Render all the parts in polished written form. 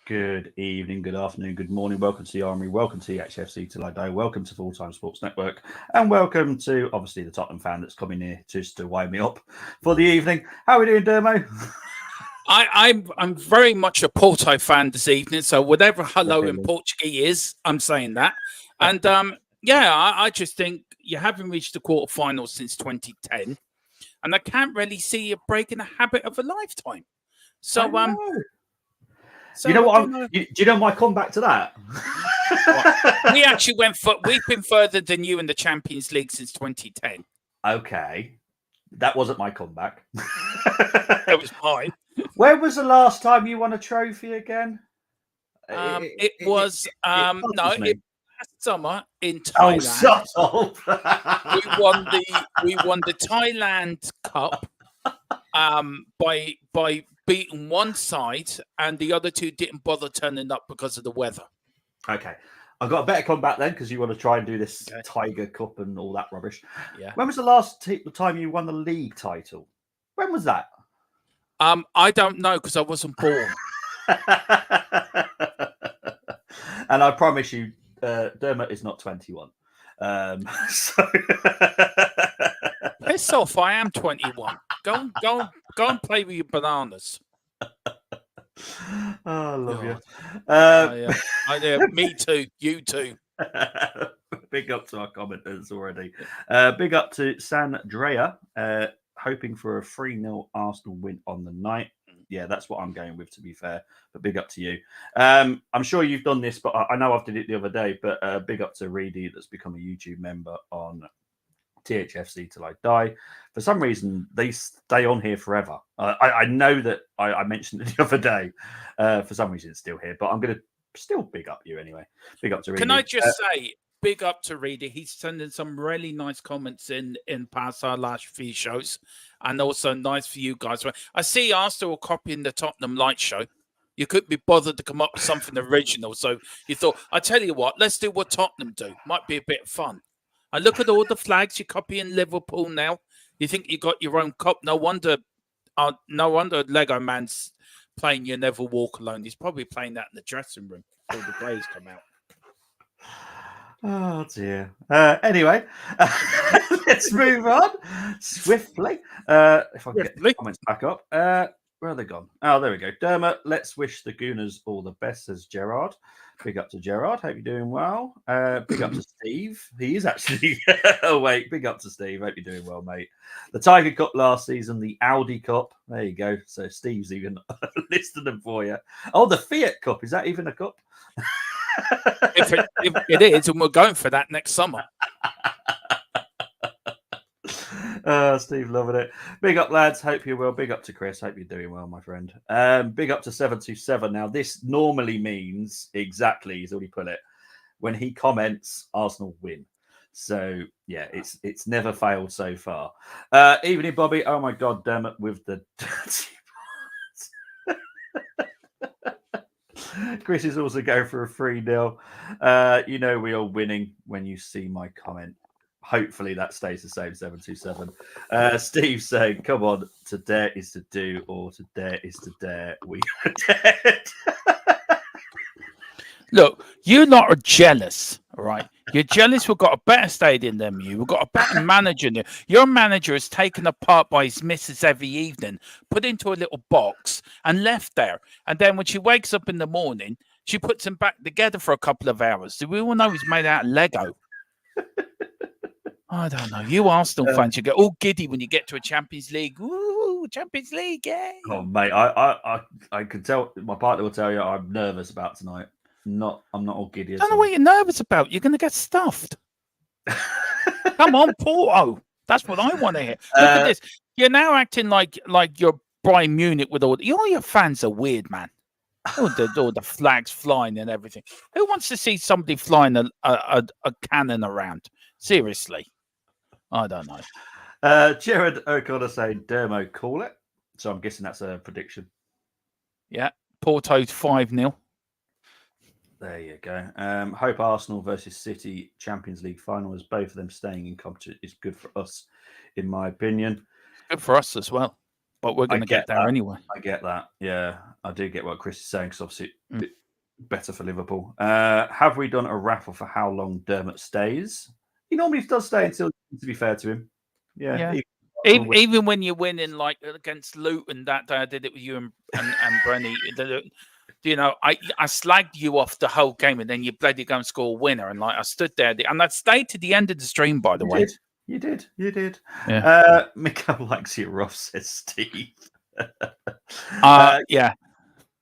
Good evening, good afternoon, good morning. Welcome to the Armory. Welcome to the HFC Till I Die. Welcome to Full Time Sports Network. And welcome to, obviously, the Tottenham fan that's coming here just to wind me up for the evening. How are we doing, Dermo? I'm very much a Porto fan this evening. So whatever hello in Portuguese is, I'm saying that. And I just think you haven't reached the quarterfinals since 2010. And I can't really see you breaking a habit of a lifetime. So, you know what? Do you know my comeback to that? We actually we've been further than you in the Champions League since 2010. Okay. That wasn't my comeback. It was mine. When was the last time you won a trophy again? It was last summer in Thailand. Oh, shut up. we won the Thailand Cup by beating one side, and the other two didn't bother turning up because of the weather. Okay. I've got a better comeback then, because you want to try and do this Tiger Cup and all that rubbish. Yeah. When was the last time you won the league title? When was that? I don't know, because I wasn't born. And I promise you, Dermot is not 21. So Piss off! I am 21. Go and play with your bananas. Oh, I love you. Me too. You too. Big up to our commenters already. Big up to Sandrea, hoping for a 3-0 Arsenal win on the night. Yeah, that's what I'm going with, to be fair. But big up to you. I'm sure you've done this, but I know I've did it the other day. But big up to Reedy, that's become a YouTube member on THFC Till I Die. For some reason, they stay on here forever. I know that I mentioned it the other day. For some reason, it's still here. But I'm going to still big up you anyway. Big up to Reedy. Can I just say, big up to Reedy. He's sending some really nice comments in past our last few shows. And also nice for you guys. I see Arsenal copying the Tottenham Light Show. You couldn't be bothered to come up with something original. So you thought, I tell you what, let's do what Tottenham do. Might be a bit of fun. I look at all the flags you're copying Liverpool now. You think you got your own cup? No wonder Lego Man's playing You Never Walk Alone. He's probably playing that in the dressing room before the players come out. Oh dear. Anyway, let's move on swiftly. If I can get the comments back up. Where are they gone? Oh, there we go. Dermot, let's wish the Gooners all the best, says Gerard. Big up to Gerard. Hope you're doing well. Big up to Steve. He is actually awake. Big up to Steve. Hope you're doing well, mate. The Tiger Cup last season, the Audi Cup. There you go. So Steve's even listed them for you. Oh, the Fiat Cup. Is that even a cup? If it is, and we're going for that next summer. Steve loving it. Big up, lads. Hope you're well. Big up to Chris. Hope you're doing well, my friend. Big up to 727. Now, this normally means exactly, he's already put it, when he comments, Arsenal win. So, yeah, it's never failed so far. Evening, Bobby. Oh, my God, damn it, with the dirty Chris is also going for a 3-0. You know we are winning when you see my comment. Hopefully that stays the same, 727. Steve saying, come on, to dare is to do, or to dare is to dare. We are dead. Look, you lot are jealous, all right? You're jealous we've got a better stadium than you. We've got a better manager than you. Your manager is taken apart by his missus every evening, put into a little box and left there. And then when she wakes up in the morning, she puts him back together for a couple of hours. So we all know he's made out of Lego. I don't know. You Arsenal fans, you get all giddy when you get to a Champions League. Ooh, Champions League, yeah. Oh, mate, I can tell, my partner will tell you I'm nervous about tonight. I'm not all giddy. I don't know what you're nervous about. You're going to get stuffed. Come on, Porto. That's what I want to hear. Look at this. You're now acting like you're Bayern Munich with all your fans are weird, man. All the flags flying and everything. Who wants to see somebody flying a cannon around? Seriously. I don't know. Jared O'Connor saying, Dermo, call it. So I'm guessing that's a prediction. Yeah. Porto 5-0. There you go. Hope Arsenal versus City Champions League final, as both of them staying in competition, is good for us, in my opinion. Good for us as well. But we're going to get there anyway. I get that. Yeah, I do get what Chris is saying, because obviously Better for Liverpool. Have we done a raffle for how long Dermot stays? He normally does stay until, to be fair to him. Yeah. Even when you're winning, like against Luton that day, I did it with you and Brenny. You know, I slagged you off the whole game, and then you bloody go and score a winner. And like I stood there, and I stayed to the end of the stream, by the way. You did. Yeah. Mikael likes you rough, says Steve. Yeah.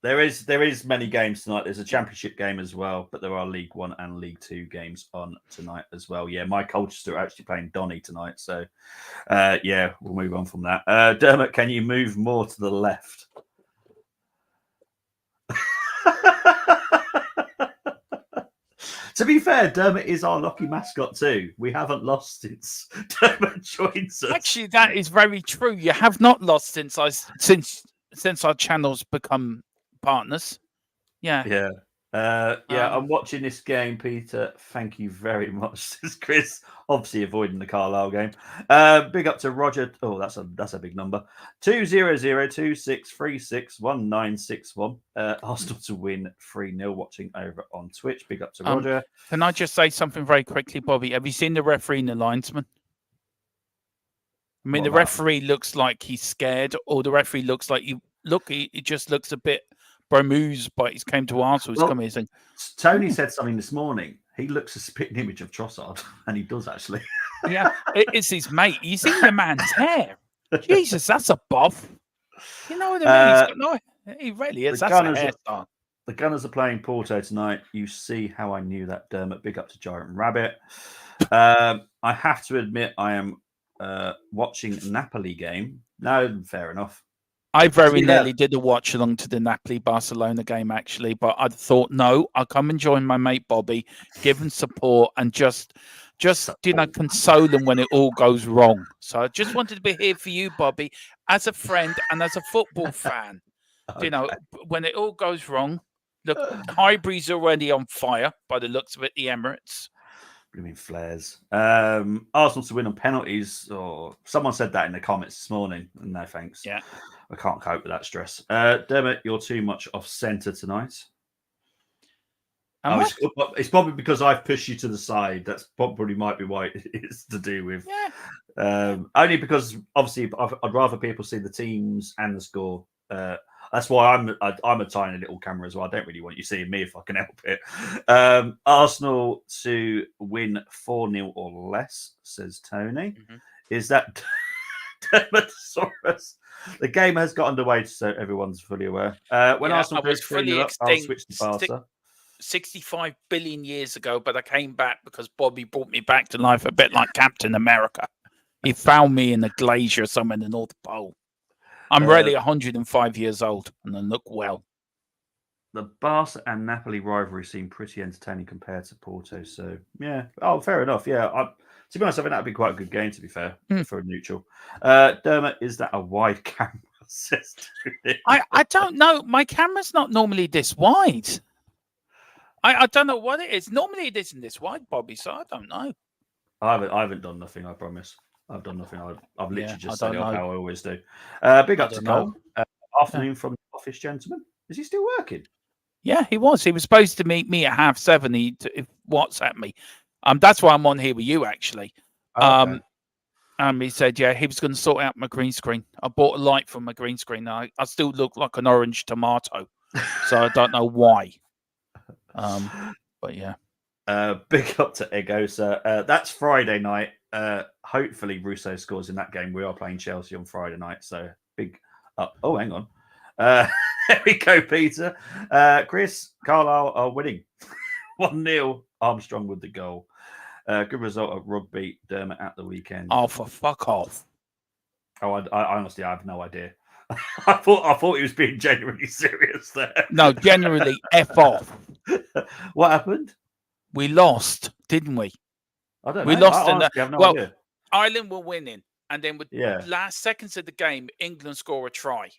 There is many games tonight. There's a championship game as well, but there are League One and League Two games on tonight as well. Yeah, my Colchester are actually playing Donny tonight, so yeah, we'll move on from that. Dermot, can you move more to the left? To be fair, Dermot is our lucky mascot too. We haven't lost since Dermot joins us. Actually, that is very true. You have not lost since our channels become partners. Yeah. I'm watching this game, Peter. Thank you very much, says Chris. Obviously avoiding the Carlisle game. Big up to Roger. Oh, that's a big number. 20026361961. Arsenal to win 3-0. Watching over on Twitch. Big up to Roger. Can I just say something very quickly, Bobby? Have you seen the referee and the linesman? I mean, the referee looks like he's scared, or the referee looks like he just looks a bit bemused, but he's came to Arsenal. He's come here saying, Tony said something this morning. He looks a spitting image of Trossard, and he does actually. Yeah, it's his mate. You see the man's hair? Jesus, that's a buff. You know what I mean? He really is. That's a hairstyle. The Gunners are playing Porto tonight. You see how I knew that, Dermot. Big up to Giant Rabbit. I have to admit, I am watching Napoli game. No, fair enough. I very nearly did a watch along to the Napoli-Barcelona game, actually, but I thought, no, I'll come and join my mate Bobby, give him support, and just console him when it all goes wrong. So I just wanted to be here for you, Bobby, as a friend and as a football fan. Okay. You know, when it all goes wrong, look, Highbury's already on fire by the looks of it, the Emirates. I mean, flares. Arsenal to win on penalties, or someone said that in the comments this morning. No thanks. Yeah, I can't cope with that stress. Dermot, you're too much off centre tonight. It's probably because I've pushed you to the side. That's probably might be why it's to do with. Yeah. Only because obviously I'd rather people see the teams and the score. That's why I'm a tiny little camera as well. I don't really want you seeing me if I can help it. Arsenal to win 4-0 or less, says Tony. Mm-hmm. Is that Dermatosaurus? The game has got underway, so everyone's fully aware. When Arsenal was fully extinct, I'll switch to Barca. 65 billion years ago, but I came back because Bobby brought me back to life, a bit like Captain America. He found me in a glacier somewhere in the North Pole. I'm really 105 years old, and I look well. The Barca and Napoli rivalry seemed pretty entertaining compared to Porto. So, yeah. Oh, fair enough. Yeah. To be honest, I think that'd be quite a good game, to be fair, for a neutral. Dermot, is that a wide camera? I don't know. My camera's not normally this wide. I don't know what it is. Normally it isn't this wide, Bobby, so I don't know. I haven't done nothing, I promise. I've done nothing. I've literally just set it up how I always do. Big up to Cole. Afternoon from the office, gentlemen. Is he still working? Yeah, he was. He was supposed to meet me at 7:30. He WhatsApped me. That's why I'm on here with you, actually. Okay. He said, yeah, he was going to sort out my green screen. I bought a light for my green screen. I still look like an orange tomato, so I don't know why. But yeah. Big up to Egosa. That's Friday night. Hopefully Russo scores in that game. We are playing Chelsea on Friday night, so big up. Oh, hang on. There we go, Peter. Chris, Carlisle are winning 1-0. Armstrong with the goal. Good result at rugby. Dermot at the weekend. Oh, for fuck off. Oh, I honestly I have no idea. I thought he was being genuinely serious there. No, genuinely F off. What happened? We lost, didn't we? I don't know. We lost. I have no idea. Ireland were winning, and then with last seconds of the game, England score a try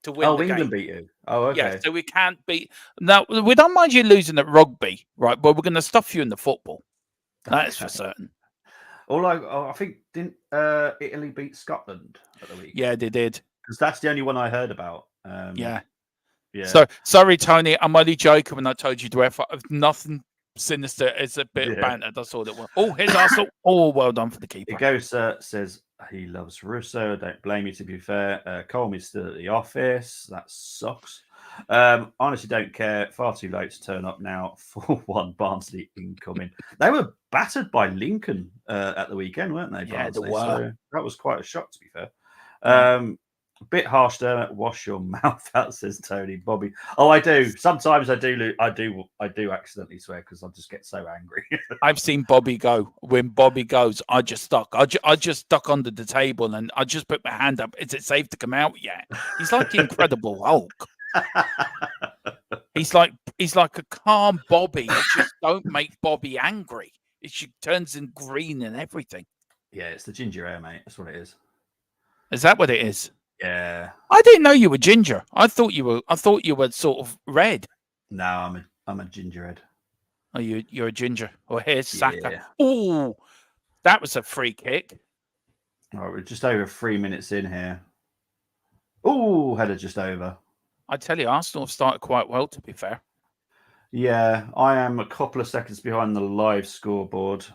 to win. Oh, England beat you. Oh, okay. Yeah, so we can't beat. Now we don't mind you losing at rugby, right? But we're going to stuff you in the football. That's for certain. I think didn't Italy beat Scotland at the week? Yeah, they did. Because that's the only one I heard about. Yeah. Yeah. So sorry, Tony. I'm only joking when I told you to F. Nothing sinister. It's a bit of banter. That's all it was. Oh, here's Arsenal. Oh, well done for the keeper. It goes, says he loves Russo. Don't blame you, to be fair. Coleman's still at the office. That sucks. Honestly, don't care. Far too late to turn up now. 4-1 Barnsley incoming. They were battered by Lincoln at the weekend, weren't they? Yeah, they Barnsley? were. So that was quite a shock, to be fair. A bit harsh there. Wash your mouth out, says Tony. Bobby. Oh, I do. Sometimes I do accidentally swear because I just get so angry. I've seen Bobby go. When Bobby goes, I just duck. I just duck under the table and I just put my hand up. Is it safe to come out yet? He's like the Incredible Hulk. He's like a calm Bobby. You just don't make Bobby angry. It turns in green and everything. Yeah, it's the ginger ale, mate. That's what it is. Is that what it is? Yeah. I didn't know you were ginger. I thought you were sort of red. No, I'm a gingerhead. Oh, you're a ginger. Oh, here's Saka. Yeah. Oh, that was a free kick. All right, we're just over 3 minutes in here. Oh, header just over. I tell you, Arsenal have started quite well, to be fair. Yeah, I am a couple of seconds behind the live scoreboard.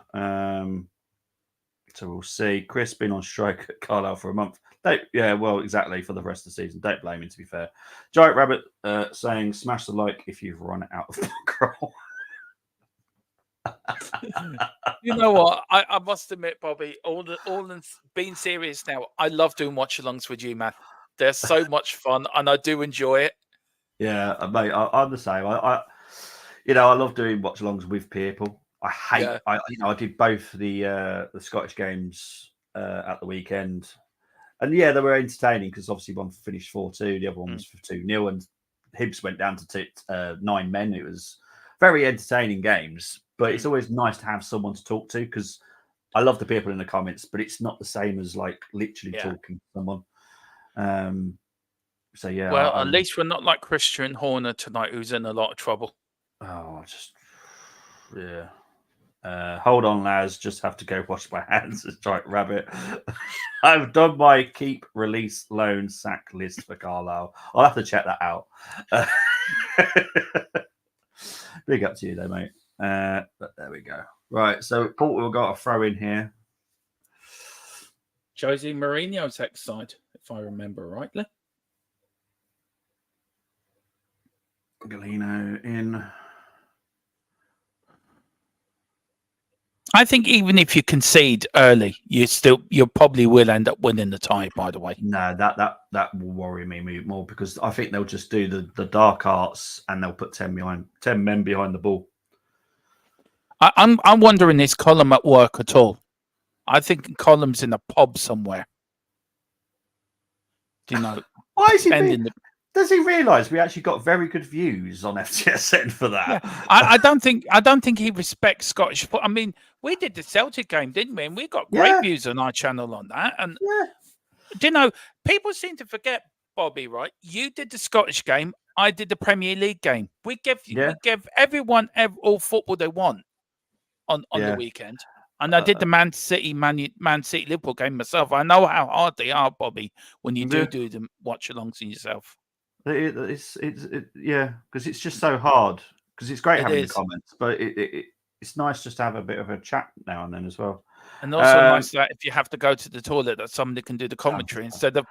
So we'll see. Chris been on strike at Carlisle for a month. Exactly, for the rest of the season. Don't blame him, to be fair. Giant Rabbit saying, smash the like if you've run out of control. You know what? I must admit, Bobby, all in being serious now, I love doing watch-alongs with you, man. They're so much fun, and I do enjoy it. Yeah, mate, I'm the same. I love doing watch-alongs with people. I hate. Yeah. I did both the Scottish games at the weekend, and yeah, they were entertaining because obviously one finished 4-2, the other one was for 2-0, and Hibs went down to 9 men. It was very entertaining games, but it's always nice to have someone to talk to because I love the people in the comments, but it's not the same as like literally talking to someone. So yeah. Well, at least we're not like Christian Horner tonight, who's in a lot of trouble. Oh, yeah. Hold on, lads. Just have to go wash my hands. Strike Rabbit. I've done my keep, release, loan, sack list for Carlisle. I'll have to check that out. Big up to you, though, mate. But there we go. Right, so Porto got a throw in here. Jose Mourinho's ex-side, if I remember rightly. Galeno in. I think even if you concede early, you probably will end up winning the tie. By the way, no, that will worry me more because I think they'll just do the dark arts and they'll put 10 men behind the ball. I'm wondering, is Colm at work at all? I think Colm's in a pub somewhere. Do you know? Why is he? Does he realise we actually got very good views on FTSN for that? Yeah. I don't think he respects Scottish football. I mean, we did the Celtic game, didn't we? And we got great views on our channel on that. And do you know, people seem to forget, Bobby, right? You did the Scottish game, I did the Premier League game. We give everyone all football they want on the weekend. And I did the Man City Liverpool game myself. I know how hard they are, Bobby, when you do the watch-alongs yourself. Because it's just so hard. Because it's great having the comments, but it's nice just to have a bit of a chat now and then as well. And also nice that if you have to go to the toilet, that somebody can do the commentary instead of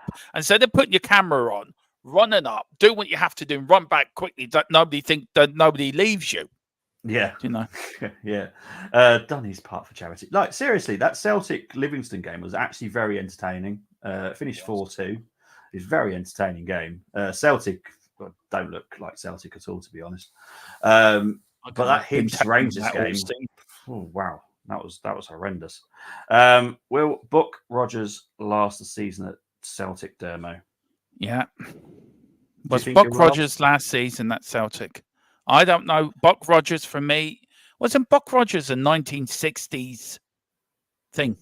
putting your camera on, running up, do what you have to do, and run back quickly. That nobody leaves you. Yeah, you know. Yeah, done his part for charity. Like seriously, that Celtic Livingston game was actually very entertaining. Finished 4-2. It's a very entertaining game. Celtic don't look like Celtic at all, to be honest. But that Hibs Rangers game, oh wow, that was horrendous. Will Buck Rogers last the season at Celtic, Dermo? Yeah, was Buck Rogers last season at Celtic? I don't know. Buck Rogers for me wasn't Buck Rogers a 1960s thing.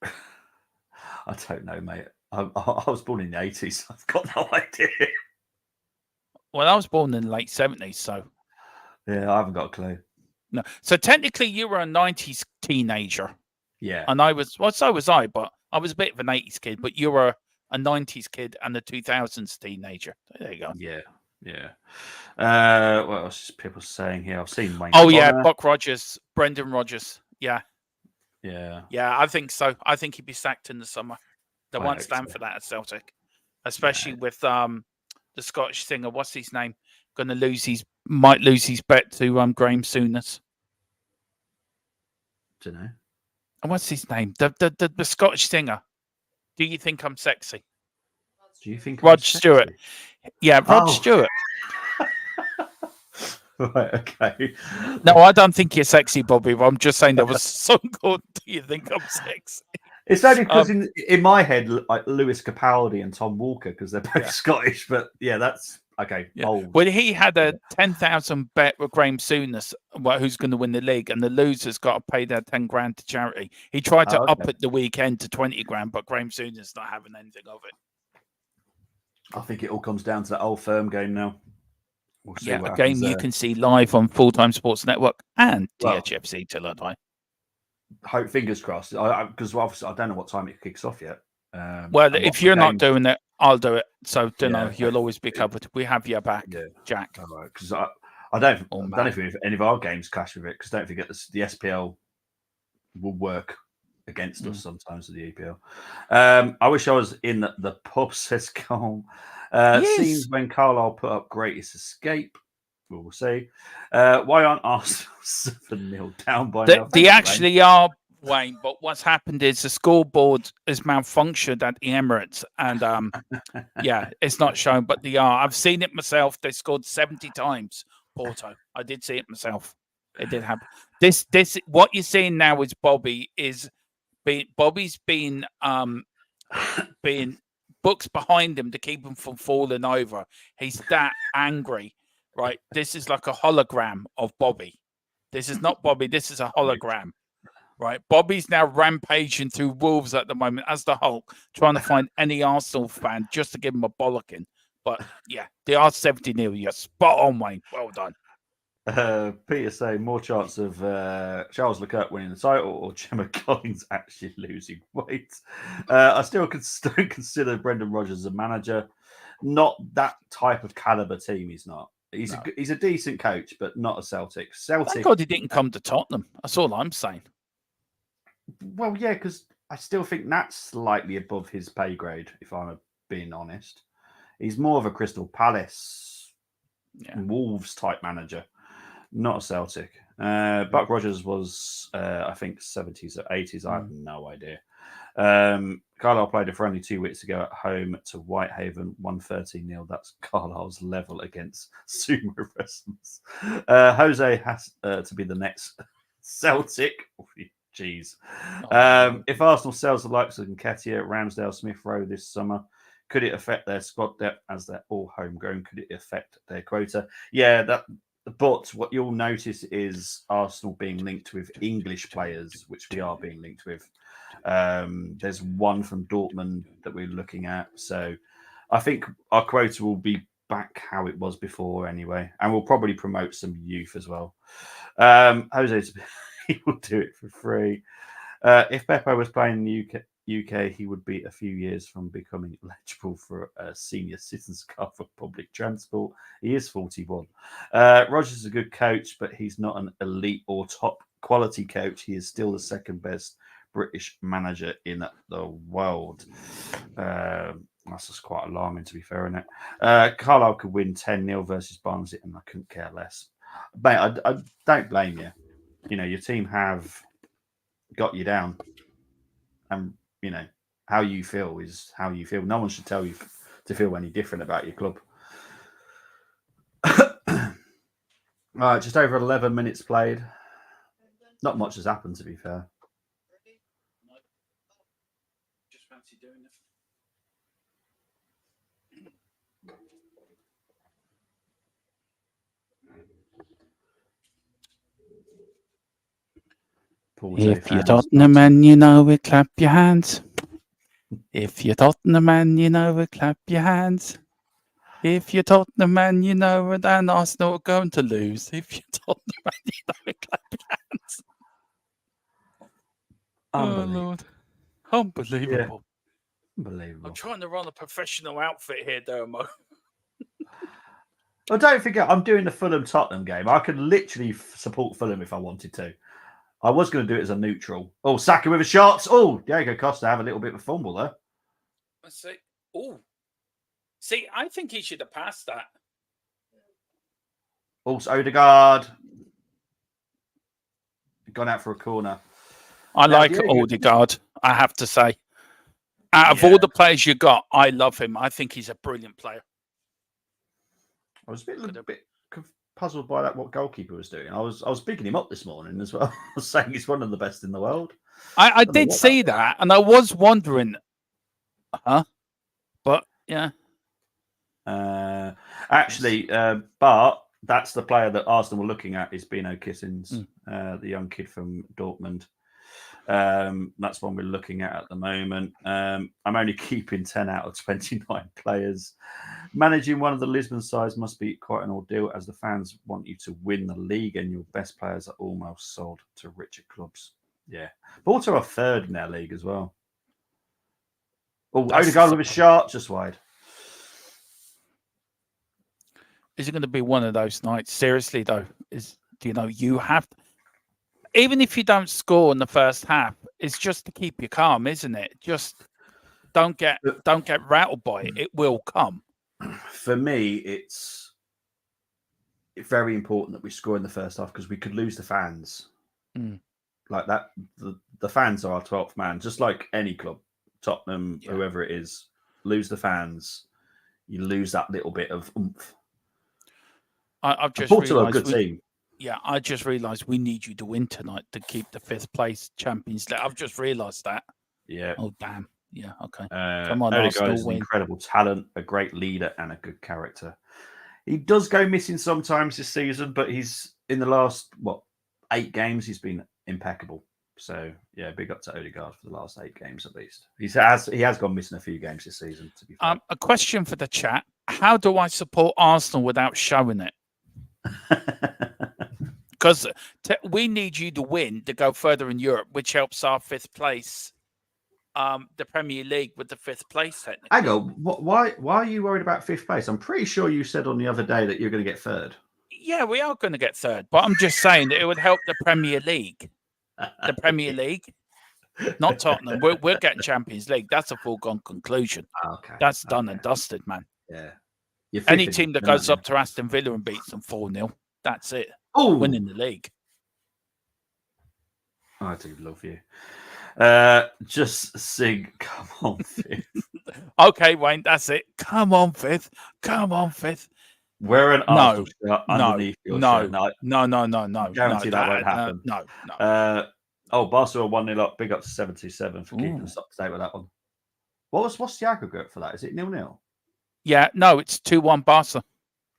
I don't know, mate. I was born in the 80s. I've got no idea. Well, I was born in the late 70s, so yeah, I haven't got a clue. No, so technically you were a 90s teenager. Yeah, and I was. Well, so was I, but I was a bit of an 80s kid. But you were a 90s kid and a 2000s teenager. There you go. Yeah. What else is people saying here? I've seen Wayne. Oh, yeah, Buck Rogers, Brendan Rodgers. Yeah. Yeah. I think so. I think he'd be sacked in the summer. They won't stand for that at Celtic, especially with the Scottish singer. What's his name? Might lose his bet to Graham Souness. Don't know. And what's his name? The Scottish singer. Do you think I'm sexy? Do you think Rod Stewart? Yeah, Rod Stewart. Right, okay. No, I don't think you're sexy, Bobby. But I'm just saying there was a song called "Do You Think I'm Sexy?" It's only because in my head, like Lewis Capaldi and Tom Walker, because they're both Scottish. But yeah, that's okay. Yeah. Well, he had a 10,000 bet with Graham Souness, who's going to win the league, and the loser's got to pay their 10 grand to charity. He tried to up it the weekend to 20 grand, but Graham Souness not having anything of it. I think it all comes down to that old firm game now. We'll see a game you can see live on Full Time Sports Network and THFC till I die. Hope, fingers crossed, because obviously I don't know what time it kicks off yet. Well, if you're not doing it, I'll do it. So don't know. You'll always be covered. We have your back, Jack. Because I don't know if any of our games clash with it. Because don't forget the SPL will work against us sometimes with the EPL. I wish I was in the pub, says Cole. Seems when Carlisle put up greatest escape. We'll see. Why aren't Arsenal 7-0 down by now? They actually are, Wayne, but what's happened is the scoreboard has malfunctioned at the Emirates, and it's not shown, but they are. I've seen it myself. They scored 70 times, Porto. I did see it myself. It did happen. This what you're seeing now is Bobby's been books behind him to keep him from falling over. He's that angry, right? This is like a hologram of Bobby. This is not Bobby. This is a hologram, right? Bobby's now rampaging through Wolves at the moment as the Hulk, trying to find any Arsenal fan just to give him a bollocking. But yeah, they are 70-0. You're spot on, Wayne. Well done. Peter saying more chance of Charles Leclerc winning the title or Gemma Collins actually losing weight. I still don't consider Brendan Rodgers a manager. Not that type of caliber team. He's not. He's a decent coach, but not a Celtic. Thank God he didn't come to Tottenham. That's all I'm saying. Well, yeah, because I still think that's slightly above his pay grade, if I'm being honest. He's more of a Crystal Palace, Wolves type manager, not a Celtic. Buck Rogers was, I think, 70s or 80s. I have no idea. Carlisle played a friendly 2 weeks ago at home to Whitehaven, 1-13-0. That's Carlisle's level against Sumo Wrestlers. Jose has to be the next Celtic. Jeez. If Arsenal sells the likes of Nketiah, Ramsdale, Smith Rowe this summer, could it affect their squad depth as they're all homegrown? Could it affect their quota? Yeah, but what you'll notice is Arsenal being linked with English players, which we are being linked with. There's one from Dortmund that we're looking at. So I think our quota will be back how it was before anyway. And we'll probably promote some youth as well. Jose, he will do it for free. If Beppo was playing in the UK, he would be a few years from becoming eligible for a senior citizens card for public transport. He is 41. Rodgers is a good coach, but he's not an elite or top quality coach. He is still the second best British manager in the world. That's just quite alarming, to be fair, isn't it? Carlisle could win 10-0 versus Barnsley, and I couldn't care less. Mate, I don't blame you. You know, your team have got you down. And, you know, how you feel is how you feel. No one should tell you to feel any different about your club. Right, just over 11 minutes played. Not much has happened, to be fair. Just fancy doing it. If you're Tottenham man, you know it, clap your hands. If you're Tottenham man, you know it, clap your hands. If you're Tottenham man, you know it, and Arsenal are going to lose. If you're Tottenham man, you know it, clap your hands. Oh, Lord. Unbelievable. Unbelievable. I'm trying to run a professional outfit here, Dermo. Well, don't forget, I'm doing the Fulham-Tottenham game. I could literally support Fulham if I wanted to. I was going to do it as a neutral. Oh, Saka with a shot. Oh, Diego Costa have a little bit of a fumble there. Let's see. Oh, see, I think he should have passed that. Also, Odegaard gone out for a corner. I like Odegaard, I have to say. Out of all the players you got, I love him. I think he's a brilliant player. I was a bit puzzled by that, what goalkeeper was doing. I was bigging him up this morning as well. I was saying he's one of the best in the world. I did see that, and I was wondering, but yeah. Actually, but that's the player that Arsenal were looking at is Bino Kissins, the young kid from Dortmund. That's one we're looking at the moment. I'm only keeping 10 out of 29 players. Managing one of the Lisbon sides must be quite an ordeal, as the fans want you to win the league and your best players are almost sold to richer clubs. Yeah. Porto are third in their league as well. Oh, Odegaard with a shot, just wide. Is it going to be one of those nights? Seriously, though, you have... Even if you don't score in the first half, it's just to keep you calm, isn't it? Just don't get rattled by it. It will come. For me, it's very important that we score in the first half because we could lose the fans. Like that, the fans are our 12th man, just like any club, Tottenham, whoever it is, lose the fans, you lose that little bit of oomph. I've just Porto are a good team. Yeah, I just realised we need you to win tonight to keep the 5th place Champions League. I've just realised that. Yeah. Oh, damn. Yeah, okay. Come on, Odegaard is an incredible talent, a great leader, and a good character. He does go missing sometimes this season, but he's in the last 8 games he's been impeccable. So yeah, big up to Odegaard for the last 8 games at least. He has gone missing a few games this season. To be fair. A question for the chat: how do I support Arsenal without showing it? Because we need you to win to go further in Europe, which helps our 5th place. The Premier League with the 5th place, technically. Hang on, why are you worried about 5th place? I'm pretty sure you said on the other day that you're going to get 3rd. Yeah, we are going to get 3rd, but I'm just saying that it would help the Premier League. The Premier League, not Tottenham. We're getting Champions League. That's a foregone conclusion. Okay, that's done and dusted, man. Yeah. Any team that goes up to Aston Villa and beats them 4-0, that's it. Ooh. Winning the league. I do love you. Just sing "Come On, 5th." Okay, Wayne, that's it. Come on, 5th. Come on, 5th. Wear an Arsenal shirt underneath your shirt. No. Guarantee that won't happen. No. Barcelona 1-0 up. Big up to 77 for keeping us up to date with that one. What's the aggregate for that? Is it 0-0? Yeah, no, it's 2-1 Barca.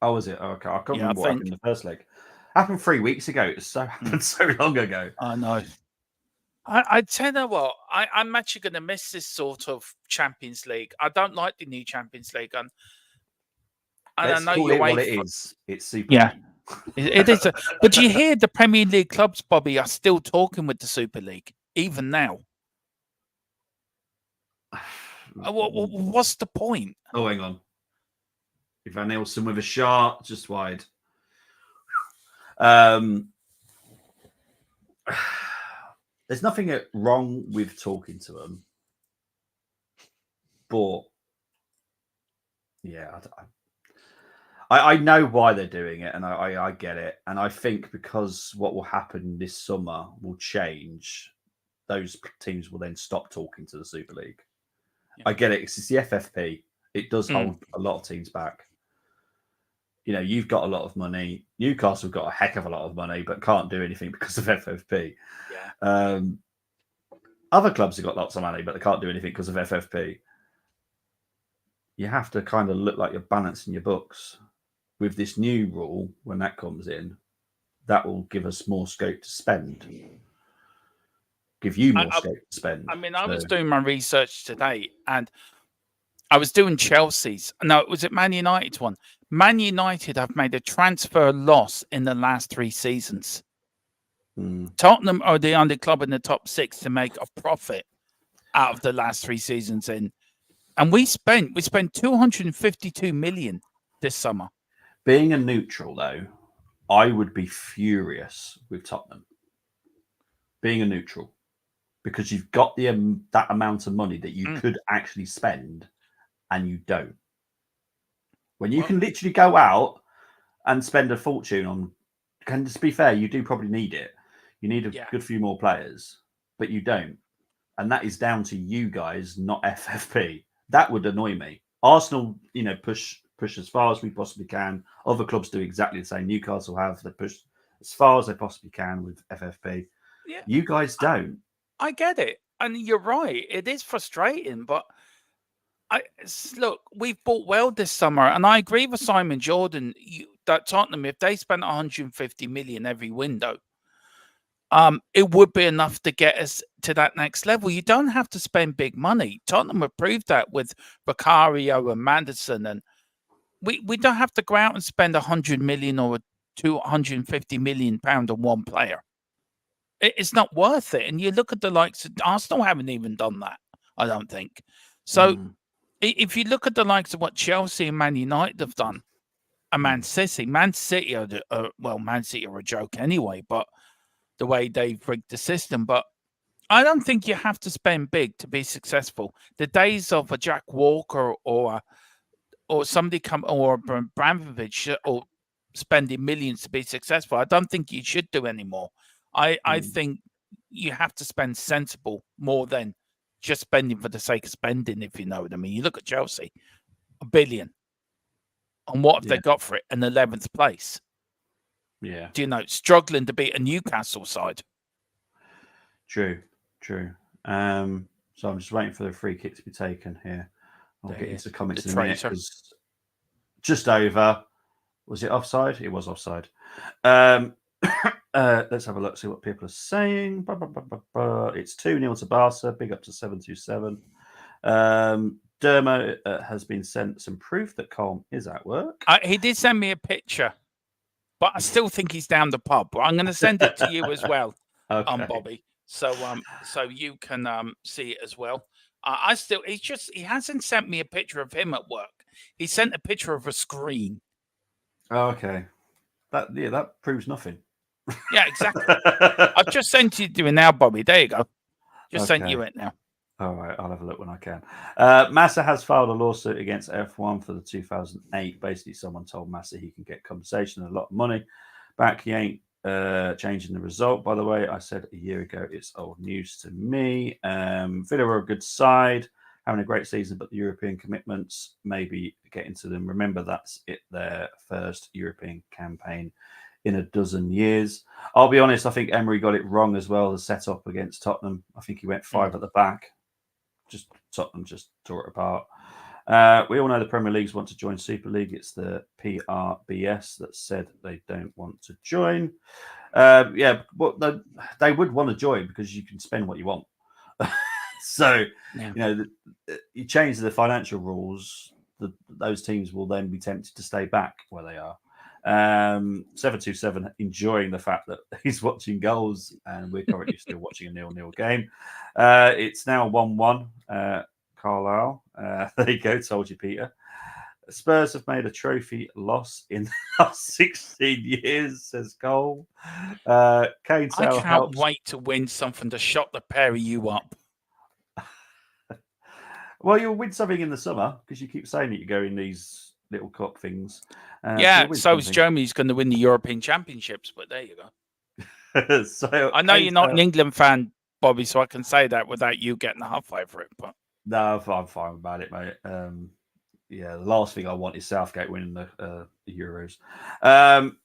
Oh, is it? Okay, I can't remember what happened in the first leg. Happened 3 weeks ago. It happened so long ago. I know. I tell you what, I'm actually going to miss this sort of Champions League. I don't like the new Champions League, and I know you're what it is. It's super. Yeah, it is. But you hear the Premier League clubs, Bobby, are still talking with the Super League even now. What's the point? Oh, hang on. Van Nielsen with a shot, just wide. There's nothing wrong with talking to them, but yeah, I know why they're doing it, and I get it, and I think because what will happen this summer will change. Those teams will then stop talking to the Super League. Yeah. I get it. It's the FFP. It does hold a lot of teams back. You know, you've got a lot of money. Newcastle have got a heck of a lot of money, but can't do anything because of FFP. Yeah. Other clubs have got lots of money, but they can't do anything because of FFP. You have to kind of look like you're balancing your books. With this new rule, when that comes in, that will give us more scope to spend. Give you more scope to spend. I mean, I was doing my research today, and I was doing Chelsea's. No, was it Man United's one? Man United have made a transfer loss in the last 3 seasons. Tottenham are the only club in the top 6 to make a profit out of the last 3 seasons in And we spent 252 million this summer. Being a neutral, though, I would be furious with Tottenham. Being a neutral, because you've got that amount of money that you could actually spend, and you don't. When you can literally go out and spend a fortune on, can just be fair, you do probably need it. You need a good few more players, but you don't. And that is down to you guys, not FFP. That would annoy me. Arsenal, push as far as we possibly can. Other clubs do exactly the same. Newcastle they push as far as they possibly can with FFP. Yeah. You guys don't. I get it. And you're right. It is frustrating, but look, we've bought well this summer, and I agree with Simon Jordan that Tottenham, if they spent 150 million every window, it would be enough to get us to that next level. You don't have to spend big money. Tottenham have proved that with Vicario and Maddison, and we don't have to go out and spend 100 million or 250 million pound on one player. It's not worth it. And you look at the likes of Arsenal, haven't even done that, I don't think. So if you look at the likes of what Chelsea and Man United have done, and Man City are Man City are a joke anyway, but the way they've rigged the system. But I don't think you have to spend big to be successful. The days of a Jack Walker or somebody or Abramovich or spending millions to be successful, I don't think you should do anymore. I think you have to spend sensible more than just spending for the sake of spending, if you know what I mean. You look at Chelsea, $1 billion. And what have they got for it? An 11th place. Yeah. Struggling to beat a Newcastle side. True. So I'm just waiting for the free kick to be taken here. I'll get into comments in a minute. Just over. Was it offside? It was offside. Let's have a look, see what people are saying. It's 2-0 to Barca. Big up to 727. Dermo has been sent some proof that Colm is at work. He did send me a picture, but I still think he's down the pub. I'm going to send it to you as well, Bobby. So you can see it as well. He hasn't sent me a picture of him at work. He sent a picture of a screen. Oh, okay. That proves nothing. Yeah, exactly. I've just sent you it now, Bobby. There you go. Sent you it now. All right, I'll have a look when I can. Massa has filed a lawsuit against F1 for the 2008. Basically, someone told Massa he can get compensation and a lot of money back. He ain't changing the result, by the way. I said a year ago it's old news to me. Villa are a good side, having a great season, but the European commitments, maybe getting to them. Remember, that's their first European campaign in a dozen years. I'll be honest, I think Emery got it wrong as well, the setup against Tottenham. I think he went 5 at the back. Tottenham just tore it apart. We all know the Premier Leagues want to join Super League. It's the PRBS that said they don't want to join. But they would want to join because you can spend what you want. So, you change the financial rules, those teams will then be tempted to stay back where they are. 727 enjoying the fact that he's watching goals and we're currently still watching a 0-0 game. It's now 1-1. Carlisle. There you go. Told you, Peter. Spurs have made a trophy loss in the last 16 years, says Cole. Kane I can't wait to win something to shut the pair of you up. Well, you'll win something in the summer because you keep saying that you go in these little cup things. So is Germany's going to win the European Championships, but there you go. So I know you're not an England fan, Bobby, so I can say that without you getting a half over it. But no, I'm fine about it, mate. The last thing I want is Southgate winning the Euros.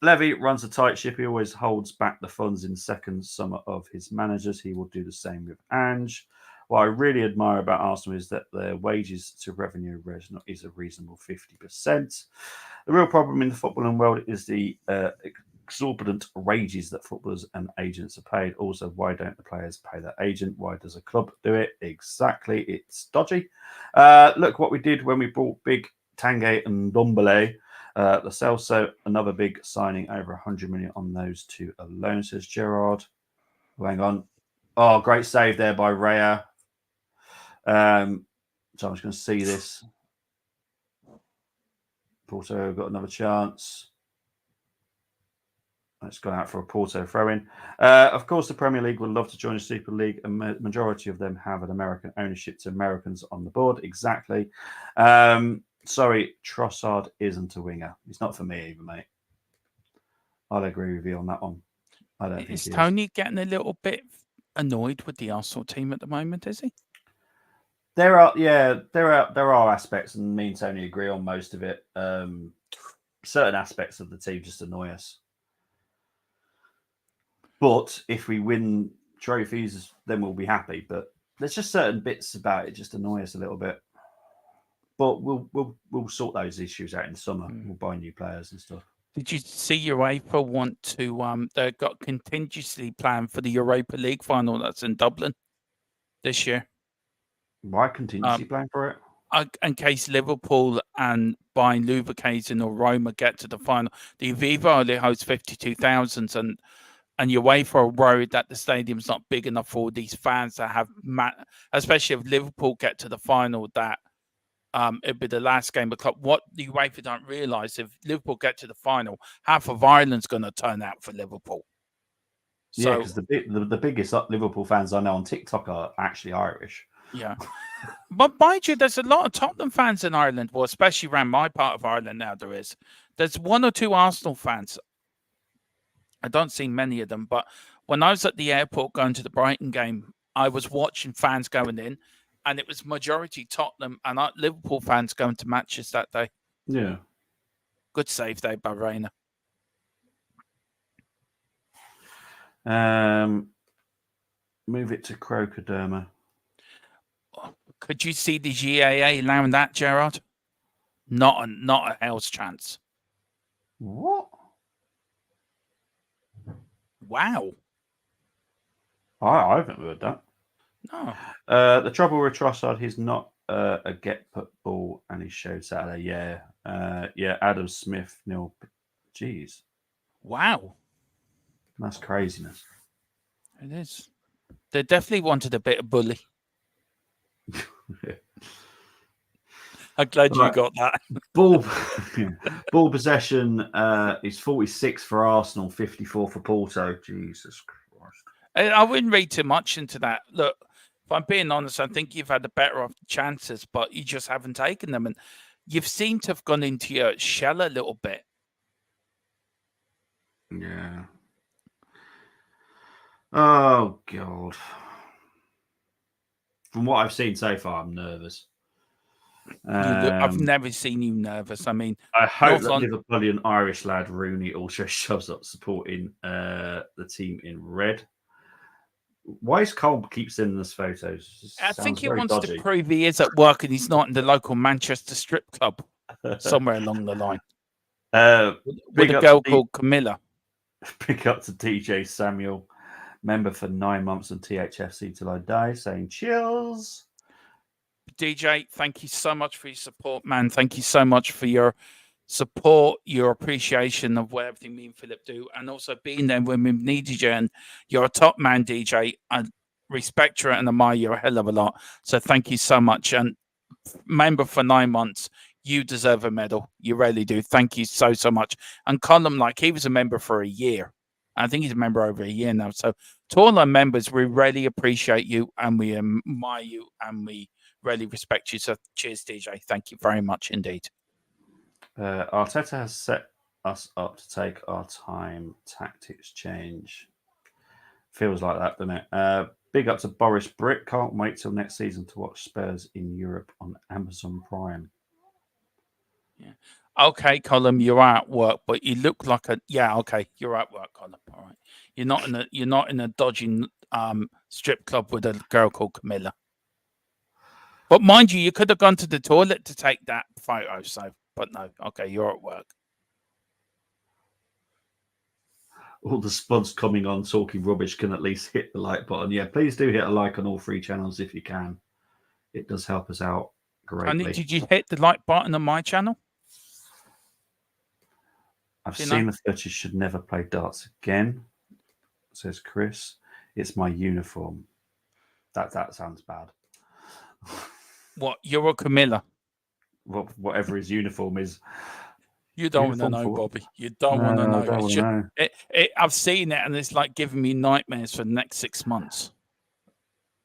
Levy runs a tight ship. He always holds back the funds in second summer of his managers. He will do the same with Ange. What I really admire about Arsenal is that their wages to revenue is a reasonable 50%. The real problem in the footballing world is the exorbitant wages that footballers and agents are paid. Also, why don't the players pay their agent? Why does a club do it? Exactly, it's dodgy. Look what we did when we brought big Tanguy and Dombele. The Celso, another big signing, over 100 million on those two alone, says Gerard. Hang on. Oh, great save there by Raya. So I'm just going to see this. Porto got another chance. It's gone out for a Porto throw-in. Of course, the Premier League would love to join the Super League. A majority of them have an American ownership to Americans on the board. Exactly. Sorry, Trossard isn't a winger. He's not for me either, mate. I'll agree with you on that one. I don't think is he Tony getting a little bit annoyed with the Arsenal team at the moment, is he? There are aspects, and me and Tony agree on most of it. Certain aspects of the team just annoy us. But if we win trophies, then we'll be happy. But there's just certain bits about it just annoy us a little bit. But we'll sort those issues out in the summer. We'll buy new players and stuff. Did you see UEFA want to? They've got contingency plan for the Europa League final that's in Dublin this year. Why contingency plan for it? In case Liverpool and Bayern Leverkusen or Roma get to the final, the Aviva only hosts 52,000, and UEFA are worried that the stadium's not big enough for these fans to have, especially if Liverpool get to the final, that it'd be the last game of the club. What the UEFA don't realise, if Liverpool get to the final, half of Ireland's going to turn out for Liverpool. Yeah, because the biggest Liverpool fans I know on TikTok are actually Irish. Yeah. But mind you, there's a lot of Tottenham fans in Ireland, well, especially around my part of Ireland now there is. There's one or two Arsenal fans. I don't see many of them, but when I was at the airport going to the Brighton game, I was watching fans going in, and it was majority Tottenham and Liverpool fans going to matches that day. Yeah. Good save there by Reina. Move it to Crocoderma. Could you see the GAA allowing that, Gerard? Not a hell's chance. What? Wow. I haven't heard that. No. The trouble with Trossard, he's not a get put ball, and he showed Saturday. Yeah. Adam Smith, nil. Jeez. Wow. That's craziness. It is. They definitely wanted a bit of bully. I'm glad you got that. Ball possession is 46 for Arsenal, 54 for Porto. Jesus Christ. I wouldn't read too much into that. Look, if I'm being honest, I think you've had the better of chances, but you just haven't taken them. And you've seemed to have gone into your shell a little bit. Yeah. Oh, God. From what I've seen so far, I'm nervous. I've never seen you nervous. I mean, I hope that Liverpoolian Irish lad Rooney also shows up supporting the team in red. Why is Cole keep sending us photos? I think he wants to prove he is at work and he's not in the local Manchester strip club somewhere along the line. With a girl called Camilla. Pick up to DJ Samuel, member for 9 months on THFC till I die, saying chills. DJ, thank you so much for your support, man. Thank you so much for your support, your appreciation of what everything me and Philip do, and also being there when we needed you. And you're a top man, DJ. I respect you and admire you a hell of a lot. So thank you so much. And member for 9 months, you deserve a medal. You really do. Thank you so much. And Colin, like, he was a member for a year. I think he's a member over a year now. So to all our members, we really appreciate you and we admire you and we really respect you. So cheers, DJ. Thank you very much indeed. Arteta has set us up to take our time. Tactics change. Feels like that, doesn't it? Big up to Boris Britt. Can't wait till next season to watch Spurs in Europe on Amazon Prime. Yeah. Okay, Colin, you're at work, but you look like a okay. You're at work, Colin. All right. You're not in a dodgy strip club with a girl called Camilla. But mind you, you could have gone to the toilet to take that photo. So, but no, okay, you're at work. All the spuds coming on talking rubbish can at least hit the like button. Yeah, please do hit a like on all 3 channels if you can. It does help us out greatly. And did you hit the like button on my channel? I've seen the footage. Should never play darts again, says Chris. It's my uniform. That sounds bad. What, Euro Camilla? Whatever his uniform is. You don't want to know, Bobby. You don't want to know. I don't want to know. I've seen it, and it's like giving me nightmares for the next 6 months.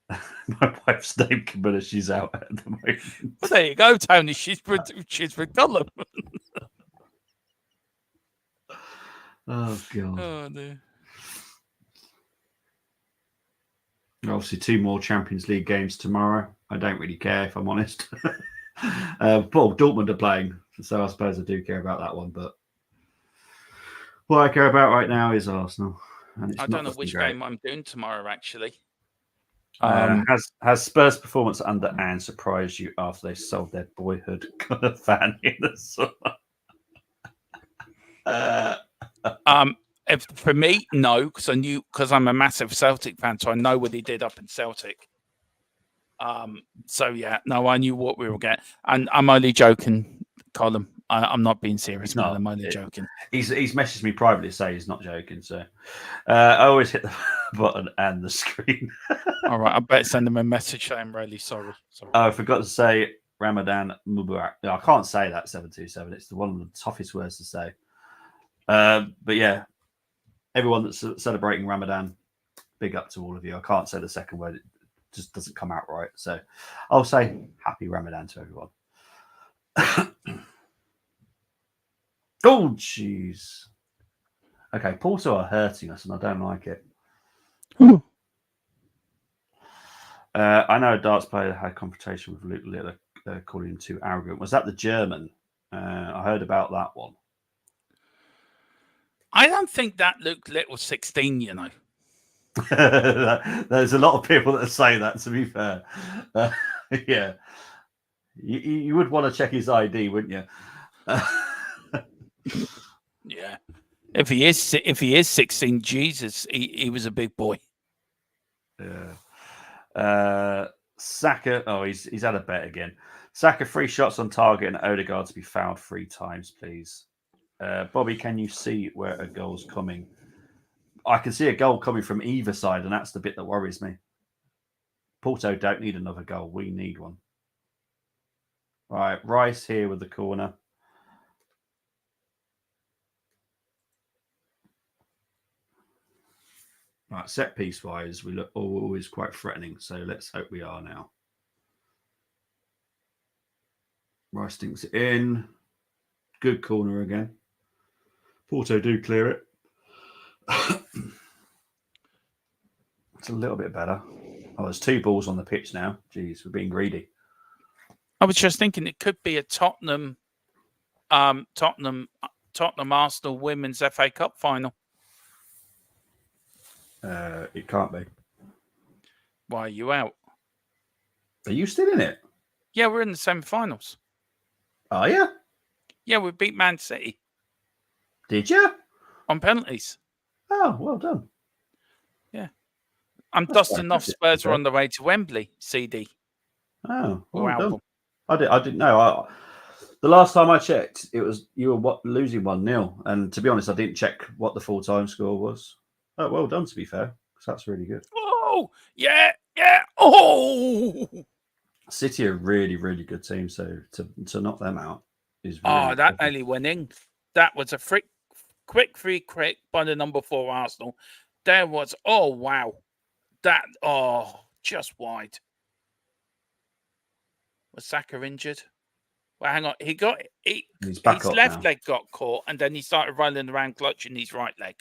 My wife's name Camilla. She's out at the moment. Well, there you go, Tony. She's with Gollum. Oh god. Oh dear. Obviously, 2 more Champions League games tomorrow. I don't really care, if I'm honest. Dortmund are playing, so I suppose I do care about that one. But what I care about right now is Arsenal. And it's I don't know which game I'm doing tomorrow, actually. Has Spurs' performance under Anne surprised you after they sold their boyhood fan in the summer? For me, no, because I'm a massive Celtic fan, so I know what he did up in Celtic. So yeah, no, I knew what we were getting, and I'm only joking, Colin. I'm not being serious, man. I'm only joking. He's messaged me privately to say he's not joking. So I always hit the button and the screen. All right, I better send him a message saying I'm really sorry. I forgot to say Ramadan Mubarak. No, I can't say that 727. It's one of the toughest words to say. But yeah, everyone that's celebrating Ramadan, big up to all of you. I can't say the second word. It just doesn't come out right. So I'll say happy Ramadan to everyone. Oh, jeez. Okay, Porto are hurting us, and I don't like it. I know a darts player had a confrontation with Luke Littler, calling him too arrogant. Was that the German? I heard about that one. I don't think that Luke Littler was 16, you know. There's a lot of people that say that, to be fair. Yeah. You would want to check his ID, wouldn't you? Yeah. If he is 16, Jesus, he was a big boy. Yeah. Saka, he's had a bet again. Saka 3 shots on target and Odegaard to be fouled 3 times, please. Bobby, can you see where a goal's coming? I can see a goal coming from either side, and that's the bit that worries me. Porto don't need another goal. We need one. All right, Rice here with the corner. Right, set piece wise, we look always quite threatening, so let's hope we are now. Rice stinks it in. Good corner again. Porto do clear it. It's a little bit better. Oh, there's 2 balls on the pitch now. Jeez, we're being greedy. I was just thinking it could be a Tottenham Arsenal Women's FA Cup final. It can't be. Why are you out? Are you still in it? Yeah, we're in the semi-finals. Are you? Yeah, we beat Man City. Did you? On penalties. Oh, well done. Yeah. I'm dusting off Spurs are on the way to Wembley, CD. Oh, well album. Done. I didn't know. The last time I checked, it was you were losing 1-0. And to be honest, I didn't check what the full-time score was. Oh, well done, to be fair, because that's really good. Oh, yeah. Oh! City are a really, really good team, so to knock them out is really that nearly went in. That was a quick free kick by the number 4 Arsenal. There was, oh, wow. Just wide. Was Saka injured? Well, hang on. His left leg got caught, and then he started rolling around clutching his right leg.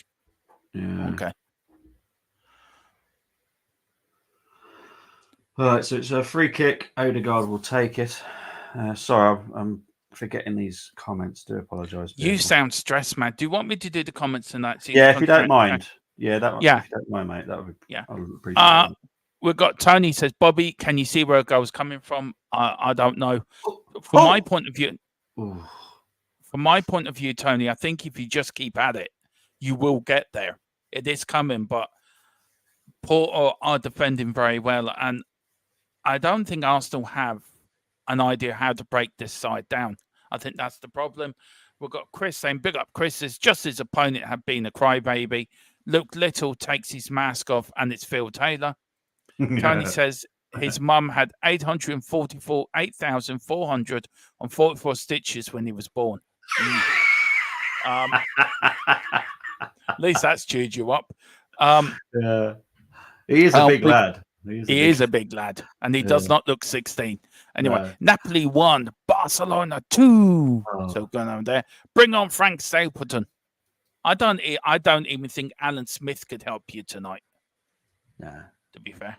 Yeah. Okay. All right, so it's a free kick. Odegaard will take it. Sorry, I'm forgetting these comments. Do apologise. You sound stressed, man. Do you want me to do the comments tonight? So if you don't mind. Yeah, if you don't mind, mate, that would be. Yeah. I would appreciate it. We've got Tony says, Bobby, can you see where a goal's coming from? I don't know. From my point of view, Tony, I think if you just keep at it, you will get there. It is coming, but Porto are defending very well, and I don't think Arsenal have an idea how to break this side down. I think that's the problem. We've got Chris saying, big up Chris, as just his opponent had been a crybaby. Luke Little takes his mask off, and it's Phil Taylor. Tony says, his mum had 8,444 stitches when he was born. At least that's cheered you up. Yeah. He is a big lad. He is a big lad, and he does not look 16. Anyway, No. Napoli 1, Barcelona 2. Oh. So going on there. Bring on Frank Stapleton. I don't even think Alan Smith could help you tonight. Nah. To be fair.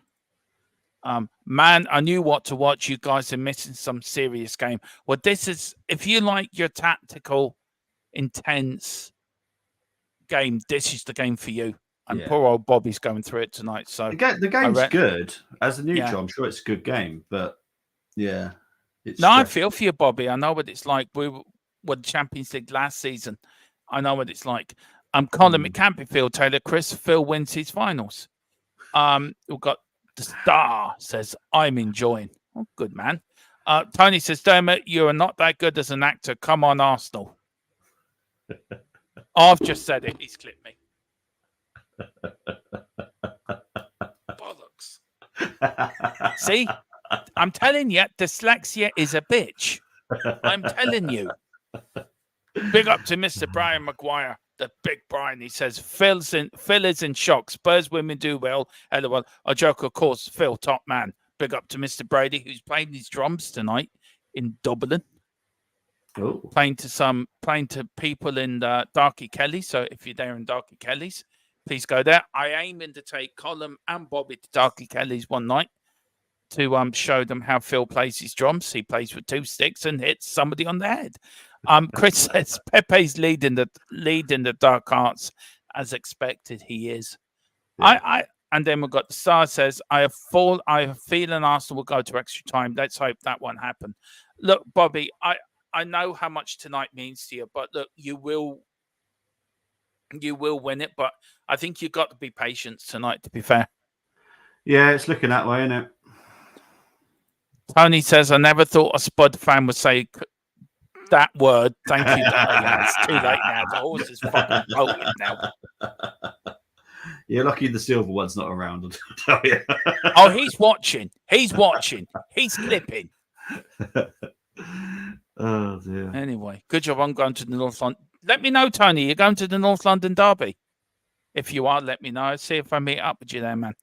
Man, I knew what to watch. You guys are missing some serious game. Well, this is, if you like your tactical, intense game, this is the game for you. And poor old Bobby's going through it tonight. So the game's good. As a neutral, I'm sure it's a good game. But yeah. I feel for you, Bobby. I know what it's like. We were the Champions League last season. I know what it's like. Colin, it can't be Phil Taylor. Phil wins his finals. We've got the star says, I'm enjoying. Oh, good man. Tony says, Dermot, you are not that good as an actor. Come on, Arsenal. I've just said it. He's clipped me. Bollocks. See? I'm telling you, dyslexia is a bitch. I'm telling you. Big up to Mr. Brian Maguire, the big Brian. He says, Phil is in shock. Spurs women do well. LOL. A joke, of course. Phil, top man. Big up to Mr. Brady, who's playing his drums tonight in Dublin. Oh. Playing to people in Darky Kelly. So if you're there in Darky Kelly's, please go there. I aiming to take Colin and Bobby to Darky Kelly's one night to show them how Phil plays his drums. He plays with 2 sticks and hits somebody on the head. Chris says Pepe's leading the dark arts as expected. He is. Yeah. And then we've got the star says I have a feeling Arsenal will go to extra time. Let's hope that won't happen. Look, Bobby, I know how much tonight means to you, but look, you will win it. But I think you've got to be patient tonight. To be fair. Yeah, it's looking that way, isn't it? Tony says, I never thought a Spud fan would say that word. Thank you. It's too late now. The horse is fucking bolted now. You're lucky the silver one's not around, I'll tell you. Oh, he's watching. He's clipping. Oh, dear. Anyway, good job. I'm going to the North London. Let me know, Tony. You're going to the North London Derby. If you are, let me know. See if I meet up with you there, man.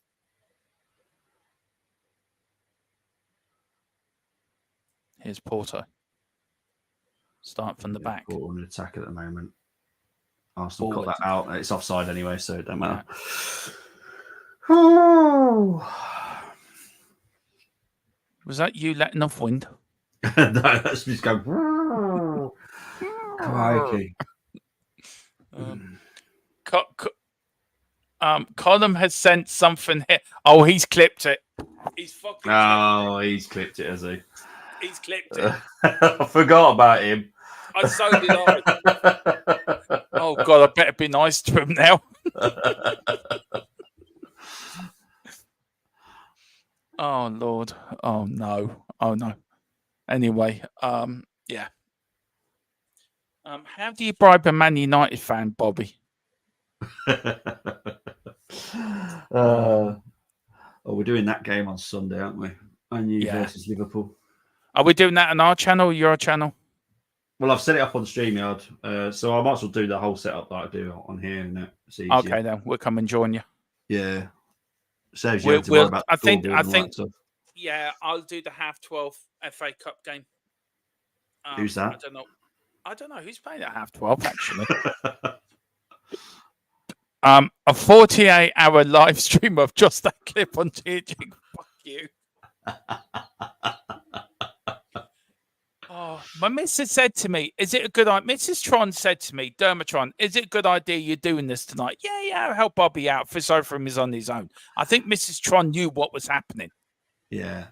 Here's Porto. Start from the back. Porto on an attack at the moment. Arsenal got that out. It's offside anyway, so it don't matter. Oh. Was that you letting off wind? No, that's just going. Crikey. Colin has sent something here. Oh, he's clipped it. He's fucking. He's clipped it, has he? He's clipped it. I forgot about him. I so did I. Oh God, I better be nice to him now. Oh Lord. Oh no. Oh no. Anyway, yeah. How do you bribe a Man United fan, Bobby? We're doing that game on Sunday, aren't we? Man U versus Liverpool. Are we doing that on our channel or your channel? Well, I've set it up on StreamYard, so I might as well do the whole setup that I do on here. And it's easier. Okay, then we'll come and join you. Yeah, saves you having to worry about. I think. Yeah, I'll do the 12:30 FA Cup game. Who's that? I don't know who's playing at 12:30 actually. A 48-hour live stream of just that clip on TG. Fuck you. Oh, my missus said to me, is it a good idea? Mrs. Tron said to me, Dermatron, is it a good idea you're doing this tonight? Yeah, I'll help Bobby out. Fitzofram is on his own. I think Mrs. Tron knew what was happening. Yeah.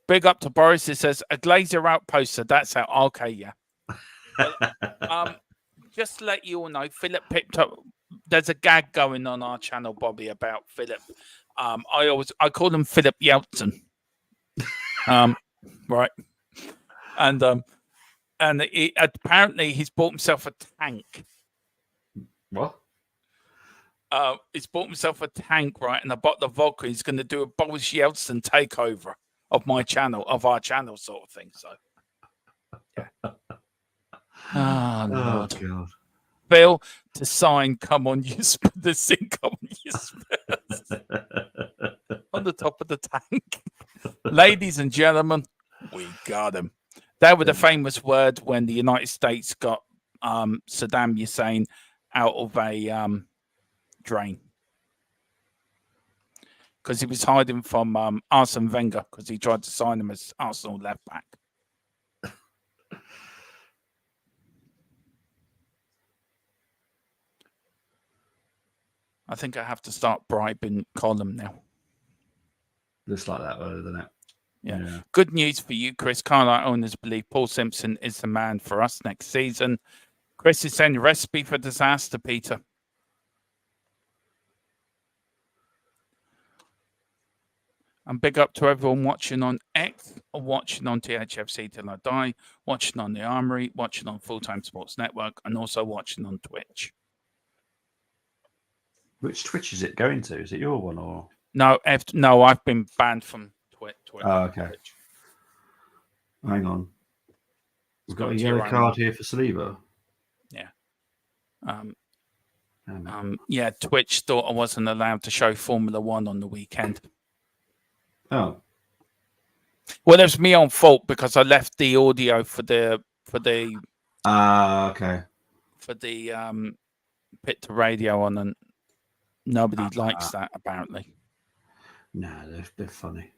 Big up to Boris. It says, a Glazer out poster. That's how. Okay, yeah. Just to let you all know, Philip picked up. There's a gag going on our channel, Bobby, about Philip. I call him Philip Yeltsin. Right, and apparently he's bought himself a tank. What? He's bought himself a tank, right, and a bottle of vodka. He's going to do a Boris Yeltsin takeover of my channel, of our channel, sort of thing. So, yeah. Oh, Lord. God. Phil, to sign, come on, you the sing, come on, you on the top of the tank. Ladies and gentlemen, we got him. That was the famous word when the United States got Saddam Hussein out of a drain. Because he was hiding from Arsene Wenger because he tried to sign him as Arsenal left back. I think I have to start bribing Colin now. Looks like that, doesn't it? Yeah. Good news for you, Chris. Carlisle owners believe Paul Simpson is the man for us next season. Chris is saying recipe for disaster, Peter. And big up to everyone watching on X, or watching on THFC Till I Die, watching on The Armory, watching on Full Time Sports Network, and also watching on Twitch. Which Twitch is it going to? Is it your one or? No, no, I've been banned from Twitch. Oh, okay. Twitch. Hang on. We've got a yellow card here for Saliba. Yeah. Yeah, Twitch thought I wasn't allowed to show Formula One on the weekend. Oh. Well, it was me on fault because I left the audio for the okay. For the pit to radio on, and nobody likes that apparently. No, they're funny.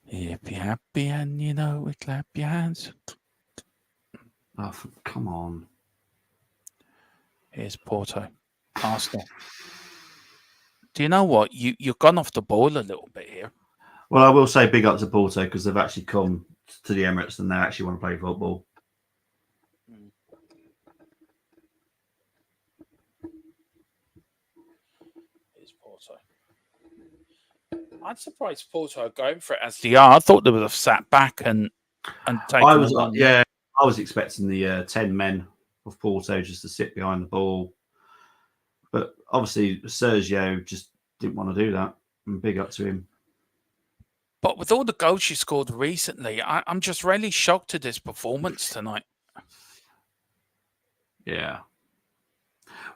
If you're happy and you know it, clap your hands. Oh, come on. Here's Porto. Arsenal. Do you know what? You've gone off the ball a little bit here. Well, I will say big up to Porto because they've actually come to the Emirates and they actually want to play football. Here's Porto. I'm surprised Porto are going for it as they are. I thought they would have sat back and taken I was expecting the 10 men of Porto just to sit behind the ball. But obviously, Sergio just didn't want to do that. And big up to him. But with all the goals you scored recently, I'm just really shocked at this performance tonight. Yeah.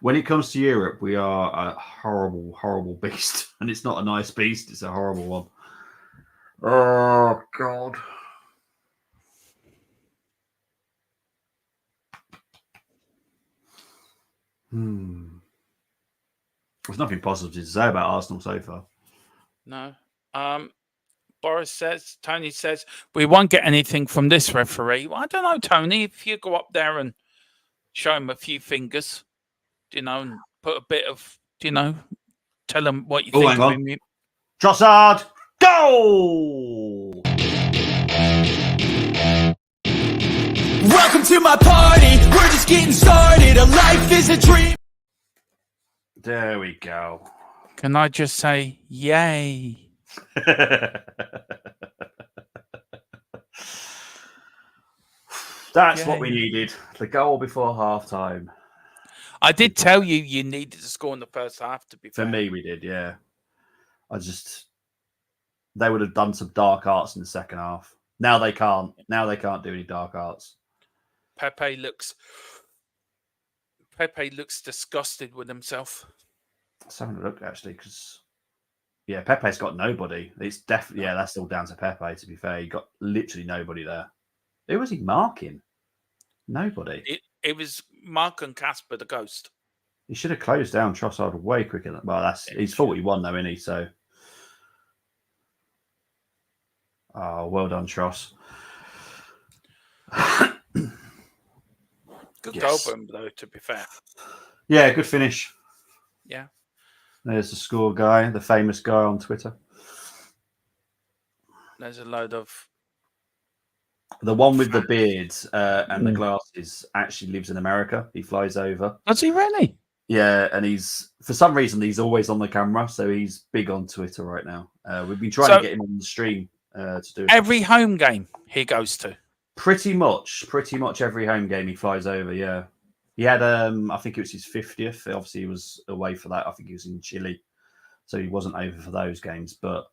When it comes to Europe, we are a horrible, horrible beast. And it's not a nice beast, it's a horrible one. Oh, God. There's nothing positive to say about Arsenal so far. No. Tony says, we won't get anything from this referee. Well, I don't know, Tony, if you go up there and show him a few fingers, and put a bit of, tell him what you think of him. Trossard, go! Welcome to my party. We're just getting started. A life is a dream. There we go. Can I just say, yay? That's what we needed. The goal before half-time. I did tell you needed to score in the first half, to be fair. For me, we did, yeah. They would have done some dark arts in the second half. Now they can't. Now they can't do any dark arts. Pepe looks disgusted with himself. Let's have a look, actually, because Pepe's got nobody. It's definitely that's all down to Pepe. To be fair, he got literally nobody there. Who was he marking? Nobody. It was Mark and Casper the Ghost. He should have closed down Trossard way quicker. He's 41 though, isn't he? So, well done, Tross. Good goal for him, though, to be fair. Yeah, good finish. Yeah. There's the score guy, the famous guy on Twitter. There's a load of... The one with the beard and the glasses actually lives in America. He flies over. Does he really? Yeah, and for some reason, he's always on the camera, so he's big on Twitter right now. We've been trying to get him on the stream to do every home game he goes to. Pretty much every home game he flies over, yeah. He had, I think it was his 50th. Obviously, he was away for that. I think he was in Chile, so he wasn't over for those games. But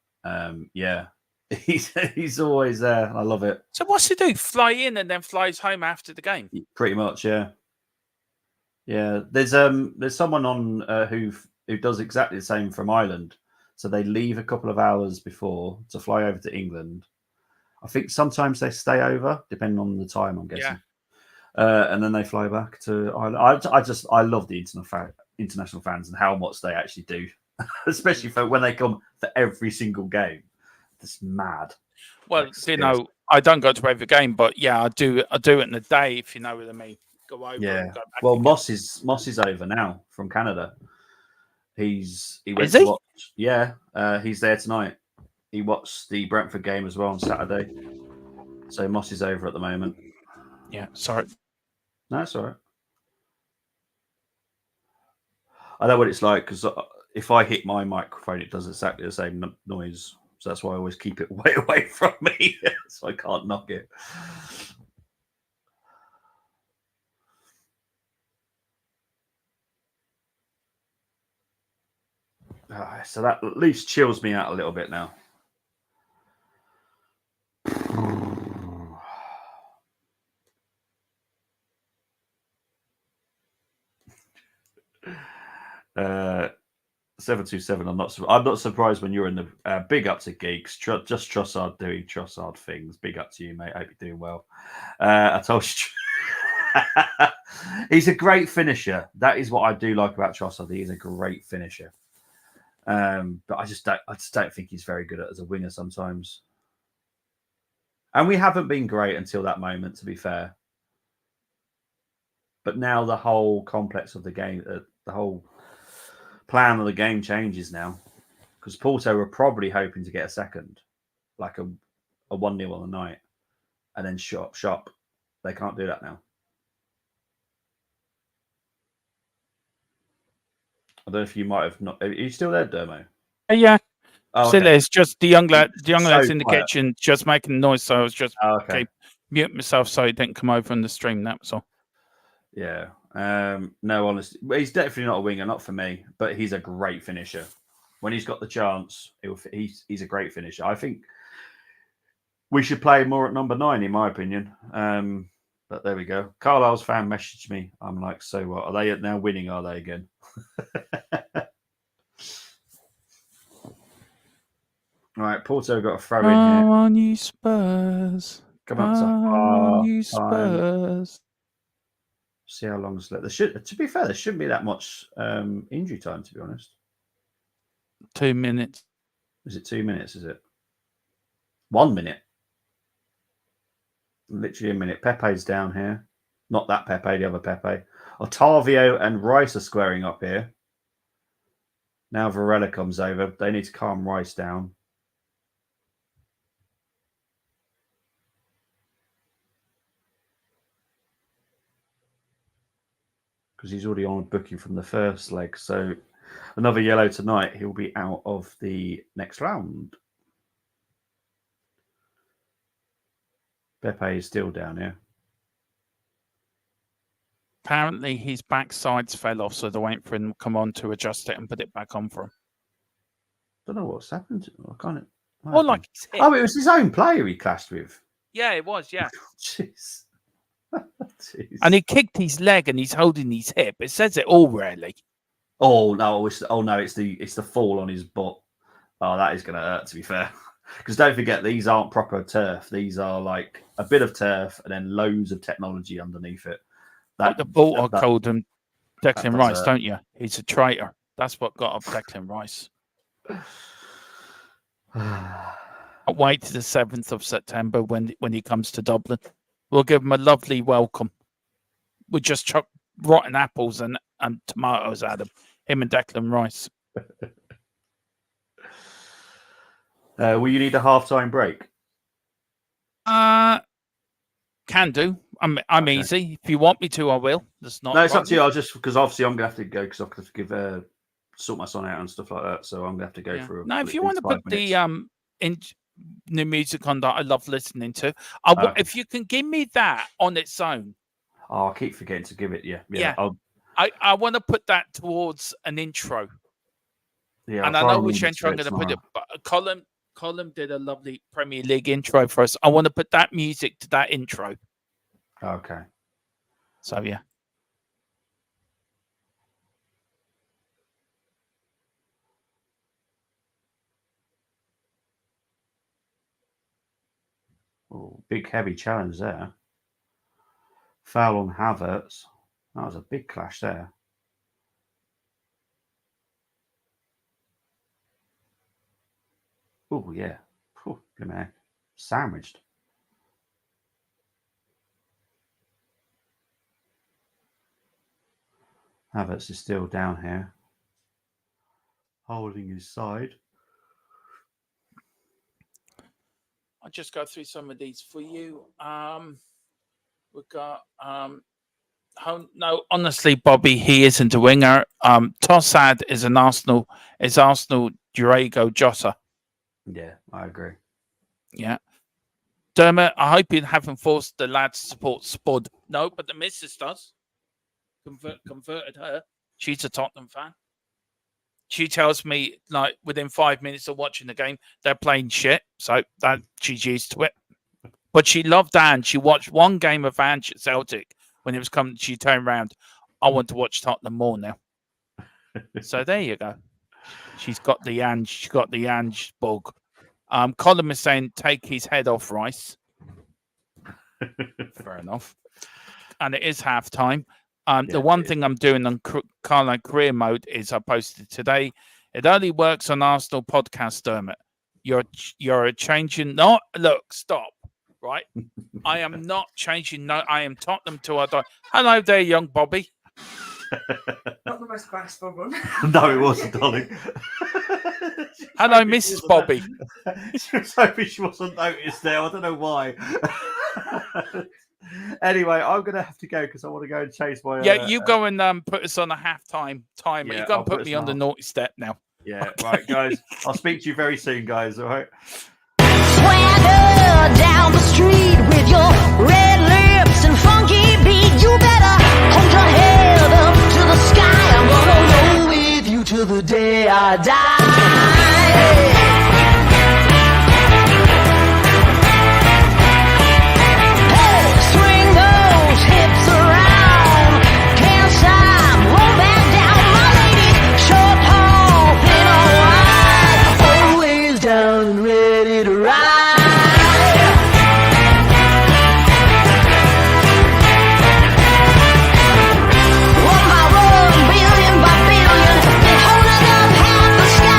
yeah, he's always there. I love it. So what's he do? Fly in and then flies home after the game? Pretty much, yeah. Yeah, there's someone on who does exactly the same from Ireland. So they leave a couple of hours before to fly over to England. I think sometimes they stay over, depending on the time, I'm guessing. And then they fly back to Ireland. I love the international fans and how much they actually do, especially for when they come for every single game. It's mad. Well, I don't go to every game, but yeah, I do it in a day, if you know what I mean. Go over. Yeah. And go back Well, again. Moss is over now from Canada. He went Is to he? watch. Yeah, he's there tonight. He watched the Brentford game as well on Saturday. So Moss is over at the moment. Yeah, sorry. No, it's all right. I know what it's like because if I hit my microphone, it does exactly the same noise. So that's why I always keep it way away from me, so I can't knock it. So that at least chills me out a little bit now. Uh, 727. I'm not surprised when you're in the big up to Geeks. Just Trossard doing Trossard things. Big up to you, mate. Hope you're doing well. I told you. He's a great finisher. That is what I do like about Trossard. He is a great finisher. But I just don't think he's very good as a winger sometimes. And we haven't been great until that moment, to be fair. But now the whole complex of the game, the whole plan of the game changes now. Because Porto were probably hoping to get a second, like a 1-0 on the night, and then shop. They can't do that now. I don't know if you might have not. Are you still there, Dermo? Yeah. Oh, Still okay. is. Just the young lads So in the quiet. kitchen just making noise, so I was just Okay. mute myself so he didn't come over on the stream. That was all. Yeah. No, honestly, he's definitely not a winger, not for me. But he's a great finisher. When he's got the chance, he's a great finisher. I think we should play more at number 9, in my opinion. But there we go. Carlisle's fan messaged me. I'm like, so what? Are they now winning? Are they again? All right, Porto got a throw in here. On you Spurs. Come on, On you time. Spurs. See how long it's left. To be fair, there shouldn't be that much injury time, to be honest. 2 minutes. Is it 2 minutes? Is it 1 minute? Literally a minute. Pepe's down here. Not that Pepe, the other Pepe. Otavio and Rice are squaring up here. Now Varela comes over. They need to calm Rice down. Because he's already on a booking from the first leg. So another yellow tonight. He'll be out of the next round. Pepe is still down here. Apparently his backsides fell off, so they're waiting for him to come on to adjust it and put it back on for him. Don't know what's happened. I can't. Well, like his hip. Oh, it was his own player he clashed with. Yeah, it was. Yeah. Jeez. Jeez. And he kicked his leg and he's holding his hip. It says it all, really. Oh no! It's the fall on his butt. Oh, that is going to hurt. To be fair, because don't forget these aren't proper turf. These are like a bit of turf and then loads of technology underneath it. Like the Bulldog called him Declan Rice, don't you? He's a traitor. That's what got up Declan Rice. I'll wait to the 7th of September when he comes to Dublin. We'll give him a lovely welcome. We'll just chuck rotten apples and tomatoes at him and Declan Rice. Will you need a half-time break? Can do. I'm okay. Easy. If you want me to, I will. That's not. No, it's up to you. I'll just because obviously I'm gonna have to go because I have to sort my son out and stuff like that. So I'm gonna have to go through. No, if you want to put the new music on that I love listening to, if you can give me that on its own, Oh, I keep forgetting to give it. Yeah. I want to put that towards an intro. Yeah, and I know which intro I'm going to put it. But Colin did a lovely Premier League intro for us. I want to put that music to that intro. Okay. So yeah. Oh, big heavy challenge there. Foul on Havertz. That was a big clash there. Oh, yeah. Sandwiched. Havertz is still down here. Holding his side. I'll just go through some of these for you. We've got no, honestly, Bobby, he isn't a winger. Tossad is Arsenal Diego Jota. Yeah, I agree. Yeah. Dermot, I hope you haven't forced the lads to support Spud. No, but the missus does. Converted her. She's a Tottenham fan. She tells me, like, within 5 minutes of watching the game, they're playing shit. So that she's used to it. But she loved Ange. She watched one game of Ange at Celtic when it was coming. She turned around. I want to watch Tottenham more now. So there you go. She's got the Ange bug. Colin is saying, take his head off Rice. Fair enough. And it is half time. The one thing I'm doing on Carlo career mode is I posted today. It only works on Arsenal podcast, Dermot. You're changing. No, look, stop. Right, I am not changing. No, I am Tottenham till I die. Hello there, young Bobby. Not the most graceful one. No, it wasn't, darling. Hello, Mrs. Bobby. She was hoping she wasn't noticed there. I don't know why. Anyway, I'm going to have to go because I want to go and chase my... you go and put us on a half-time timer. Yeah, you go and put me on the naughty step now. Yeah, right, guys. I'll speak to you very soon, guys, all right? Swagger down the street with your red lips and funky beat. You better hold your head up to the sky. I'm gonna roll with you till the day I die. One by one, billion by billion, they holding up half the sky.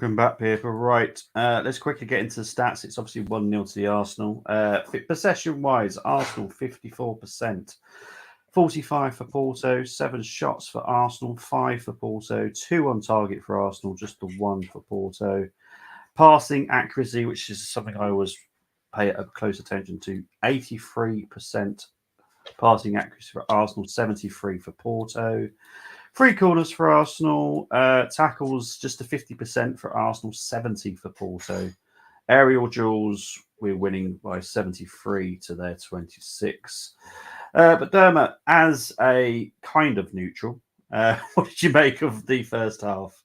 Welcome back, people. Right, let's quickly get into the stats. It's obviously 1-0 to the Arsenal. Possession-wise, Arsenal 54%. 45 for Porto, 7 shots for Arsenal, 5 for Porto, 2 on target for Arsenal, just the 1 for Porto. Passing accuracy, which is something I always pay a close attention to, 83% passing accuracy for Arsenal, 73 for Porto. 3 corners for Arsenal, tackles just a 50% for Arsenal, 70 for Porto. Aerial duels, we're winning by 73 to their 26. But Dermot, as a kind of neutral, what did you make of the first half?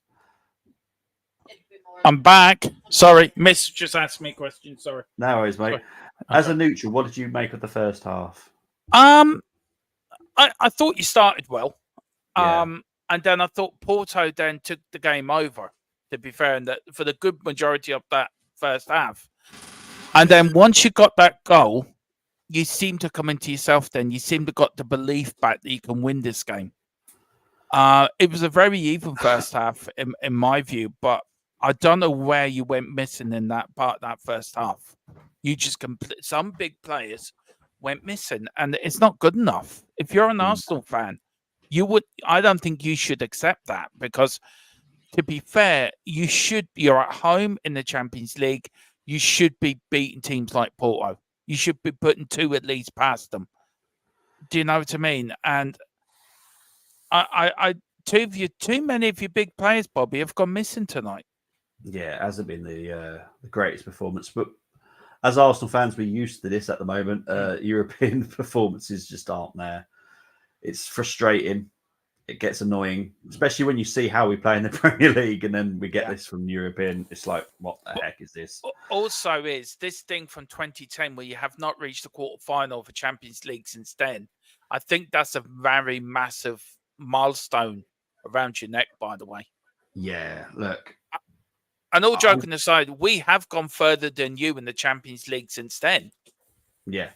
I'm back. Sorry, Miss just asked me a question. Sorry. No worries, mate. Sorry. As a neutral, what did you make of the first half? I thought you started well. Yeah. And then I thought Porto then took the game over, to be fair, and that for the good majority of that first half. And then once you got that goal, you seem to come into yourself then. You seem to got the belief back that you can win this game. It was a very even first half, in my view, but I don't know where you went missing in that part, that first half. You just some big players went missing, and it's not good enough. If you're an Arsenal fan, I don't think you should accept that, because to be fair, you're at home in the Champions League. You should be beating teams like Porto. You should be putting 2 at least past them. Do you know what I mean? And too many of your big players, Bobby, have gone missing tonight. Yeah, it hasn't been the greatest performance, but as Arsenal fans, we're used to this at the moment. European performances just aren't there. It's frustrating. It gets annoying, especially when you see how we play in the Premier League, and then we get this from European. It's like, what the heck is this? Also, is this thing from 2010 where you have not reached the quarterfinal of a Champions League since then? I think that's a very massive milestone around your neck, by the way. Yeah, look. And all joking aside, we have gone further than you in the Champions League since then. Yeah.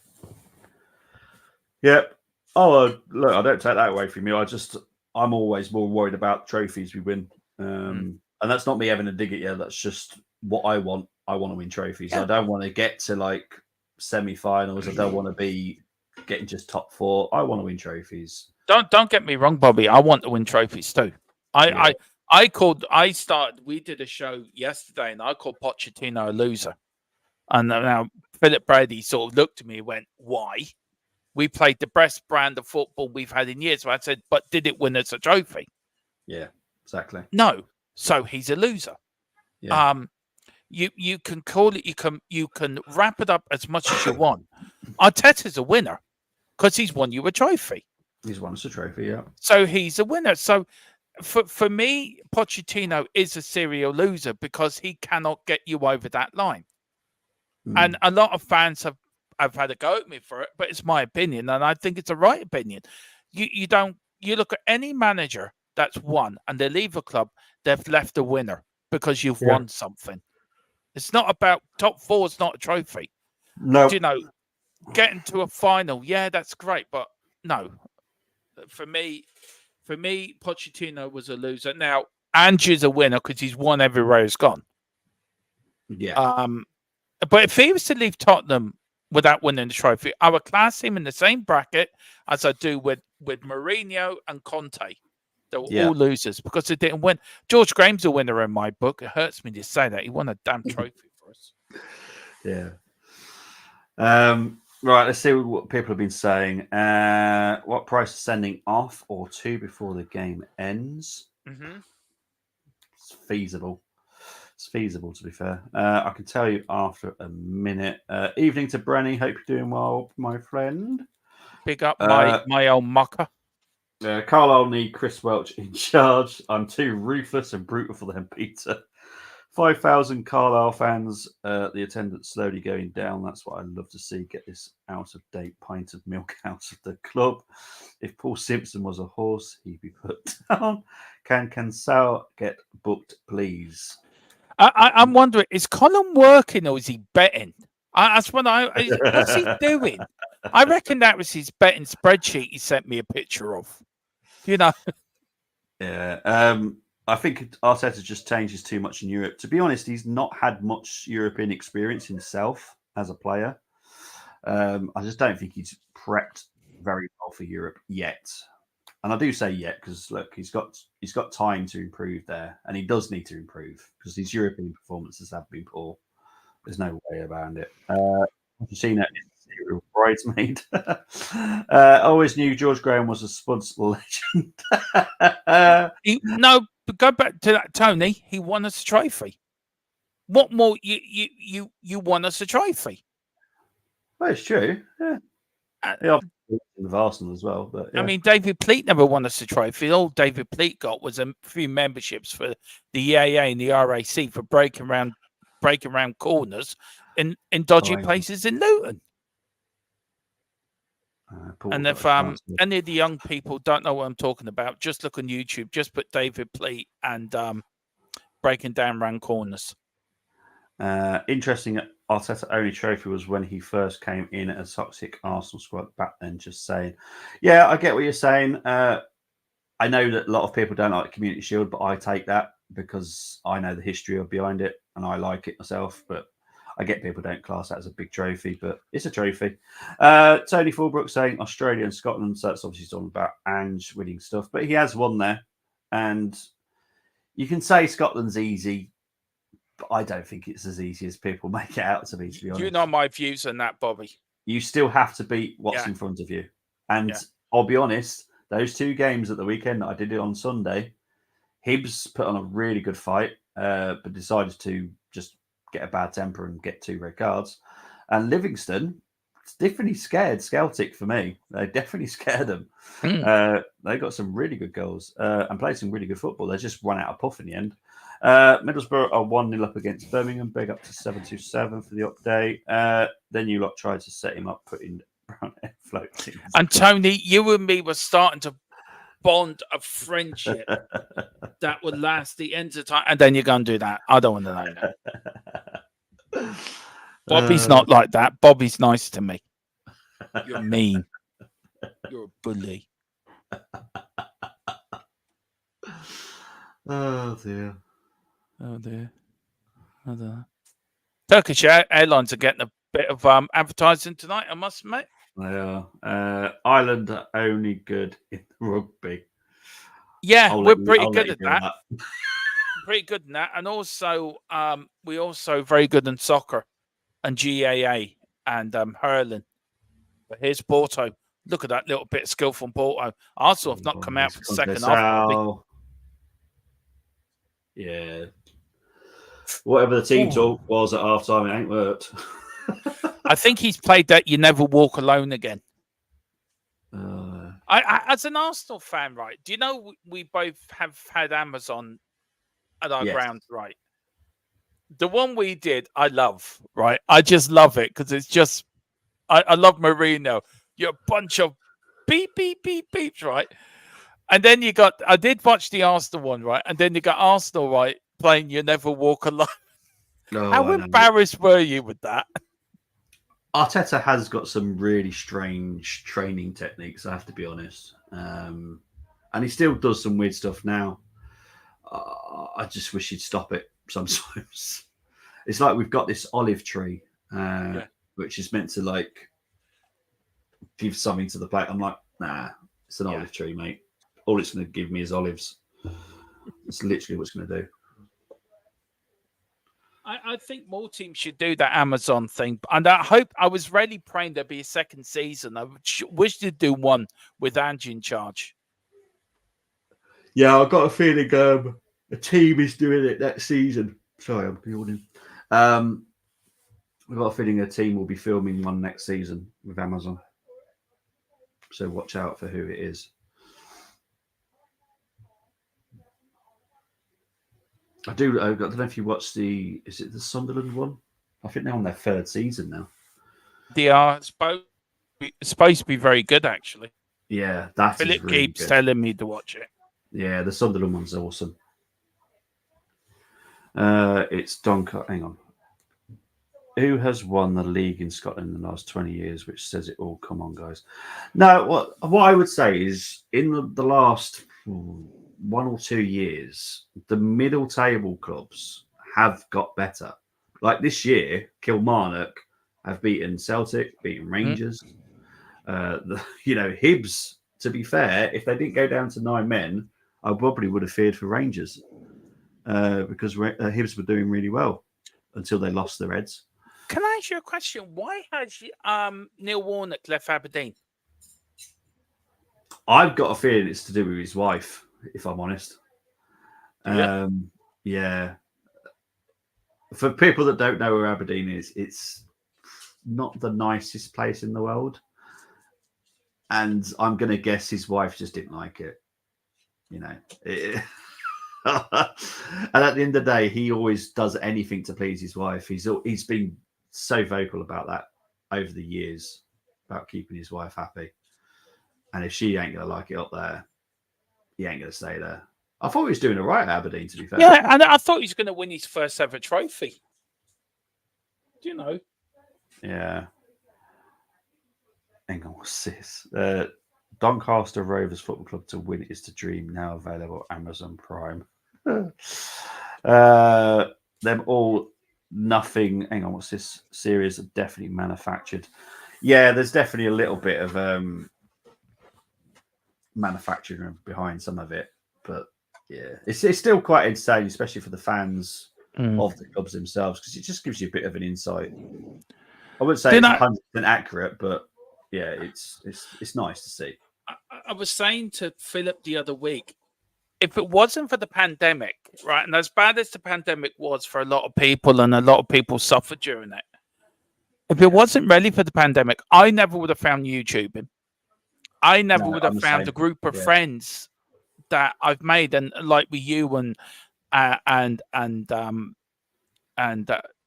Yep. Oh, look, I don't take that away from you. I'm always more worried about trophies we win. And that's not me having a dig at you. That's just what I want. I want to win trophies. Yeah. I don't want to get to like semi-finals. I don't want to be getting just top 4. I want to win trophies. Don't get me wrong, Bobby. I want to win trophies too. We did a show yesterday, and I called Pochettino a loser. And now Philip Brady sort of looked at me and went, why? We played the best brand of football we've had in years. So I said, but did it win us a trophy? Yeah, exactly. No. So he's a loser. Yeah. You can call it, you can wrap it up as much as you want. Arteta's a winner because he's won you a trophy. He's won us a trophy, yeah. So he's a winner. So for me, Pochettino is a serial loser because he cannot get you over that line. And a lot of fans have had a go at me for it, but it's my opinion, and I think it's a right opinion. You look at any manager that's won and they leave a club, they've left a winner because you've won something. It's not about top 4. It's not a trophy. No. Do you know, getting to a final, yeah, that's great, but no. For me, Pochettino was a loser. Now, Andrew's a winner because he's won everywhere he's gone. Yeah. But if he was to leave Tottenham without winning the trophy, I would class him in the same bracket as I do with Mourinho and Conte. They were all losers because they didn't win. George Graham's a winner in my book. It hurts me to say that. He won a damn trophy for us. Yeah. Right, let's see what people have been saying. What price is sending off or to before the game ends? Mm-hmm. It's feasible. It's feasible, to be fair. I can tell you after a minute. Evening to Brenny. Hope you're doing well, my friend. Big up my old mucker. Carlisle need Chris Welch in charge. I'm too ruthless and brutal for them, Peter. 5,000 Carlisle fans. The attendance slowly going down. That's what I love to see. Get this out-of-date pint of milk out of the club. If Paul Simpson was a horse, he'd be put down. Can Cansel get booked, please? I'm wondering, is Colin working or is he betting? That's what what's he doing? I reckon that was his betting spreadsheet he sent me a picture of. You know. Yeah. I think Arteta just changes too much in Europe. To be honest, he's not had much European experience himself as a player. I just don't think he's prepped very well for Europe yet. And I do say yet because look, he's got time to improve there, and he does need to improve because his European performances have been poor. There's no way around it. You've seen that serial bridesmaid. I always knew George Graham was a Spuds legend. No, but go back to that, Tony. He won us a trophy. What more? You won us a trophy. Well, it's true. Yeah. With Arsenal as well, but yeah. I mean, David Pleat never won us a trophy. All David Pleat got was a few memberships for the EAA and the RAC for breaking around corners in dodgy places in Luton. And if any of the young people don't know what I'm talking about, just look on YouTube. Just put David Pleat and breaking down round corners. Interesting. Arteta only trophy was when he first came in a toxic Arsenal squad back then. Just saying. Yeah, I get what you're saying. I know that a lot of people don't like the Community Shield, but I take that because I know the history behind it and I like it myself. But I get people don't class that as a big trophy, but it's a trophy. Tony Fulbrook saying Australia and Scotland. So that's obviously talking about Ange winning stuff, but he has won there. And you can say Scotland's easy. I don't think it's as easy as people make it out to be honest. You know my views on that, Bobby. You still have to beat what's in front of you. And I'll be honest, those two games at the weekend that I did it on Sunday, Hibs put on a really good fight, but decided to just get a bad temper and get 2 red cards. And Livingston, it's definitely scared Celtic for me. They definitely scared them. They got some really good goals and played some really good football. They just run out of puff in the end. Middlesbrough are 1-0 up against Birmingham. Big up to 727 for the update. Then you lot tried to set him up, putting brown air floats in. And Tony, you and me were starting to bond a friendship that would last the end of time, and then you're going to do that. I don't want to know that. Bobby's not like that. Bobby's nice to me. You're mean. You're a bully. Oh dear. Oh dear. I don't know. Turkish Airlines are getting a bit of advertising tonight, I must admit. They are. Ireland are only good in rugby. Yeah, we're pretty good at that. Pretty good in that. And also, we're also very good in soccer and GAA and hurling. But here's Porto. Look at that little bit of skill from Porto. Arsenal have not come out for the second half. Yeah. Whatever the team talk was at half time, it ain't worked. I think he's played that You Never Walk Alone again. I as an Arsenal fan, right? Do you know we both have had Amazon at our ground, right? The one we did, I love, right? I just love it because it's just, I love Mourinho. You're a bunch of beep, beep, beep, beeps, right? And then you got, I did watch the Arsenal one, right? And then you got Arsenal, right, playing You Never Walk Alone. How embarrassed were you with that? Arteta has got some really strange training techniques, I have to be honest. And he still does some weird stuff now. I just wish he'd stop it sometimes. It's like we've got this olive tree, which is meant to like give something to the plate. I'm like, nah, it's an olive tree, mate. All it's going to give me is olives. It's literally what it's going to do. I think more teams should do that Amazon thing. And I was really praying there'd be a second season. I wish they'd do one with Ange in charge. Yeah, I've got a feeling a team is doing it next season. Sorry, I'm yawning. We've got a feeling a team will be filming one next season with Amazon. So watch out for who it is. I don't know if you watched is it the Sunderland one? I think they're on their 3rd season now. They are supposed to be very good, actually. Yeah, that Philip really keeps good. telling me to watch it. Yeah, the Sunderland one's awesome. It's Doncaster. Hang on. Who has won the league in Scotland in the last 20 years, which says it all? Come on, guys. No, what I would say is in the last 1 or 2 years, the middle table clubs have got better. Like this year, Kilmarnock have beaten Celtic, beaten Rangers. Hibs, to be fair, if they didn't go down to 9 men, I probably would have feared for Rangers because Hibs were doing really well until they lost their heads. Can I ask you a question? Why has Neil Warnock left Aberdeen? I've got a feeling it's to do with his wife, if I'm honest. Yeah. For people that don't know where Aberdeen is, it's not the nicest place in the world. And I'm going to guess his wife just didn't like it. And at the end of the day, he always does anything to please his wife. He's been so vocal about that over the years, about keeping his wife happy. And if she ain't going to like it up there, he ain't going to stay there. I thought he was doing all right at Aberdeen, to be fair. Yeah, and I thought he was going to win his first ever trophy. Do you know? Yeah. Hang on, what's this? Doncaster Rovers Football Club to win is to dream, now available Amazon Prime. Them all nothing. Hang on, what's this series? Definitely manufactured. Yeah, there's definitely a little bit of manufacturing behind some of it, but yeah, it's still quite insane, especially for the fans of the clubs themselves, because it just gives you a bit of an insight. I wouldn't say it's 100% accurate, but yeah, it's nice to see. I was saying to Philip the other week, if it wasn't for the pandemic, right, and as bad as the pandemic was for a lot of people, and a lot of people suffered during it, if it wasn't really for the pandemic, I never would have found YouTubing. I never would have found a group of friends that I've made, and like with you and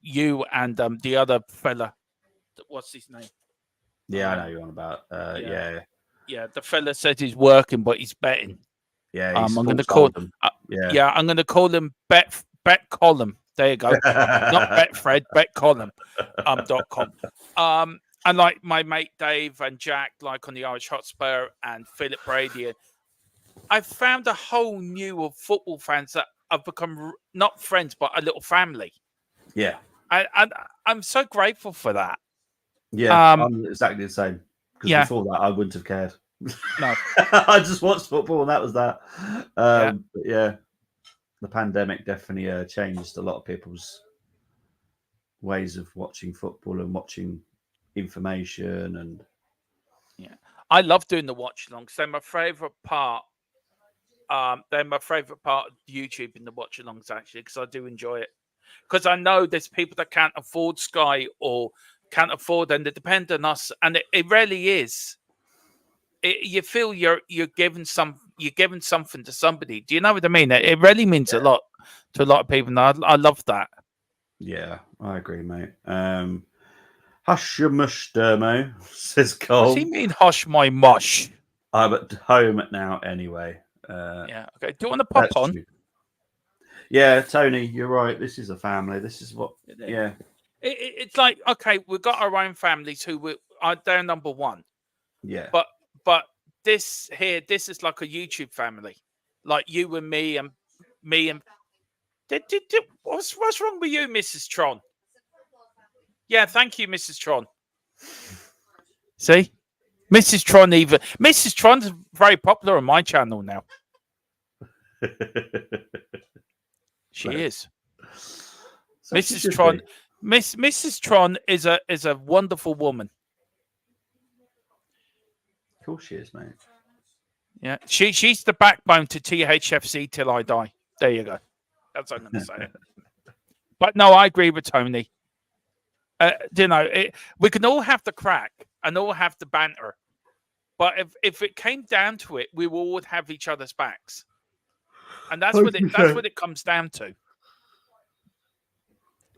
you and the other fella. What's his name? Yeah, I know you're on about. Yeah, the fella said he's working, but he's betting. Yeah, I'm going to call him. I'm going to call him Bet Column. There you go. Not Betfred, betcolumn.com. And like my mate Dave and Jack, like on the Irish Hotspur, and Philip Brady, I've found a whole new of football fans that have become not friends, but a little family. Yeah, I'm so grateful for that. Yeah, I'm exactly the same. Because before that, I wouldn't have cared. No, I just watched football, and that was that. But yeah, the pandemic definitely changed a lot of people's ways of watching football and watching information. And I love doing the watch alongs. They're my favorite part. They're my favorite part of YouTube in the watch alongs, actually, because I do enjoy it. Because I know there's people that can't afford Sky or can't afford, and they depend on us, and it really is. You feel you're giving something to somebody. Do you know what I mean? It really means a lot to a lot of people, and I love that. Yeah, I agree, mate. Hush your mush, Dermo, says Cole. What does he mean, hush my mush? I'm at home now anyway. Okay. Do you want to pop on? True. Yeah, Tony, you're right. This is a family. This is what. Yeah. It's like, okay, we've got our own families who they're number one. Yeah. But this is like a YouTube family, like you and me and me and. What's wrong with you, Mrs. Tron? Yeah, thank you, Mrs. Tron. See, Mrs. Tron's very popular on my channel now. She is. So Mrs. Tron. Mrs. Tron is a wonderful woman. Of course she is, mate. Yeah, she's the backbone to THFC till I die. There you go. That's what I'm going to say. But no, I agree with Tony. We can all have the crack and all have the banter, but if it came down to it, we all would have each other's backs, and that's what it comes down to.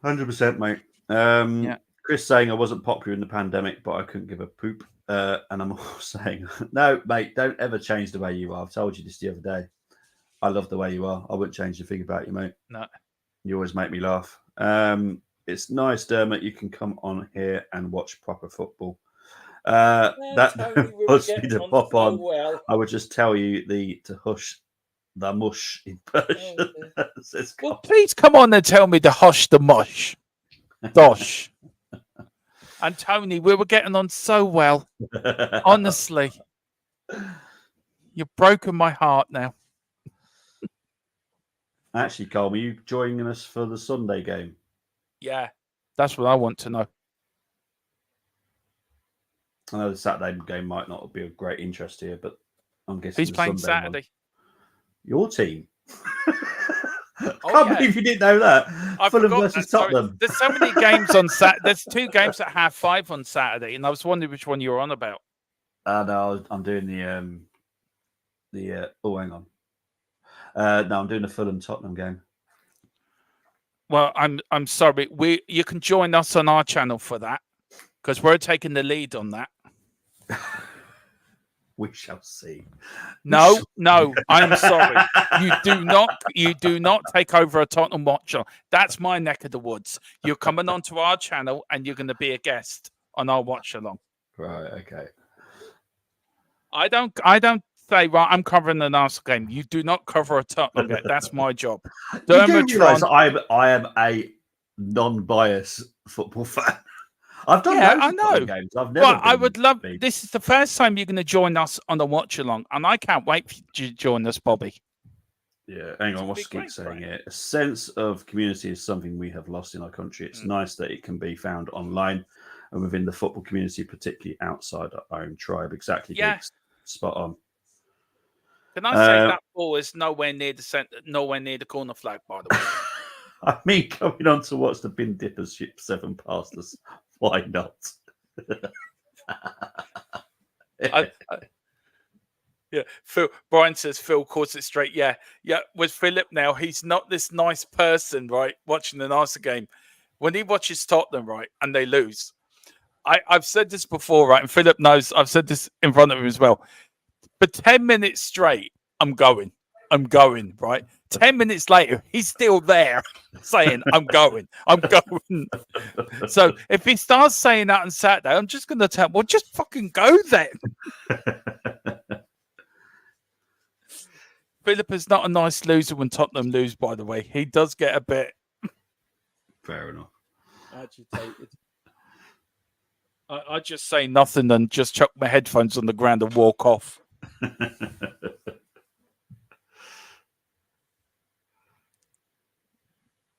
100%, mate. Chris saying I wasn't popular in the pandemic, but I couldn't give a poop. And I'm also saying, no, mate, don't ever change the way you are. I've told you this the other day. I love the way you are. I wouldn't change a thing about you, mate. No. You always make me laugh. It's nice, Dermot. You can come on here and watch proper football. That wants me to pop on. Well. I would just tell you to hush the mush in Persian. Says Well, please come on and tell me to hush the mush. Dosh. And Tony, we were getting on so well. Honestly. You've broken my heart now. Actually, Carl, are you joining us for the Sunday game? Yeah. That's what I want to know. I know the Saturday game might not be of great interest here, but I'm guessing Who's the playing Sunday Saturday? Your team. Can't yeah. believe you didn't know that. I Fulham forgot versus that, sorry. Tottenham. There's so many games on Saturday. There's 2 games at 5:30 on Saturday, and I was wondering which one you were on about. No, I'm doing the. Oh, hang on. No, I'm doing the Fulham Tottenham game. Well, I'm sorry. You can join us on our channel for that because we're taking the lead on that. We shall see. No, I'm sorry. You do not take over a Tottenham Watchalong. That's my neck of the woods. You're coming onto our channel and you're going to be a guest on our Watchalong. Right. Okay. I don't say, right, I'm covering the Arsenal game. You do not cover a Tottenham game. That's my job. You do realise Dermotron, I am a non-biased football fan. I've done Yeah, loads I of know. Tottenham games. I've never. Well, I been would love. big. This is the first time you're going to join us on the watch along, and I can't wait for you to join us, Bobby. Yeah, hang on. It's What's gonna Geek be great, saying here? A sense of community is something we have lost in our country. It's nice that it can be found online and within the football community, particularly outside our own tribe. Exactly. Yeah. Geeks. Spot on. Can I say that ball is nowhere near the center, nowhere near the corner flag, by the way? I mean, coming on to watch the bin dippers ship 7 past us. Why not? Yeah, Phil. Brian says Phil calls it straight. Yeah. With Philip now, he's not this nice person, right? Watching the Arsenal game, when he watches Tottenham, right, and they lose. I've said this before, right, and Philip knows. I've said this in front of him as well. For 10 minutes straight, I'm going, right? 10 minutes later, he's still there saying, I'm going. So if he starts saying that on Saturday, I'm just going to tell him, well, just fucking go then. Philip is not a nice loser when Tottenham lose, by the way. He does get a bit Fair enough. agitated. I just say nothing and just chuck my headphones on the ground and walk off.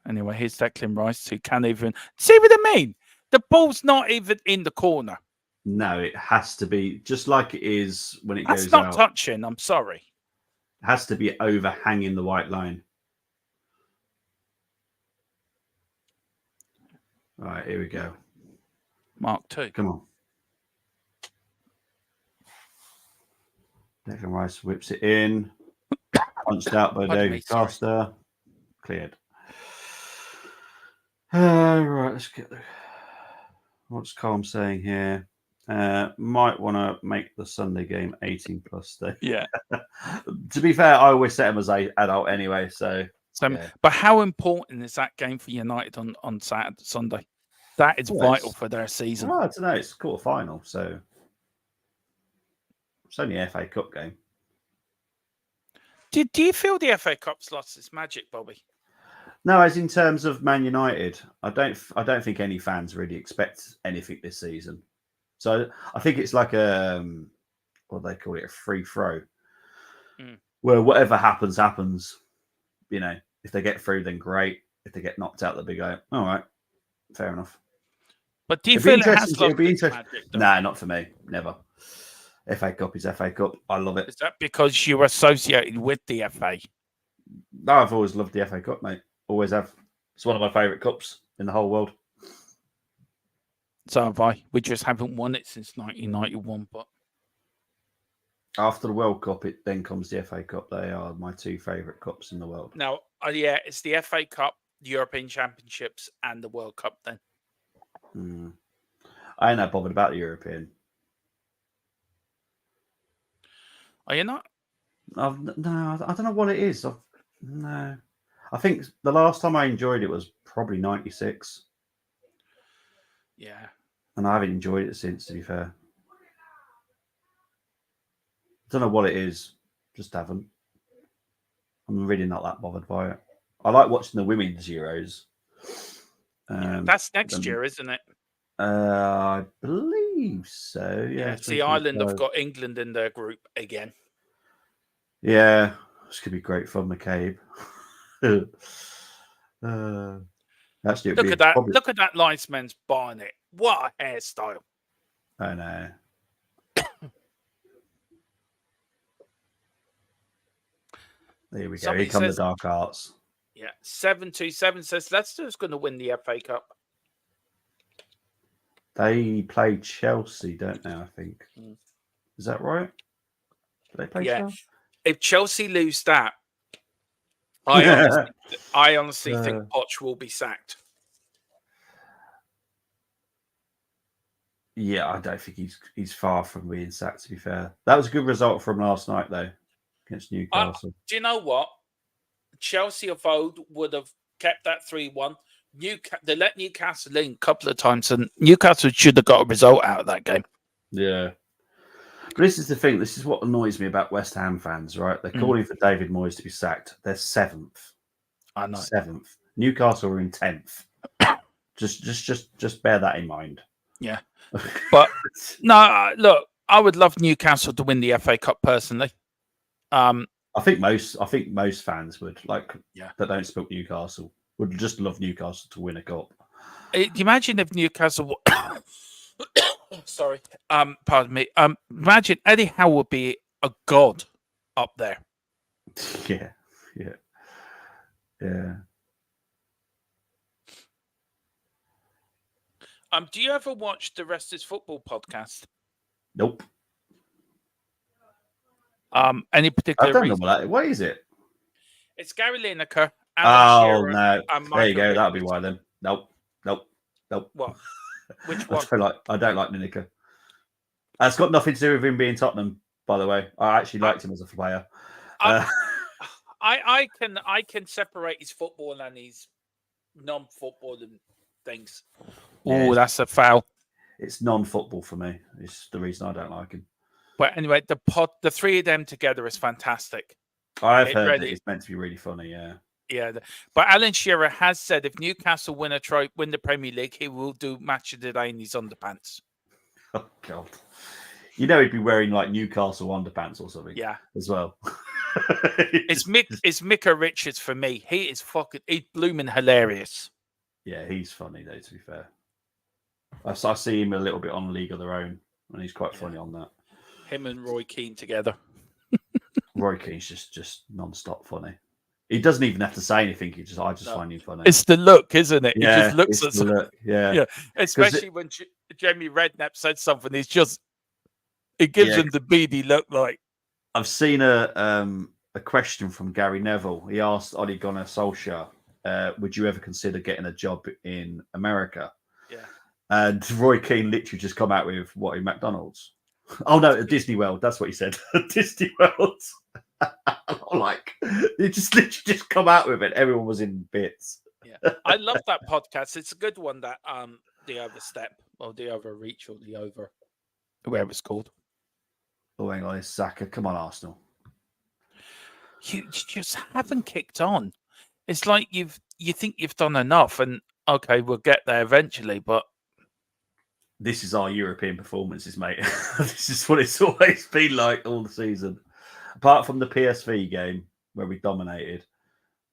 Anyway, here's Declan Rice, who can't even see what I mean. The ball's not even in the corner. No, it has to be just like it is when it That's goes not out. touching. I'm sorry. It has to be overhanging the white line. All right, here we go. Mark 2. Come on. Declan Rice whips it in. Punched out by Pardon David me, sorry. Costa. Cleared. Right, let's get the... What's Colm saying here? Might want to make the Sunday game 18 plus day. Yeah. To be fair, I always set them as an adult anyway. So, Yeah. But how important is that game for United on Saturday, Sunday? That is vital for their season. I don't know. It's quarter final, so it's only an FA Cup game. Do you feel the FA Cup's lost its magic, Bobby? No, as in terms of Man United, I don't think any fans really expect anything this season. So I think it's like what they call it, a free throw, where whatever happens. You know, if they get through, then great. If they get knocked out, they'll be going, all right, fair enough. But do you feel it has it'll lost be its interesting. magic? Though? Nah, not for me. Never. FA Cup is FA Cup. I love it. Is that because you're associated with the FA? No, I've always loved the FA Cup, mate. Always have. It's one of my favourite cups in the whole world. So have I. We just haven't won it since 1991. But After the World Cup, it then comes the FA Cup. They are my 2 favourite cups in the world. now, yeah, it's the FA Cup, the European Championships, and the World Cup then. I ain't that bothered about the European. Are you not? No, I don't know what it is. No. I think the last time I enjoyed it was probably 96. Yeah. And I haven't enjoyed it since, to be fair. I don't know what it is. Just haven't. I'm really not that bothered by it. I like watching the women's Euros. That's next year, isn't it? I believe so. Yeah. See, Ireland have got England in their group again. Yeah, this could be great fun, McCabe. Actually, Look at that! Look at that linesman's bonnet. What a hairstyle! I know. There we go. Somebody Here come says- the dark arts. Yeah, 727 says Leicester's going to win the FA Cup. They play Chelsea, don't they? I think. Is that right? Do they play Chelsea? If Chelsea lose that, I honestly think Poch will be sacked. Yeah, I don't think he's far from being sacked. To be fair, that was a good result from last night, though, against Newcastle. Do you know what? Chelsea of old would have kept that 3-1. They let Newcastle in a couple of times, and Newcastle should have got a result out of that game. Yeah. But this is the thing. This is what annoys me about West Ham fans, right? They're calling for David Moyes to be sacked. They're 7th. I know. 7th. Newcastle are in 10th. Just bear that in mind. Yeah. But no, look, I would love Newcastle to win the FA Cup personally. I think most fans would that don't support Newcastle would just love Newcastle to win a cup. Imagine if Newcastle. Sorry, pardon me. Imagine Eddie Howe would be a god up there. Yeah. Do you ever watch the Rest Is Football podcast? Nope. Any particular I don't reason? know what is it? It's Gary Lineker. Oh no! And there you go. Michael That'll be Richards. why then. Nope. What? Which one? I don't like Lineker. That's got nothing to do with him being Tottenham, by the way. I actually liked him as a player. I can separate his football and his non-football and things. Yeah, Oh, that's a foul. It's non-football for me. It's the reason I don't like him. But anyway, the three of them together is fantastic. I've heard that it's meant to be really funny. Yeah. Yeah, but Alan Shearer has said if Newcastle win the Premier League, he will do match of the day in his underpants. Oh God! You know he'd be wearing like Newcastle underpants or something. Yeah, as well. It's Micah Richards for me. He's blooming hilarious. Yeah, he's funny though. To be fair, I see him a little bit on League of Their Own, and he's quite funny on that. Him and Roy Keane together. Roy Keane's just non-stop funny. He doesn't even have to say anything. I just find him funny. It's the look, isn't it? Yeah, he just looks it's at the look. Yeah. Especially when Jamie Redknapp said something. It gives him the beady look. Like I've seen a question from Gary Neville. He asked Ole Gunnar Solskjaer, "Would you ever consider getting a job in America?" Yeah. And Roy Keane literally just come out with in McDonald's. Oh no, at Disney World. That's what he said. Disney World. Like they just literally just come out with it. Everyone was in bits. Yeah, I love that podcast. It's a good one. That the overstep or the overreach or the over, whatever it's called. Oh, hang on, it's Saka. Come on, Arsenal. You just haven't kicked on. It's like you think you've done enough, and okay, we'll get there eventually. But this is our European performances, mate. This is what it's always been like all the season. Apart from the PSV game where we dominated,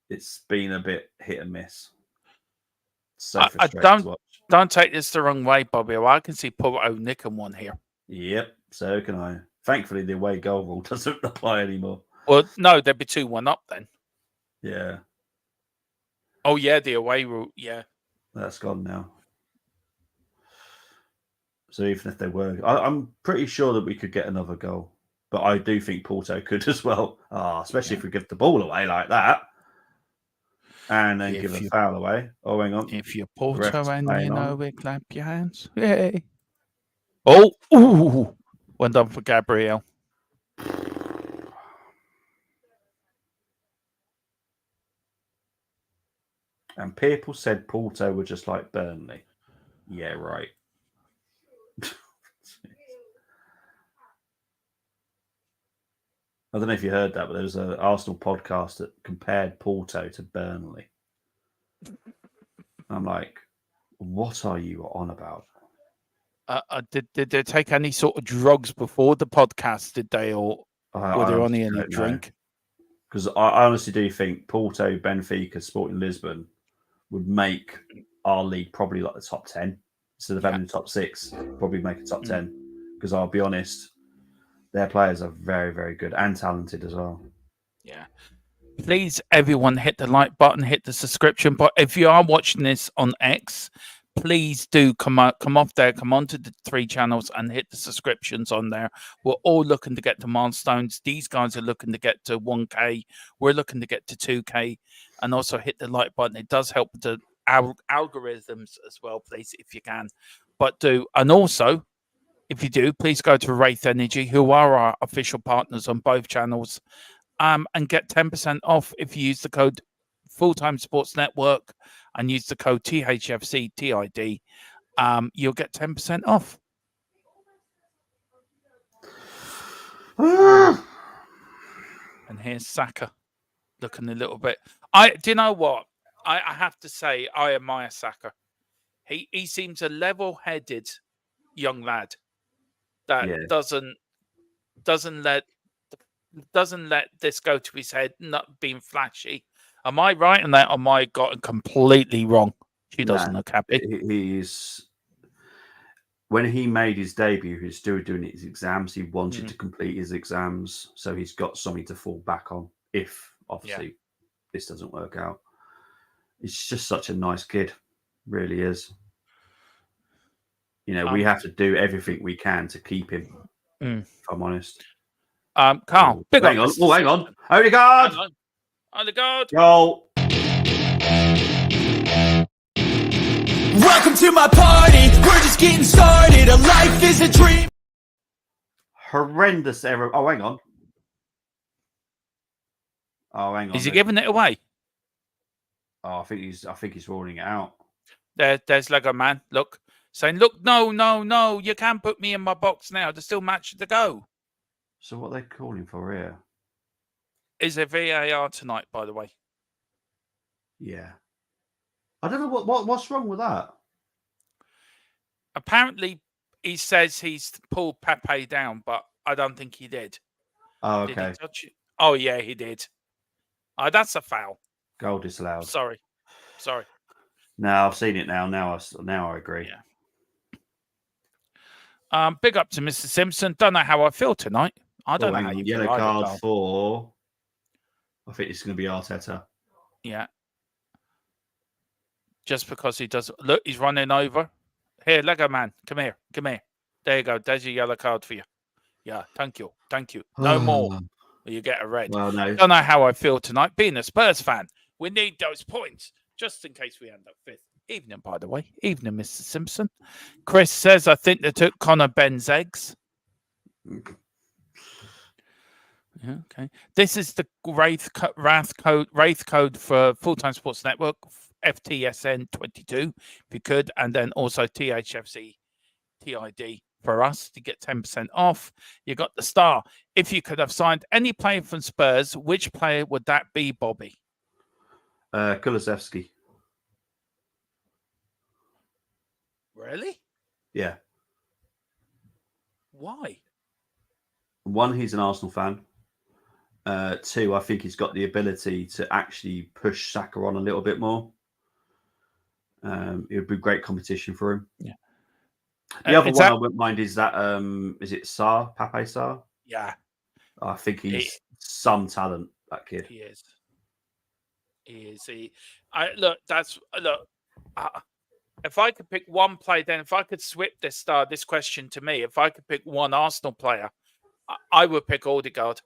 it's been a bit hit and miss. So I frustrating to watch. Don't take this the wrong way, Bobby. I can see Porto nicking one here. Yep, so can I. Thankfully, the away goal rule doesn't apply anymore. Well, no, they'd be 2-1 up then. Yeah. Oh, yeah, the away rule. Yeah. That's gone now. So even if they were... I'm pretty sure that we could get another goal. But I do think Porto could as well. Especially if we give the ball away like that. And then give a foul away. Oh, hang on. If you're Porto Ref's and playing you know on. it, clap your hands. Yay. Oh, ooh. Well done for Gabriel. And people said Porto were just like Burnley. Yeah, right. I don't know if you heard that, but there was an Arsenal podcast that compared Porto to Burnley. I'm like, what are you on about? Did they take any sort of drugs before the podcast? Did they, or were there only any drink? Because I honestly do think Porto, Benfica, Sporting Lisbon would make our league probably like the top 10 instead of having the top 6. Probably make a top 10. Because I'll be honest, their players are very, very good and talented as well. Yeah. Please, everyone, hit the like button, hit the subscription button. If you are watching this on X, please do come off there, come onto the 3 channels and hit the subscriptions on there. We're all looking to get to milestones. These guys are looking to get to 1K. We're looking to get to 2K. And also hit the like button. It does help the algorithms as well, please, if you can. But do. And also, if you do, please go to Wraith Energy, who are our official partners on both channels. And get 10% off if you use the code Fulltime Sports Network and use the code THFCTID. You'll get 10% off. And here's Saka looking a little bit. Do you know what? I have to say, I admire Saka. He seems a level-headed young lad that doesn't let this go to his head, not being flashy. Am I right in that? Or am I got it completely wrong? She doesn't look happy. When he made his debut, he was still doing his exams. He wanted to complete his exams, so he's got something to fall back on if, obviously, this doesn't work out. He's just such a nice kid, really is. You know, we have to do everything we can to keep him, if I'm honest. Carl, big hang on. Oh, hang on. Odegaard! Odegaard! Goal! Welcome to my party, we're just getting started. A life is a dream. Horrendous error. Oh, hang on. Oh, hang on. Is he giving it away? Oh, I think he's ruling it out. There's Lego Man. Look, saying, "Look, no, you can't put me in my box now. There's still match to go." So what are they calling for here? Is there VAR tonight, by the way? Yeah. I don't know what's wrong with that. Apparently, he says he's pulled Pepe down, but I don't think he did. Oh, okay. Did he touch it? Oh, yeah, he did. Oh, that's a foul. Goal disallowed. Sorry. No, I've seen it now. Now I agree. Yeah. Big up to Mr. Simpson. Don't know how I feel tonight. I don't know how you yellow feel. Card for. I think it's going to be Arteta. Yeah. Just because he does. Look, he's running over. Here, Lego Man, come here. There you go. There's your yellow card for you. Yeah, thank you. No more. You get a red. Well, no. Don't know how I feel tonight. Being a Spurs fan, we need those points just in case we end up 5th. Evening, by the way. Evening, Mr. Simpson. Chris says, I think they took Connor Ben's eggs. Yeah, okay. This is the Wraith code for Full-Time Sports Network, FTSN 22, if you could, and then also THFC TID for us to get 10% off. You got the star. If you could have signed any player from Spurs, which player would that be, Bobby? Kulusevski. Really? Yeah. Why? 1, he's an Arsenal fan. 2, I think he's got the ability to actually push Saka on a little bit more. It would be great competition for him. Yeah. The other one I wouldn't mind is that is it Sarr, Pape Sarr? Yeah. I think he's some talent, that kid. He is. If I could pick one player, then if I could swip this question to me, if I could pick one Arsenal player, I would pick Odegaard.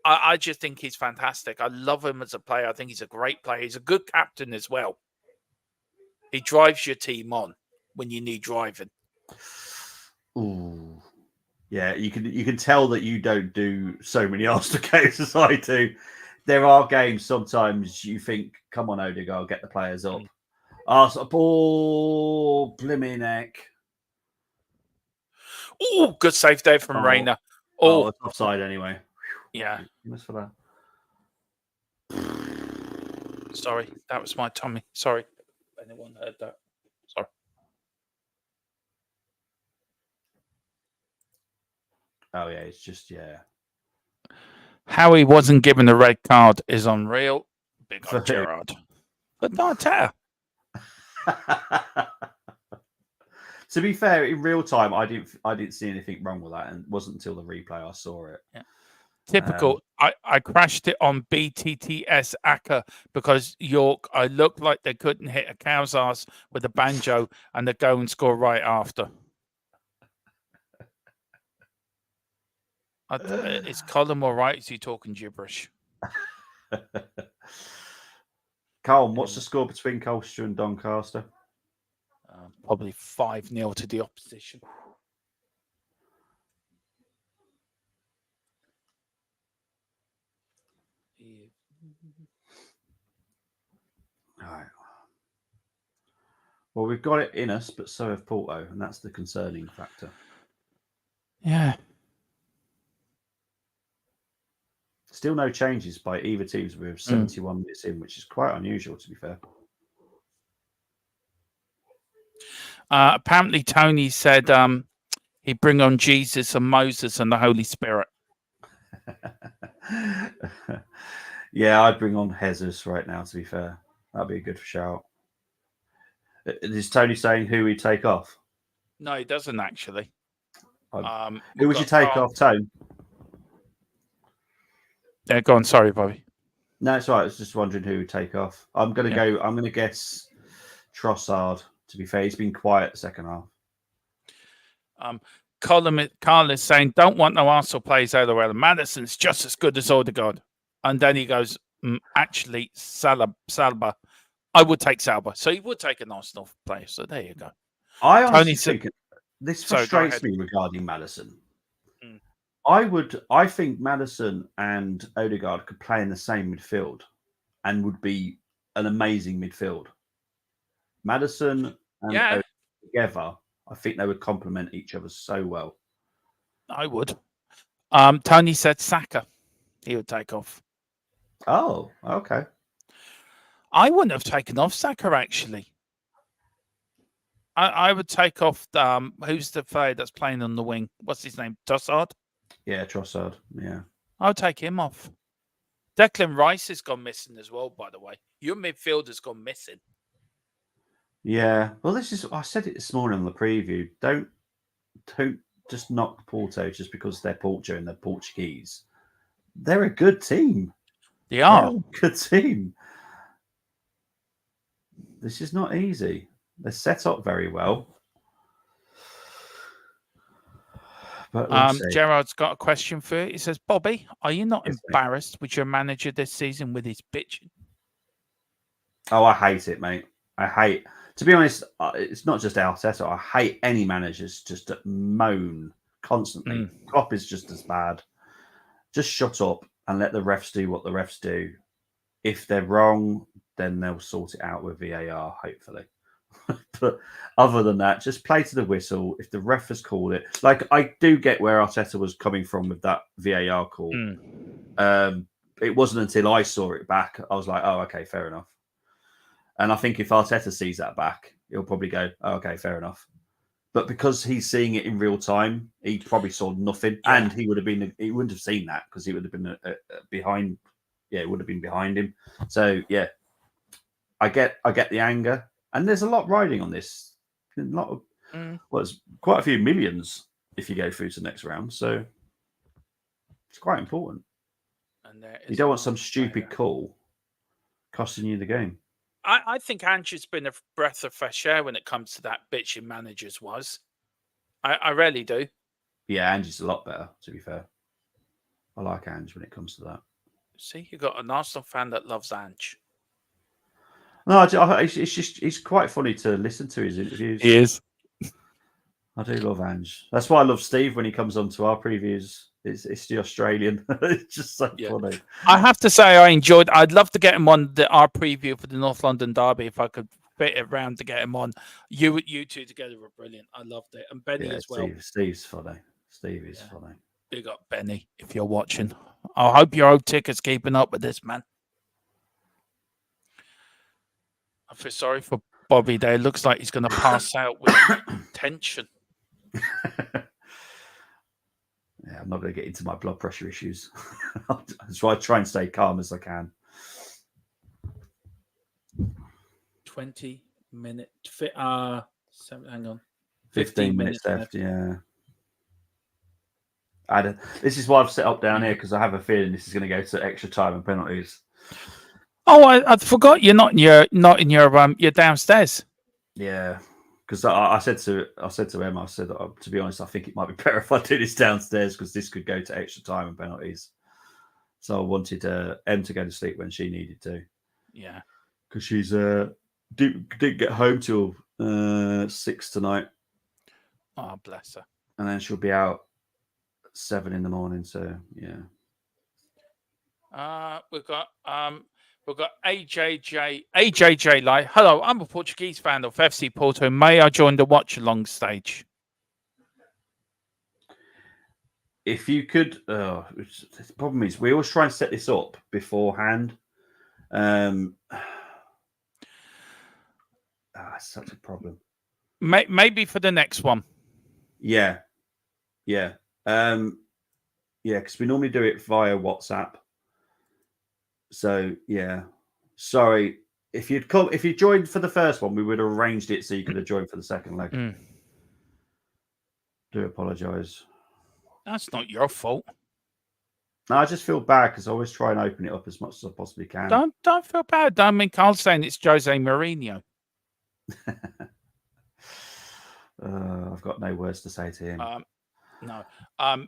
I just think he's fantastic. I love him as a player. I think he's a great player. He's a good captain as well. He drives your team on when you need driving. Ooh. Yeah, you can tell that you don't do so many Arsenal games as I do. There are games sometimes you think, come on, Odegaard, get the players up. Arsenal, ball, blimmin' heck. Oh, good save there from Reina. Oh, it's offside anyway. Yeah. Thanks for that. Sorry, that was my tummy. Sorry. Anyone heard that? Sorry. Oh yeah, it's just How he wasn't given a red card is unreal. Big For up who? Gerard. But not Arteta. To be fair, in real time, I didn't see anything wrong with that, and it wasn't until the replay I saw it. Yeah. Typical. I crashed it on BTTS Akka because York, I looked like they couldn't hit a cow's ass with a banjo and they go and score right after. Is Colin all right? Is he talking gibberish? Carl, what's the score between Colchester and Doncaster? Probably 5-0 to the opposition. All right. Well, we've got it in us, but so have Porto, and that's the concerning factor. Yeah. Still no changes by either teams with 71 minutes in, which is quite unusual, to be fair. Apparently, Tony said he'd bring on Jesus and Moses and the Holy Spirit. Yeah, I'd bring on Jesus right now, to be fair. That'd be a good shout. Is Tony saying who he'd take off? No, he doesn't actually. Who would you take off, Tone? Yeah, go on. Sorry, Bobby. No, it's all right. I was just wondering who would take off. I'm going to guess Trossard, to be fair. He's been quiet the second half. Carl is saying, don't want no Arsenal players out of the way. Madison's just as good as Odegaard. And then he goes, actually, Salba. I would take Salba. So he would take an Arsenal player. So there you go. I honestly think this frustrates me regarding Madison. Mm. I think Madison and Odegaard could play in the same midfield and would be an amazing midfield. Madison and Odegaard together, I think they would complement each other so well. I would. Tony said Saka. He would take off. Oh, okay. I wouldn't have taken off Saka, actually. I would take off, who's the player that's playing on the wing? What's his name? Trossard? Yeah, Trossard. Yeah. I would take him off. Declan Rice has gone missing as well, by the way. Your midfielder's gone missing. Yeah. Well, I said it this morning on the preview. Don't just knock Porto just because they're Porto and they're Portuguese. They're a good team. They are. They're a good team. This is not easy. They're set up very well. But Gerard's got a question for you. He says, Bobby, are you not embarrassed with your manager this season with his bitching? Oh, I hate it, mate. To be honest, it's not just Arteta. I hate any managers just to moan constantly. Klopp is just as bad. Just shut up and let the refs do what the refs do. If they're wrong, then they'll sort it out with VAR, hopefully. But other than that, just play to the whistle. If the ref has called it, like I do get where Arteta was coming from with that VAR call. It wasn't until I saw it back, I was like, oh, okay, fair enough. And I think if Arteta sees that back, he'll probably go, oh, okay, fair enough. But because he's seeing it in real time, he probably saw nothing, and he wouldn't have seen that because he would have been behind. Yeah, it would have been behind him. So yeah, I get the anger. And there's a lot riding on this. A lot of, well, it's quite a few millions if you go through to the next round. So it's quite important. And you don't want some stupid call costing you the game. I think Andrew's been a breath of fresh air when it comes to that bitching managers was. I really do. Yeah, Andrew's a lot better, to be fair. I like Ange when it comes to that. See, you got an Arsenal fan that loves Ange. No, he's quite funny to listen to his interviews. He is. I do love Ange. That's why I love Steve when he comes on to our previews. It's the Australian. It's just so funny. I have to say I'd love to get him on our preview for the North London Derby if I could fit it around to get him on. You two together were brilliant. I loved it. And Benny as well. Steve's funny. Steve is funny. Big up, Benny, if you're watching. I hope your old ticket's keeping up with this, man. I feel sorry for Bobby there. It looks like he's going to pass out with tension. Yeah, I'm not going to get into my blood pressure issues. So I try and stay calm as I can. 20 minutes. Hang on. 15 minutes left. Yeah. This is why I've set up down here, because I have a feeling this is going to go to extra time and penalties. Oh, I forgot you're not in your downstairs. Yeah, because I said to Emma, I said, to be honest, I think it might be better if I do this downstairs, because this could go to extra time and penalties. So I wanted Em to go to sleep when she needed to. Yeah, because she's didn't get home till 6 tonight. Oh, bless her. And then she'll be out 7 in the morning. So yeah. We've got AJJ Light. Hello, I'm a Portuguese fan of FC Porto. May I join the Watchalong stage? If you could, the problem is we always try and set this up beforehand. It's such a problem. Maybe for the next one. Yeah. Because we normally do it via WhatsApp. So yeah, sorry if you joined for the first one, we would have arranged it so you could have joined for the second leg. Do apologise. That's not your fault. No, I just feel bad because I always try and open it up as much as I possibly can. Don't feel bad. I mean, Carl's saying it's Jose Mourinho. I've got no words to say to him. No.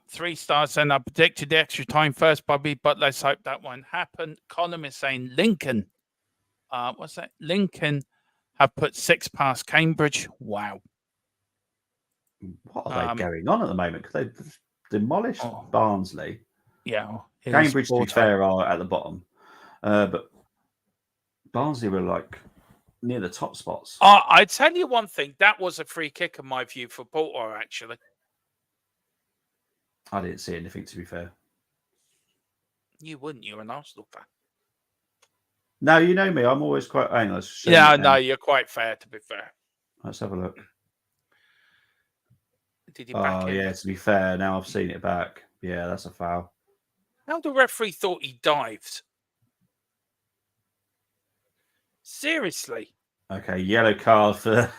3 stars, and I predicted the extra time first, Bobby, but let's hope that won't happen. Colin is saying Lincoln. What's that? Lincoln have put 6 past Cambridge. Wow. What are they going on at the moment? Because they've demolished Barnsley. Yeah. Cambridge, to be fair, are at the bottom. But Barnsley were like near the top spots. I tell you one thing. That was a free kick in my view for Porto, actually. I didn't see anything, to be fair. You wouldn't. You're an Arsenal fan. No, you know me. I'm always quite anxious. Yeah, no, you're quite fair, to be fair. Let's have a look. Did he back in? Yeah, to be fair, now I've seen it back. Yeah, that's a foul. How the referee thought he dived? Seriously? Okay, yellow card for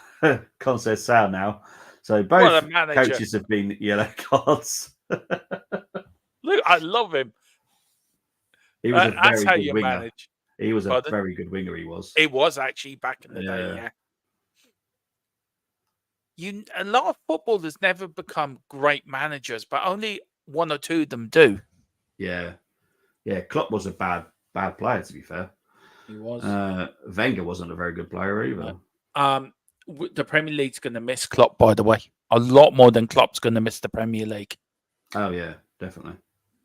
Conceição now. So both coaches have been yellow cards. Look, I love him. He was a That's how very good you winger. manage. He was a very good winger. He was. It was actually back in the day. Yeah. A lot of footballers never become great managers, but only 1 or 2 of them do. Yeah. Klopp was a bad player, to be fair. He was. Wenger wasn't a very good player either. The Premier League's going to miss Klopp, by the way. A lot more than Klopp's going to miss the Premier League. Oh yeah, definitely.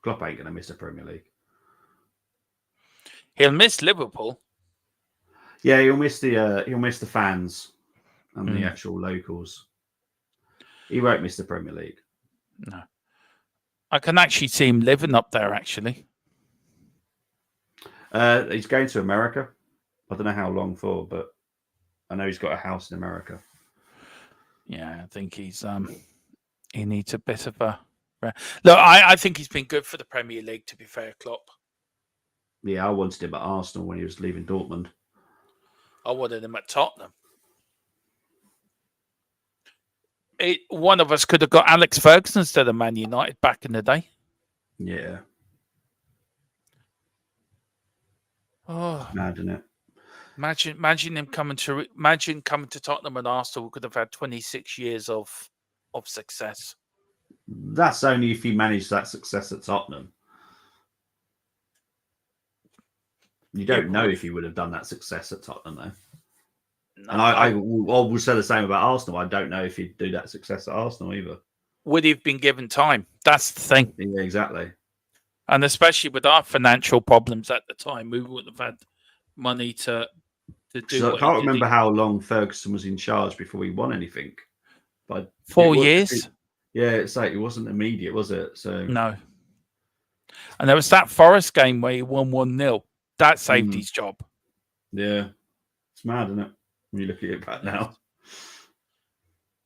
Klopp ain't going to miss the Premier League. He'll miss Liverpool. Yeah, he'll miss the fans and the actual locals. He won't miss the Premier League. No. I can actually see him living up there, actually. He's going to America. I don't know how long for, but I know he's got a house in America. Yeah, I think he needs a bit of a... Look, I think he's been good for the Premier League, to be fair, Klopp. Yeah, I wanted him at Arsenal when he was leaving Dortmund. I wanted him at Tottenham. One of us could have got Alex Ferguson instead of Man United back in the day. Yeah. Oh, mad, isn't it? Imagine coming to Tottenham and Arsenal. Could have had 26 years of success. That's only if he managed that success at Tottenham. You don't know if he would have done that success at Tottenham, though. No, and I will say the same about Arsenal. I don't know if he'd do that success at Arsenal either. Would he have been given time? That's the thing. Yeah, exactly. And especially with our financial problems at the time, we wouldn't have had money to do. So I can't remember how long Ferguson was in charge before he won anything. But 4 years. Yeah, it's like it wasn't immediate, was it? So No. And there was that Forest game where he won 1-0. That saved his job. yeah, it's mad, isn't it? When you look at it back now.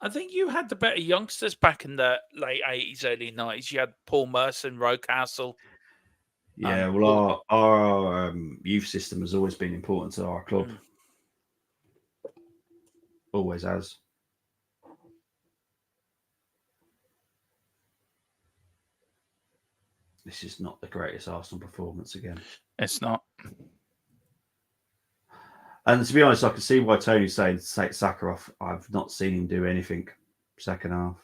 I think you had the better youngsters back in the late 80s, early 90s. You had Paul Merson, Rocastle. Yeah, well, our youth system has always been important to our club. Always has. This is not the greatest Arsenal performance again. It's not. And to be honest, I can see why Tony's saying to take Saka off. I've not seen him do anything second half.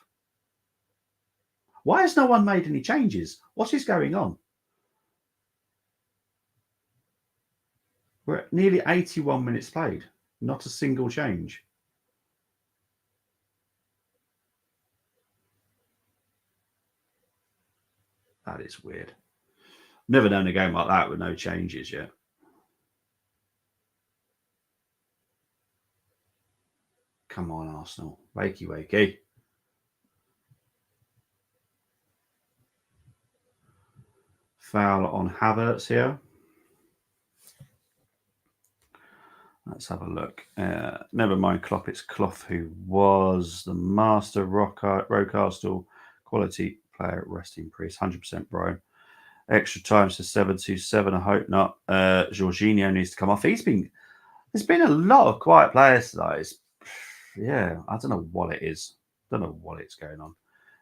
Why has no one made any changes? What is going on? We're at nearly 81 minutes played. Not a single change. That is weird. Never known a game like that with no changes yet. Come on, Arsenal. Wakey, wakey. Foul on Havertz here. Let's have a look. Never mind Klopp. It's Clough who was the master. Rocastle, quality player, resting priest. 100% Brian. Extra time to 7-2-7. I hope not. Jorginho needs to come off. There's been a lot of quiet players today. Yeah, I don't know what it is. Don't know what it's going on.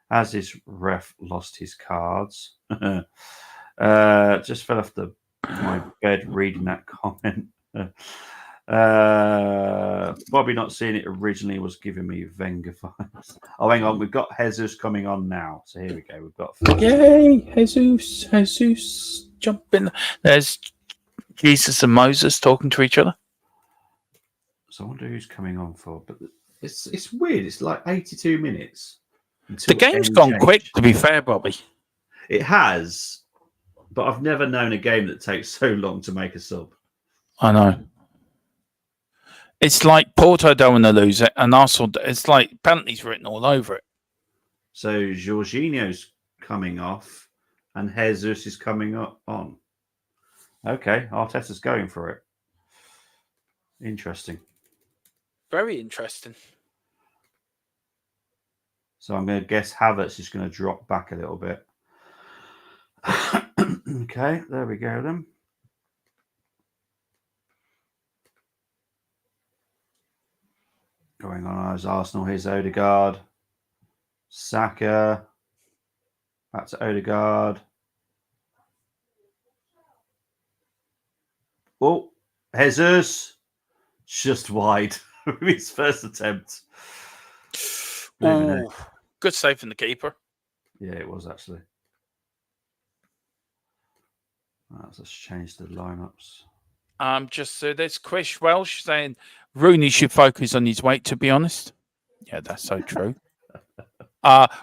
Has his ref lost his cards? Just fell off my bed reading that comment. Bobby not seeing it originally was giving me Wenger vibes. Oh, hang on. We've got Jesus coming on now. So here we go. We've got... Yay, Jesus. Jump in. There's Jesus and Moses talking to each other. So I wonder who's coming on for. But it's weird. It's like 82 minutes. The game's gone quick, to be fair, Bobby. It has, but I've never known a game that takes so long to make a sub. I know. It's like Porto don't want to lose it, and Arsenal, it's like penalties written all over it. So Jorginho's coming off, and Jesus is coming on. Okay, Arteta's going for it. Interesting. Very interesting. So I'm going to guess Havertz is going to drop back a little bit. Okay, there we go then. Going on as Arsenal. Here's Odegaard. Saka. Back to Odegaard. Oh, Jesus. Just wide with his first attempt. Ooh, good save from the keeper. Yeah, it was actually. Let's change the lineups. Just so there's Chris Welsh saying Rooney should focus on his weight, to be honest. Yeah, that's so true.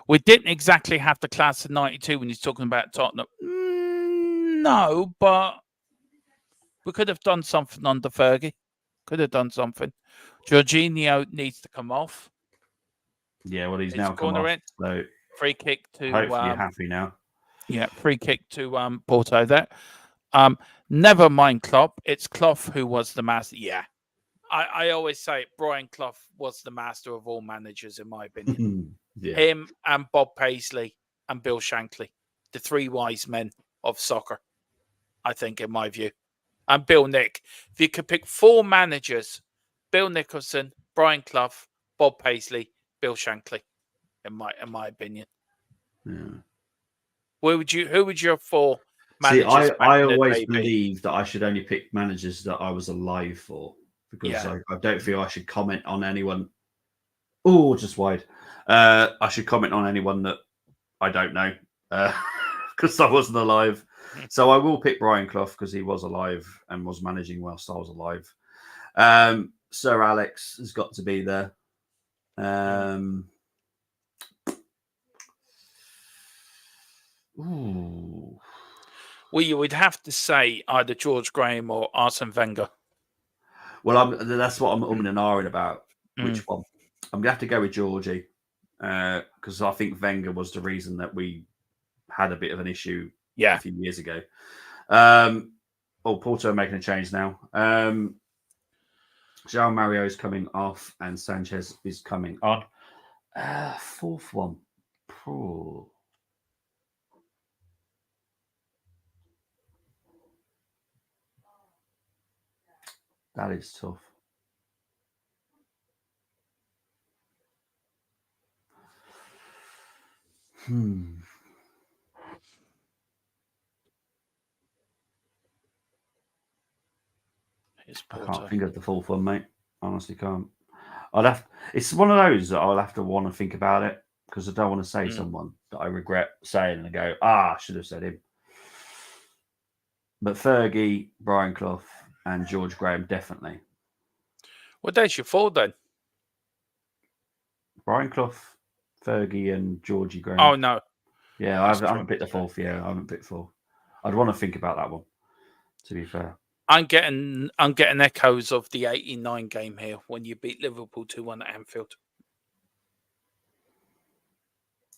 We didn't exactly have the class of 92 when he's talking about Tottenham. No, but we could have done something under Fergie. Could have done something. Jorginho needs to come off. Yeah, well, he's now come off. So free kick to... hopefully you're happy now. Yeah, free kick to Porto there. Never mind Klopp. It's Clough who was the master. Yeah. I always say Brian Clough was the master of all managers, in my opinion. Yeah. Him and Bob Paisley and Bill Shankly, the three wise men of soccer, I think, in my view. And Bill Nick. If you could pick four managers, Bill Nicholson, Brian Clough, Bob Paisley, Bill Shankly, in my opinion. Yeah. Who would your four managers? See, I always believed that I should only pick managers that I was alive for, because I don't feel I should comment on anyone. Oh, just wide. I should comment on anyone that I don't know because I wasn't alive. So I will pick Brian Clough because he was alive and was managing whilst I was alive. Sir Alex has got to be there. Ooh. Well, you would have to say either George Graham or Arsene Wenger. Well, that's what I'm umming and ahhing about. Which one? I'm going to have to go with Georgie. because I think Wenger was the reason that we had a bit of an issue Yeah. a few years ago. Porto are making a change now. João Mario is coming off and Sanchez is coming on. Fourth one. Ooh. That is tough. I can't think of the fourth one, mate. Honestly, can't. It's one of those that I'll have to want to think about it because I don't want to say someone that I regret saying and go, I should have said him. But Fergie, Brian Clough, and George Graham definitely. What date's your four then? Brian Clough, Fergie, and Georgie Graham. Oh no. Yeah, I haven't picked the fourth. Yeah, I haven't picked fourth. I'd want to think about that one. To be fair. I'm getting echoes of the 89 game here when you beat Liverpool 2-1 at Anfield.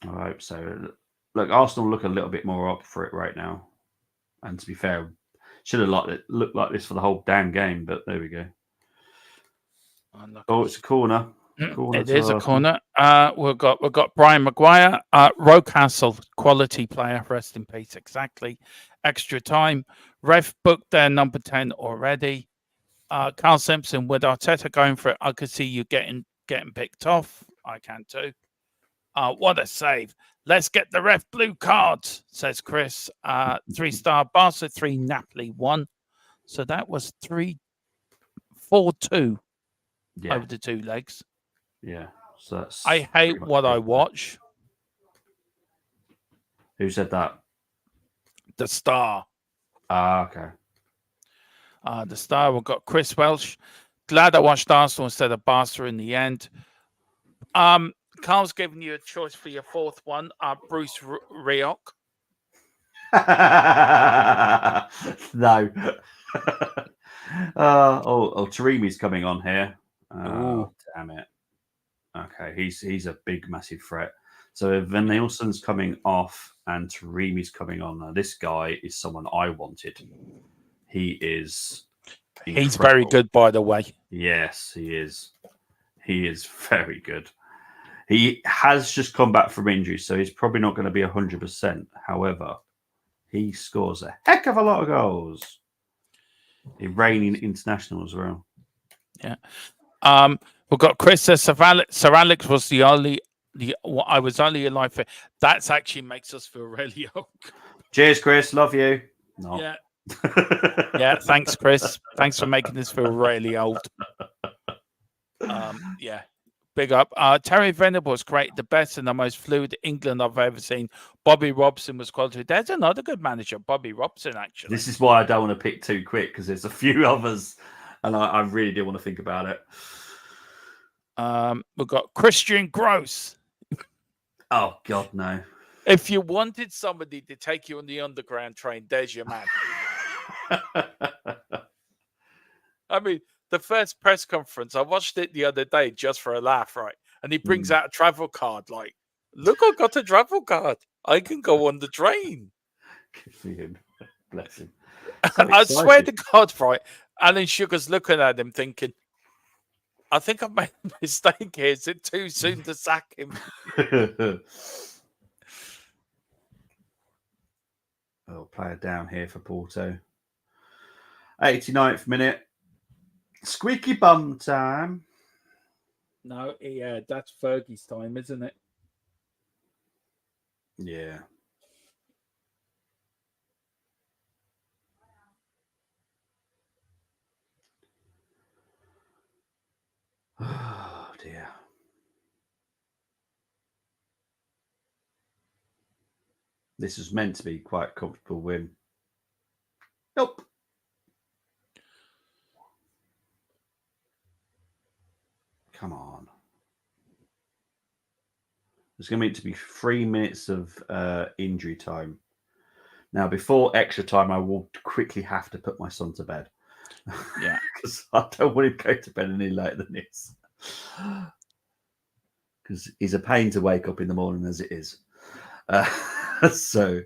I hope so. Look, Arsenal look a little bit more up for it right now. And to be fair, should have looked like this for the whole damn game, but there we go. Oh, it's a corner. It is a corner. We've got Brian Maguire, Rocastle, quality player, rest in peace. Exactly. Extra time. Ref booked their number 10 already. Carl Simpson with Arteta going for it. I could see you getting picked off. I can too. What a save. Let's get the ref blue cards, says Chris. 3-star Barca, 3 Napoli, 1. So that was 4-2 over the 2 legs. Yeah. So that's I hate what I watch. Who said that? The Star. Okay. The Star. We've got Chris Welsh. Glad I watched Arsenal instead of Barca in the end. Carl's giving you a choice for your fourth one. Bruce Rioch. No. Taremi's coming on here. Oh, damn it. Okay, he's a big, massive threat. So Van Nielsen's coming off and Taremi's coming on. Now, this guy is someone I wanted. He is incredible. He's very good, by the way. Yes, he is. He is very good. He has just come back from injury, so he's probably not going to be 100%. However, he scores a heck of a lot of goals. A reigning international as well. Yeah. We've got Chris says Sir Alex was I was only alive for. That actually makes us feel really old. Cheers, Chris. Love you. No. Yeah. Yeah. Thanks, Chris. Thanks for making us feel really old. Yeah. Big up. Terry Venables created the best and the most fluid England I've ever seen. Bobby Robson was quality. There's another good manager, Bobby Robson, actually. This is why I don't want to pick too quick because there's a few others and I really do want to think about it. We've got Christian Gross. Oh, God, no. If you wanted somebody to take you on the underground train, there's your man. I mean, the first press conference, I watched it the other day just for a laugh, right? And he brings out a travel card, like, look, I got a travel card. I can go on the train. Good for him. Bless him. So I swear to God, right? Alan Sugar's looking at him thinking, I think I've made a mistake here. Is it too soon to sack him? Player down here for Porto. 89th minute. Squeaky bum time. No, yeah, that's Fergie's time, isn't it? Yeah. Oh, dear. This was meant to be quite a comfortable win. Nope. Come on. There's going to be 3 minutes of injury time. Now, before extra time, I will quickly have to put my son to bed. Yeah. Because I don't want him to go to bed any later than this. because he's a pain to wake up in the morning as it is. So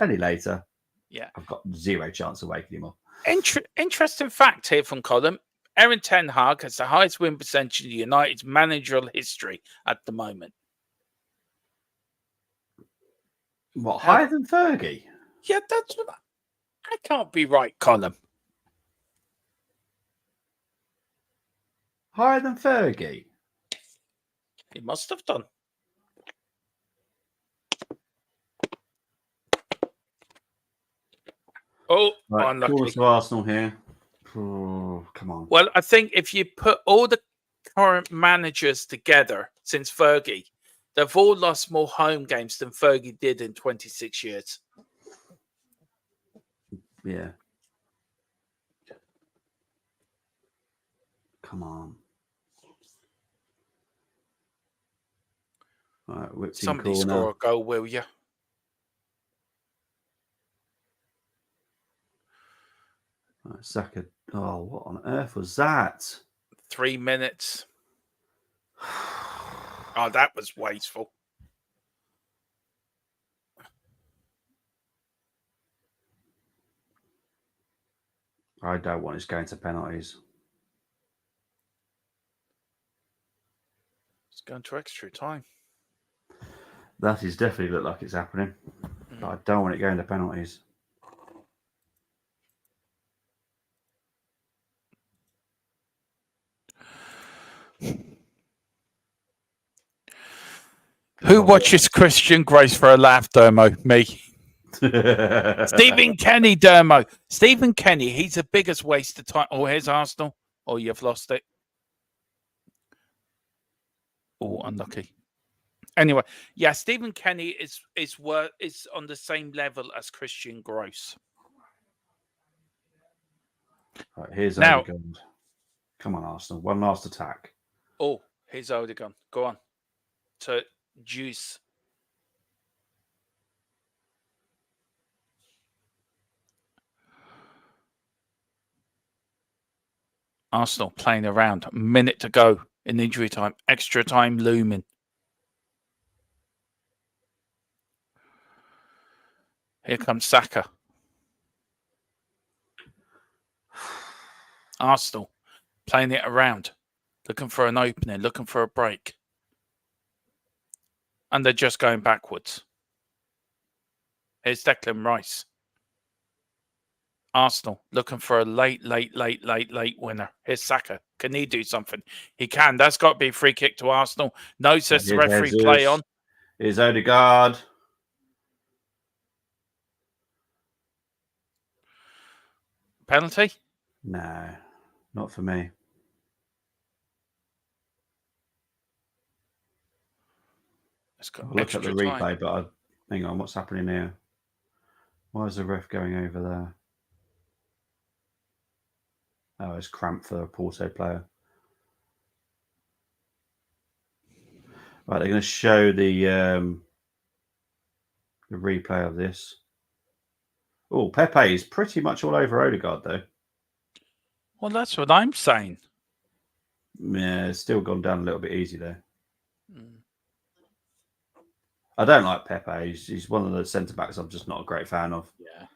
any later, Yeah. I've got zero chance of waking him up. Interesting fact here from Colin. Erin Ten Hag has the highest win percentage in United's managerial history at the moment. What, higher than Fergie? Yeah, that's what I can't be right, Colin. Higher than Fergie? He must have done. Oh, Right, unlucky. corner to Arsenal here. Oh, come on. Well, I think if you put all the current managers together since Fergie, they've all lost more home games than Fergie did in 26 years. Yeah. Come on. All right, whipped in Somebody corner. score a goal, will you? Right, Saka. Oh, what on earth was that? 3 minutes. Oh, that was wasteful. I don't want us going to penalties. It's going to extra time. That is definitely look like it's happening. But I don't want it going to penalties. Who watches Christian Grace for a laugh, Dermo? Me. Stephen Kenny, Dermo. Stephen Kenny, he's the biggest waste of time. Oh, here's Arsenal. Oh, you've lost it. Oh, unlucky. Anyway, yeah, Stephen Kenny is on the same level as Christian Gross. Right, here's Now- Odegaard. Come on, Arsenal. One last attack. Oh, here's Odegaard. Go on. To Juice. Arsenal playing around. A minute to go in injury time. Extra time looming. Here comes Saka. Arsenal playing it around. Looking for an opening. Looking for a break. And they're just going backwards. Here's Declan Rice. Arsenal looking for a late winner. Here's Saka. Can he do something? He can. That's got to be a free kick to Arsenal. No, says the Here's referee, Jesus. play on. Here's Odegaard. Penalty? No, not for me. Let's go. I'll look at the Extra time. replay, but hang on, what's happening here? Why is the ref going over there? Oh, it's cramped for a Porto player. Right, they're going to show the replay of this. Oh, Pepe is pretty much all over Odegaard, though. Well, that's what I'm saying. Yeah, it's still gone down a little bit easy there. Mm. I don't like Pepe. He's one of the centre-backs I'm just not a great fan of. Yeah.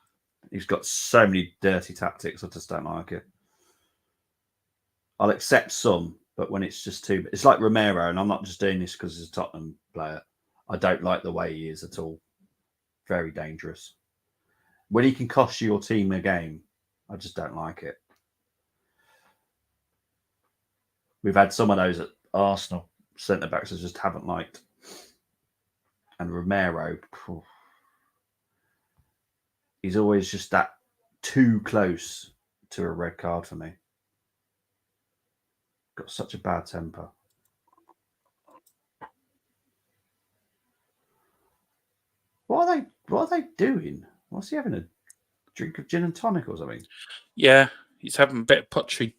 He's got so many dirty tactics, I just don't like it. I'll accept some, but when it's just too... It's like Romero, and I'm not just doing this because he's a Tottenham player. I don't like the way he is at all. Very dangerous. When he can cost your team a game, I just don't like it. We've had some of those at Arsenal, centre-backs I just haven't liked. And Romero, he's always just that too close to a red card for me. Got such a bad temper. What are they doing? What's he having, a drink of gin and tonic or something? Yeah, he's having a bit of pottery.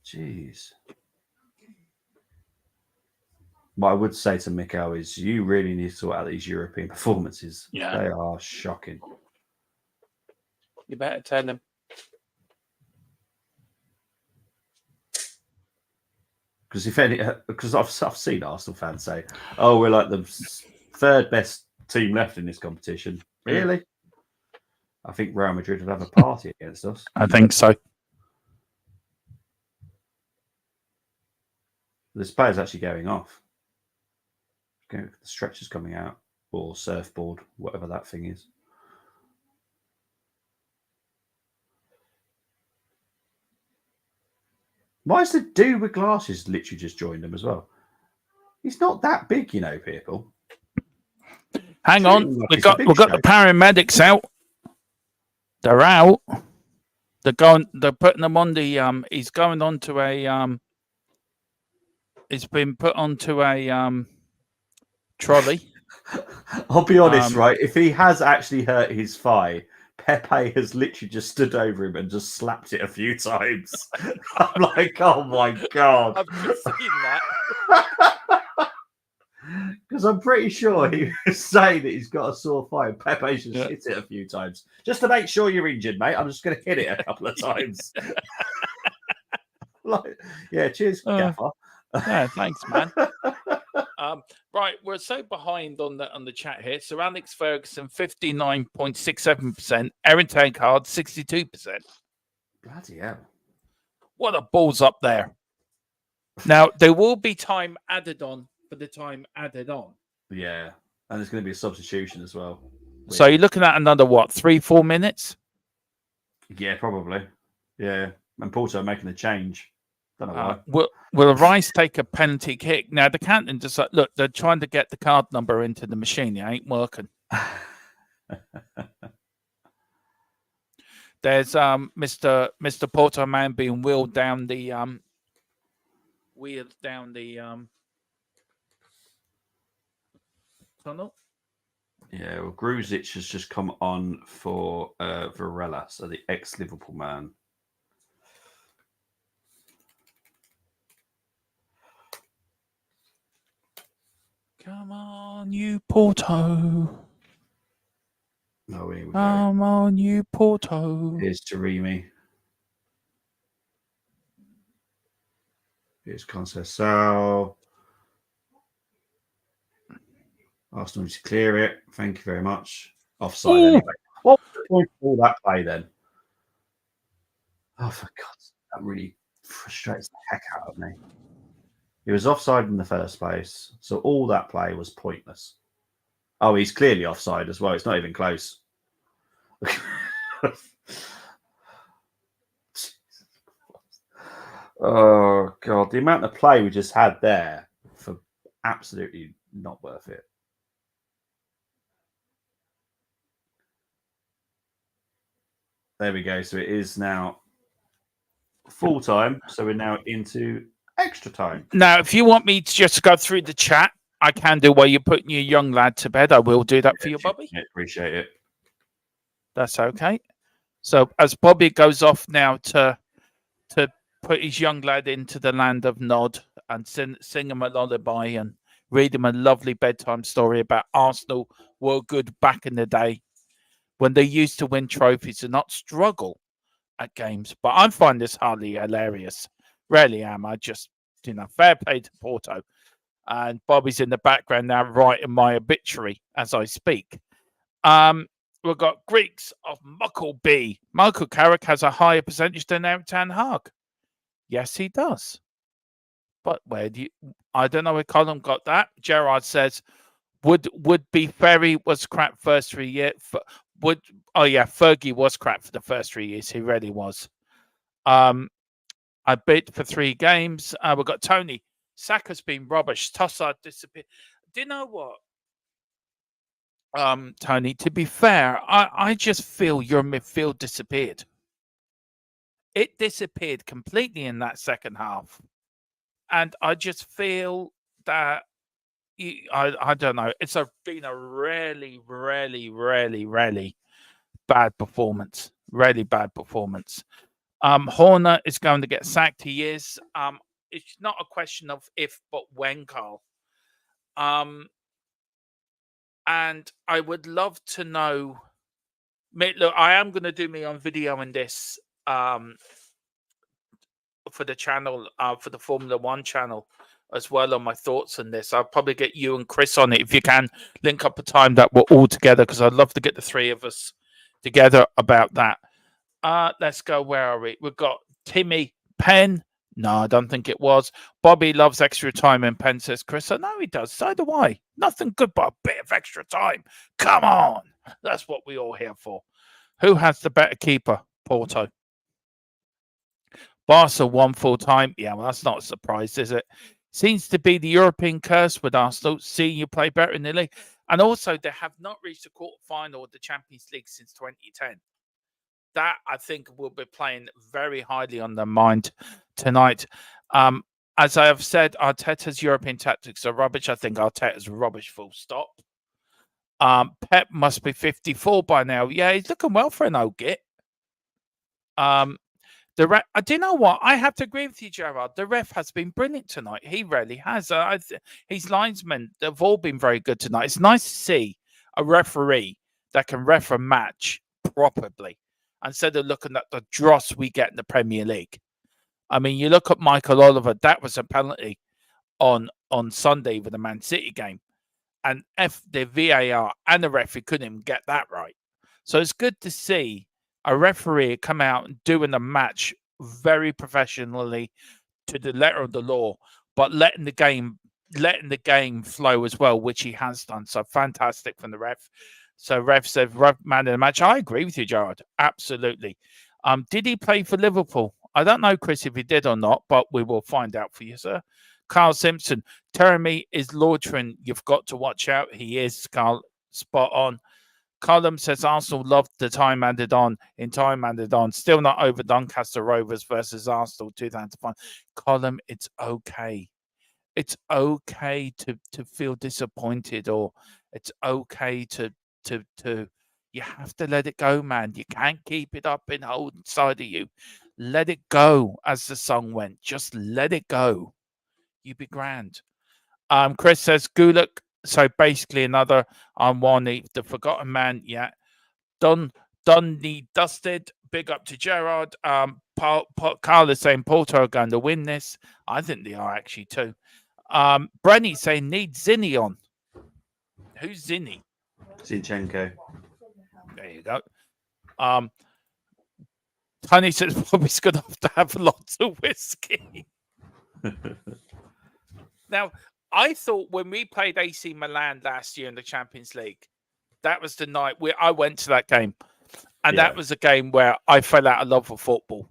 Jeez. What I would say to Mikel is you really need to sort out these European performances. Yeah. They are shocking. You better tell him. Because because I've seen Arsenal fans say, "Oh, we're like the third best team left in this competition." Really? I think Real Madrid would have a party against us. I think so. This player's actually going off. The stretcher's coming out, or surfboard, whatever that thing is. Why is the dude with glasses literally just joined them as well? He's not that big, you know, people. Hang on, we've got the paramedics out. They're out. They're going. They're putting them on the. He's going on to a. It's been put onto a trolley. I'll be honest, right? If he has actually hurt his thigh, Pepe has literally just stood over him and just slapped it a few times. I'm like, oh my god! I've just seen that. Because I'm pretty sure he was saying that he's got a sore thigh, and Pepe's just hit it a few times just to make sure you're injured, mate. I'm just going to hit it a couple of times. Like, yeah, cheers, Gaffer. Yeah, thanks, man. Right, we're so behind on the chat here. So Alex Ferguson, 59.67%. Aaron Tankard, 62%. Bloody hell. What a balls up there. Now, there will be time added on for the time added on. Yeah, and there's going to be a substitution as well. So you're looking at another, what, 3-4 minutes? Yeah, probably. Yeah, and Porto making a change. Don't know why. Will Rice take a penalty kick? Now, the captain just like, look, they're trying to get the card number into the machine. It ain't working. There's Mr. Porto man being wheeled down the tunnel. Yeah, well, Gruzic has just come on for Varela, so the ex-Liverpool man. Come on, you Porto. Oh, here we go. Come on, you Porto. Here's Taremi. Here's Conceição. Arsenal to clear it. Thank you very much. Offside anyway. What was the point of all that play then? Oh, for God's sake, that really frustrates the heck out of me. He was offside in the first place, so all that play was pointless. Oh, he's clearly offside as well. It's not even close. Oh, God. The amount of play we just had there for absolutely not worth it. There we go. So it is now full time. So we're now into extra time. Now, if you want me to just go through the chat, I can do while you're putting your young lad to bed. I will do that for you, Bobby. Yeah, appreciate it. That's okay. So as Bobby goes off now to put his young lad into the land of Nod and sing him a lullaby and read him a lovely bedtime story about Arsenal were good back in the day when they used to win trophies and not struggle at games. But I find this hardly hilarious. Really am. I just, fair play to Porto. And Bobby's in the background now writing my obituary as I speak. We've got Greeks of Muckleby. Michael Carrick has a higher percentage than Eric Ten Hag. Yes, he does. But I don't know where Colin got that. Gerard says, would be Ferry was crap first 3 years. Fergie was crap for the first 3 years. He really was. I bid for 3 games. We've got Tony. Saka's been rubbish. Tossard disappeared. Do you know what? Tony, to be fair, I just feel your midfield disappeared. It disappeared completely in that second half. And I just feel that, I don't know, it's been a really, really, really, really bad performance. Really bad performance. Horner is going to get sacked. He is. It's not a question of if, but when, Carl. And I would love to know. Look, I am going to do me on video in this for the channel, for the Formula One channel as well, on my thoughts on this. I'll probably get you and Chris on it if you can link up a time that we're all together, because I'd love to get the three of us together about that. Let's go. Where are we? We've got Timmy Penn. No, I don't think it was. Bobby loves extra time, and Penn says, Chris, I know he does. So do I. Nothing good but a bit of extra time. Come on. That's what we're all here for. Who has the better keeper? Porto. Barca won full time. Yeah, well, that's not a surprise, is it? Seems to be the European curse with Arsenal, seeing you play better in the league. And also, they have not reached the quarterfinal of the Champions League since 2010. That, I think, will be playing very highly on their mind tonight. As I have said, Arteta's European tactics are rubbish. I think Arteta's rubbish, full stop. Pep must be 54 by now. Yeah, he's looking well for an old git. Do you know what? I have to agree with you, Gerard. The ref has been brilliant tonight. He really has. His linesmen, they've all been very good tonight. It's nice to see a referee that can ref a match properly instead of looking at the dross we get in the Premier League. I mean, you look at Michael Oliver, that was a penalty on Sunday with the Man City game. And the VAR and the referee couldn't even get that right. So it's good to see a referee come out and doing the match very professionally to the letter of the law, but letting the game flow as well, which he has done. So fantastic from the ref. So ref said, man of the match. I agree with you, Gerard. Absolutely. Did he play for Liverpool? I don't know, Chris, if he did or not, but we will find out for you, sir. Carl Simpson, Teremi is Lautren. You've got to watch out. He is, Carl, spot on. Column says Arsenal loved the time added on. Still not over Doncaster Rovers versus Arsenal 2005. Column, it's okay. It's okay to feel disappointed, or it's okay to you have to let it go, man. You can't keep it up and hold inside of you. Let it go, as the song went. Just let it go. You be grand. Chris says Gulak. So basically another Armani, the forgotten man. Yeah. Dundee dusted. Big up to Gerard. Carl is saying Porto are going to win this. I think they are actually too. Brenny saying need Zinni on. Who's Zinni? Zinchenko. There you go. Tony says Bobby's going to have lots of whiskey. Now, I thought when we played AC Milan last year in the Champions League, that was the night where I went to that game. And that was a game where I fell out of love with football.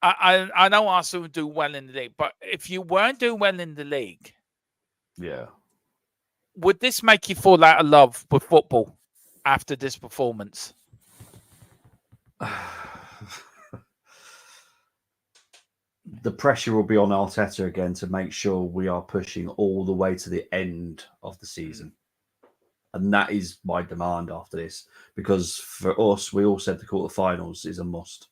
I know Arsenal do well in the league, but if you weren't doing well in the league, would this make you fall out of love with football after this performance? The pressure will be on Arteta again to make sure we are pushing all the way to the end of the season. And that is my demand after this. Because for us, we all said the quarterfinals is a must.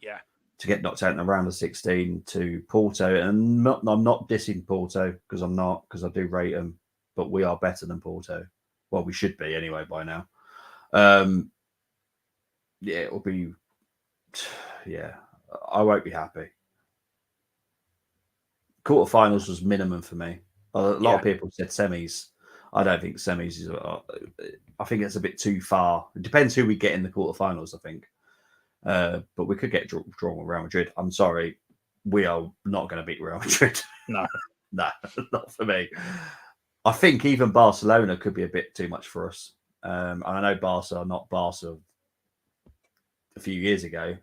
Yeah. To get knocked out in the round of 16 to Porto. And I'm not dissing Porto, because I'm not, because I do rate them. But we are better than Porto. Well, we should be anyway by now. It will be... Yeah, I won't be happy. Quarterfinals was minimum for me. A lot of people said semis. I don't think semis is. I think it's a bit too far. It depends who we get in the quarterfinals, I think. But we could get drawn with Real Madrid. I'm sorry, we are not going to beat Real Madrid. No, no, not for me. I think even Barcelona could be a bit too much for us. And I know Barca are not Barca a few years ago,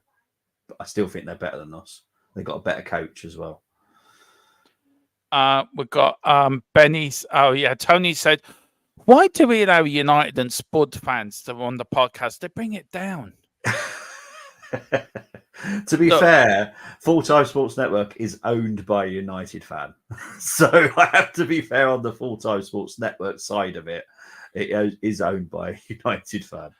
but I still think they're better than us. They've got a better coach as well. We've got Benny's. Oh, yeah. Tony said, why do we allow United and Spud fans to on the podcast? They bring it down. To be fair, Full Time Sports Network is owned by a United fan. So I have to be fair on the Full Time Sports Network side of it. It is owned by a United fan.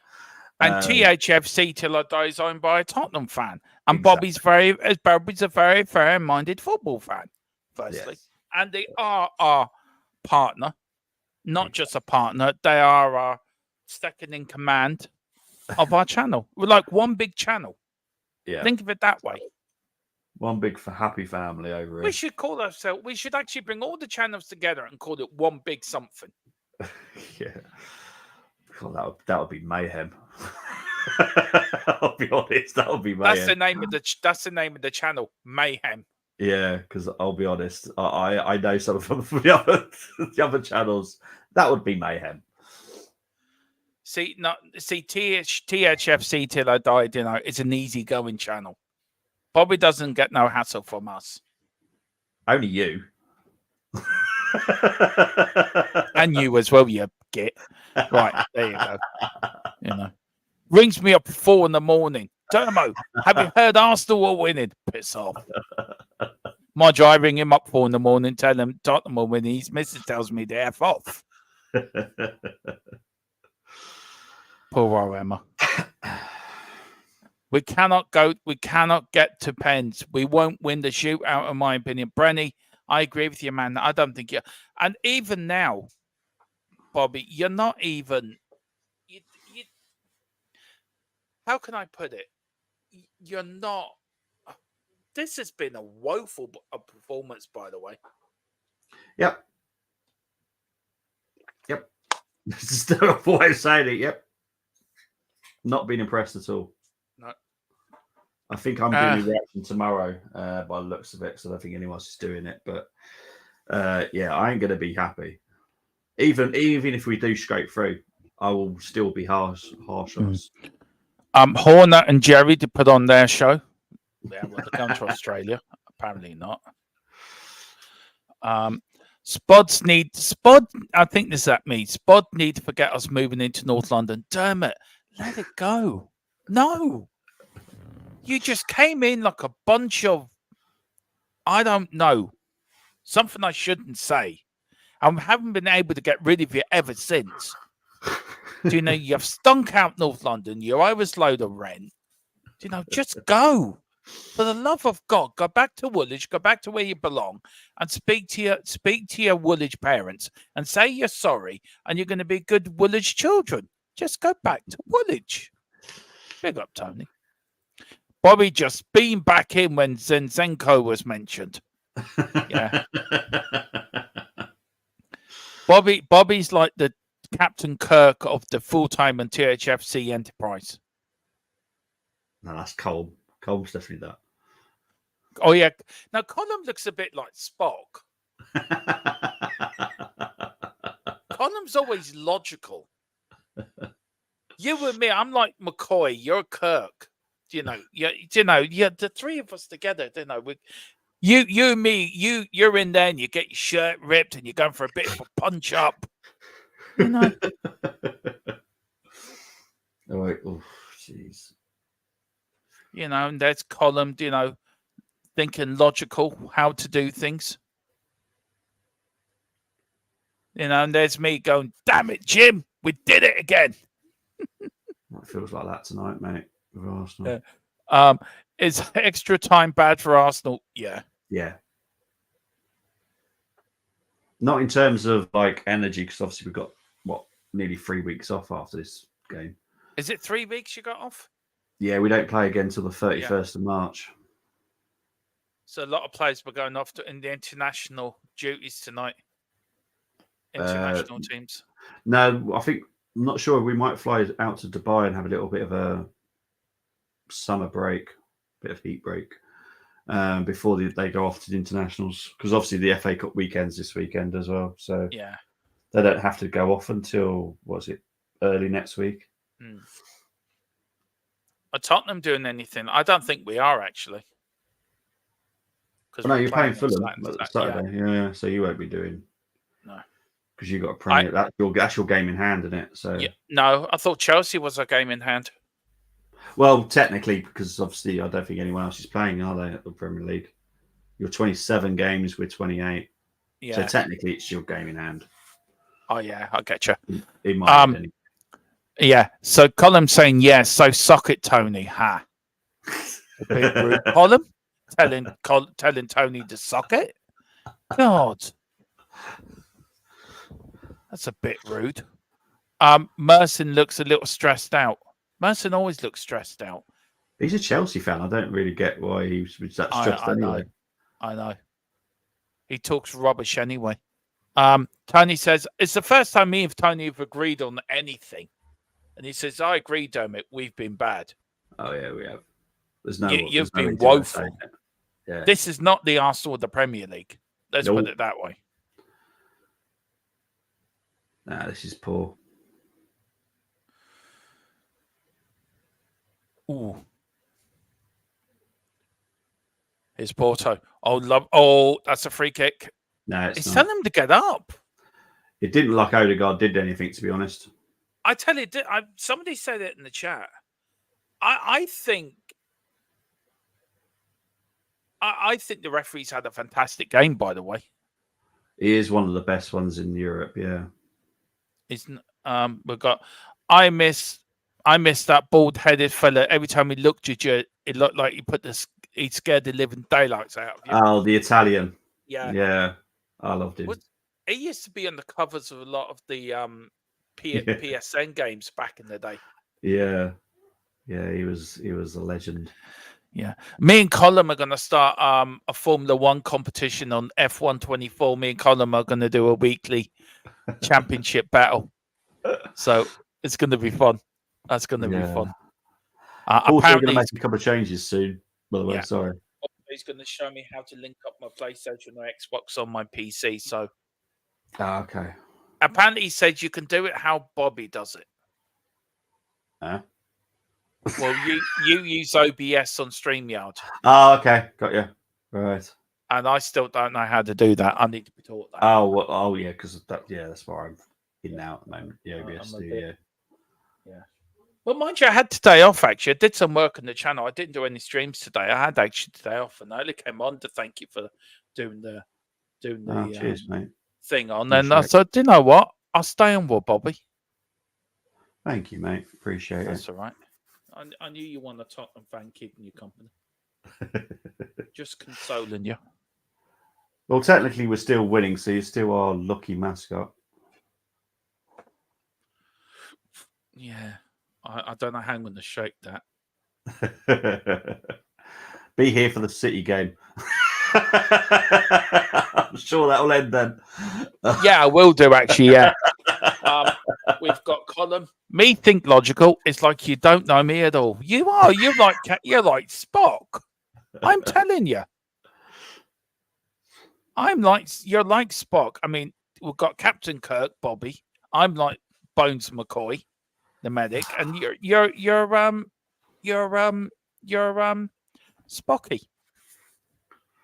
And THFC till I die is owned by a Tottenham fan. And exactly. Bobby's a very fair-minded football fan, firstly. Yes. And they are our partner, not just a partner. They are our second in command of our channel. We're like one big channel. Yeah. Think of it that way. One big happy family over We here. should call ourselves. We should actually bring all the channels together and call it one big something. Yeah. God, that would be mayhem. I'll be honest, that would be mayhem. That's the name of That's the name of the channel, Mayhem. Yeah, because I'll be honest, I know some of the other channels. That would be mayhem. See, THFC Till I Die, it's an easygoing channel. Bobby doesn't get no hassle from us. Only you. And you as well, you git. Right, there you go. Rings me up at 4 a.m. Dermo, have you heard Arsenal are winning? Piss off. My I ring him up 4 a.m, tell him Tottenham are winning. His missus tells me to F off. Poor Emma. We cannot get to pens. We won't win the shootout, in my opinion. Brenny, I agree with you, man. I don't think you. And even now, Bobby, you're not even. How can I put it? You're not. This has been a woeful performance, by the way. Yep. This is the way of saying it. Yep. Not been impressed at all. No. I think I'm doing a reaction tomorrow by the looks of it, so I don't think anyone else is doing it. But yeah, I ain't going to be happy. Even if we do scrape through, I will still be harsh on us. Horner and Jerry to put on their show. Yeah, well, they're going to Australia. Apparently not. Spod, I think this is at me. Spod need to forget us moving into North London. Damn it. Let it go. No. You just came in like a bunch of, I don't know, something I shouldn't say. I haven't been able to get rid of you ever since. Do you know, you've stunk out North London. You owe us load of rent. Do you know, just go. For the love of God, go back to Woolwich, go back to where you belong, and speak to your Woolwich parents and say you're sorry, and you're going to be good Woolwich children. Just go back to Woolwich. Big up, Tony. Bobby just beamed back in when Zinchenko was mentioned. Yeah. Bobby's like the Captain Kirk of the full-time and THFC enterprise. No, that's Colm. Colm's definitely that. Oh, yeah. Now, Colm looks a bit like Spock. Colm's always logical. You and me, I'm like McCoy. You're Kirk. The three of us together. You and me. You're in there, and you get your shirt ripped, and you're going for a bit of a punch up. Oh, jeez. And there's Colm. Thinking logical, how to do things. And there's me going, damn it, Jim, we did it again. It feels like that tonight, mate, with Arsenal. Yeah. Is extra time bad for Arsenal? Yeah. Yeah. Not in terms of like energy, because obviously we've got nearly 3 weeks off after this game. Is it 3 weeks you got off? Yeah, we don't play again until the 31st of March. So a lot of players were going off in the international duties tonight. International teams. No, I'm not sure. We might fly out to Dubai and have a little bit of a summer break, bit of heat break, before they go off to the internationals. Because obviously the FA Cup weekend's this weekend as well. So yeah, they don't have to go off until, early next week. Are Tottenham doing anything? I don't think we are, actually. No, you're playing Fulham Saturday. Yeah, so you won't be doing. No. Because you got a Premier. That's your game in hand, isn't it? So yeah. No, I thought Chelsea was a game in hand. Well, technically, because obviously I don't think anyone else is playing, are they, at the Premier League? You're 27 games, we're 28. Yeah. So technically, it's your game in hand. Oh yeah, I get you. In my head, anyway. Yeah. So Colm saying yes. So suck it, Tony. Ha. A bit rude. Colm telling Tony to suck it. God. That's a bit rude. Merson looks a little stressed out. Merson always looks stressed out. He's a Chelsea fan. I don't really get why he was that stressed anyway. I know. He talks rubbish anyway. Tony says, it's the first time me and Tony have agreed on anything. And he says, I agree, Dermot. We've been bad. Oh, yeah, we have. There's no. You've there's no been woeful. Yeah. This is not the Arsenal of the Premier League. Let's put it that way. Nah, this is poor. Ooh. Here's Porto. Oh, that's a free kick. No, it's not. telling him to get up. It didn't look like Odegaard did anything, to be honest. I tell you, somebody said it in the chat. I think the referee's had a fantastic game, by the way. He is one of the best ones in Europe, yeah. We've got I miss that bald-headed fella. Every time he looked at you, it looked like he scared the living daylights out of you. Oh, the Italian. Yeah. Yeah. I loved him. He used to be on the covers of a lot of the PSN games back in the day. Yeah. Yeah, he was a legend. Yeah. Me and Colin are going to start a Formula One competition on F124. Me and Colin are going to do a weekly championship battle. So it's going to be fun. That's going to be fun. Also going to make a couple of changes soon, by the way. Sorry. He's going to show me how to link up my PlayStation or Xbox on my PC. So, okay. Apparently, he said you can do it how Bobby does it. Huh? Well, you use OBS on StreamYard. Oh, okay. Got you. Right. And I still don't know how to do that. I need to be taught that. Oh, well, yeah, because that's where I'm in now at the moment. The OBS Yeah. Well, mind you, I had today off, actually. I did some work on the channel. I didn't do any streams today. I had actually today off, and I only came on to thank you for doing the cheers, mate. Thing on. And I said, do you know what? I'll stay on with Bobby. Thank you, mate. Appreciate it. That's all right. I knew you want a Tottenham fan keeping you company. Just consoling you. Well, technically, we're still winning, so you're still our lucky mascot. Yeah. I don't know how I'm going to shake that. Be here for the City game. I'm sure that'll end then. Yeah, I will do, actually, yeah. We've got Colin. Me think logical. It's like you don't know me at all. You are. You're like Spock. I'm telling you. You're like Spock. I mean, we've got Captain Kirk, Bobby. I'm like Bones McCoy, the medic, and you're Spocky.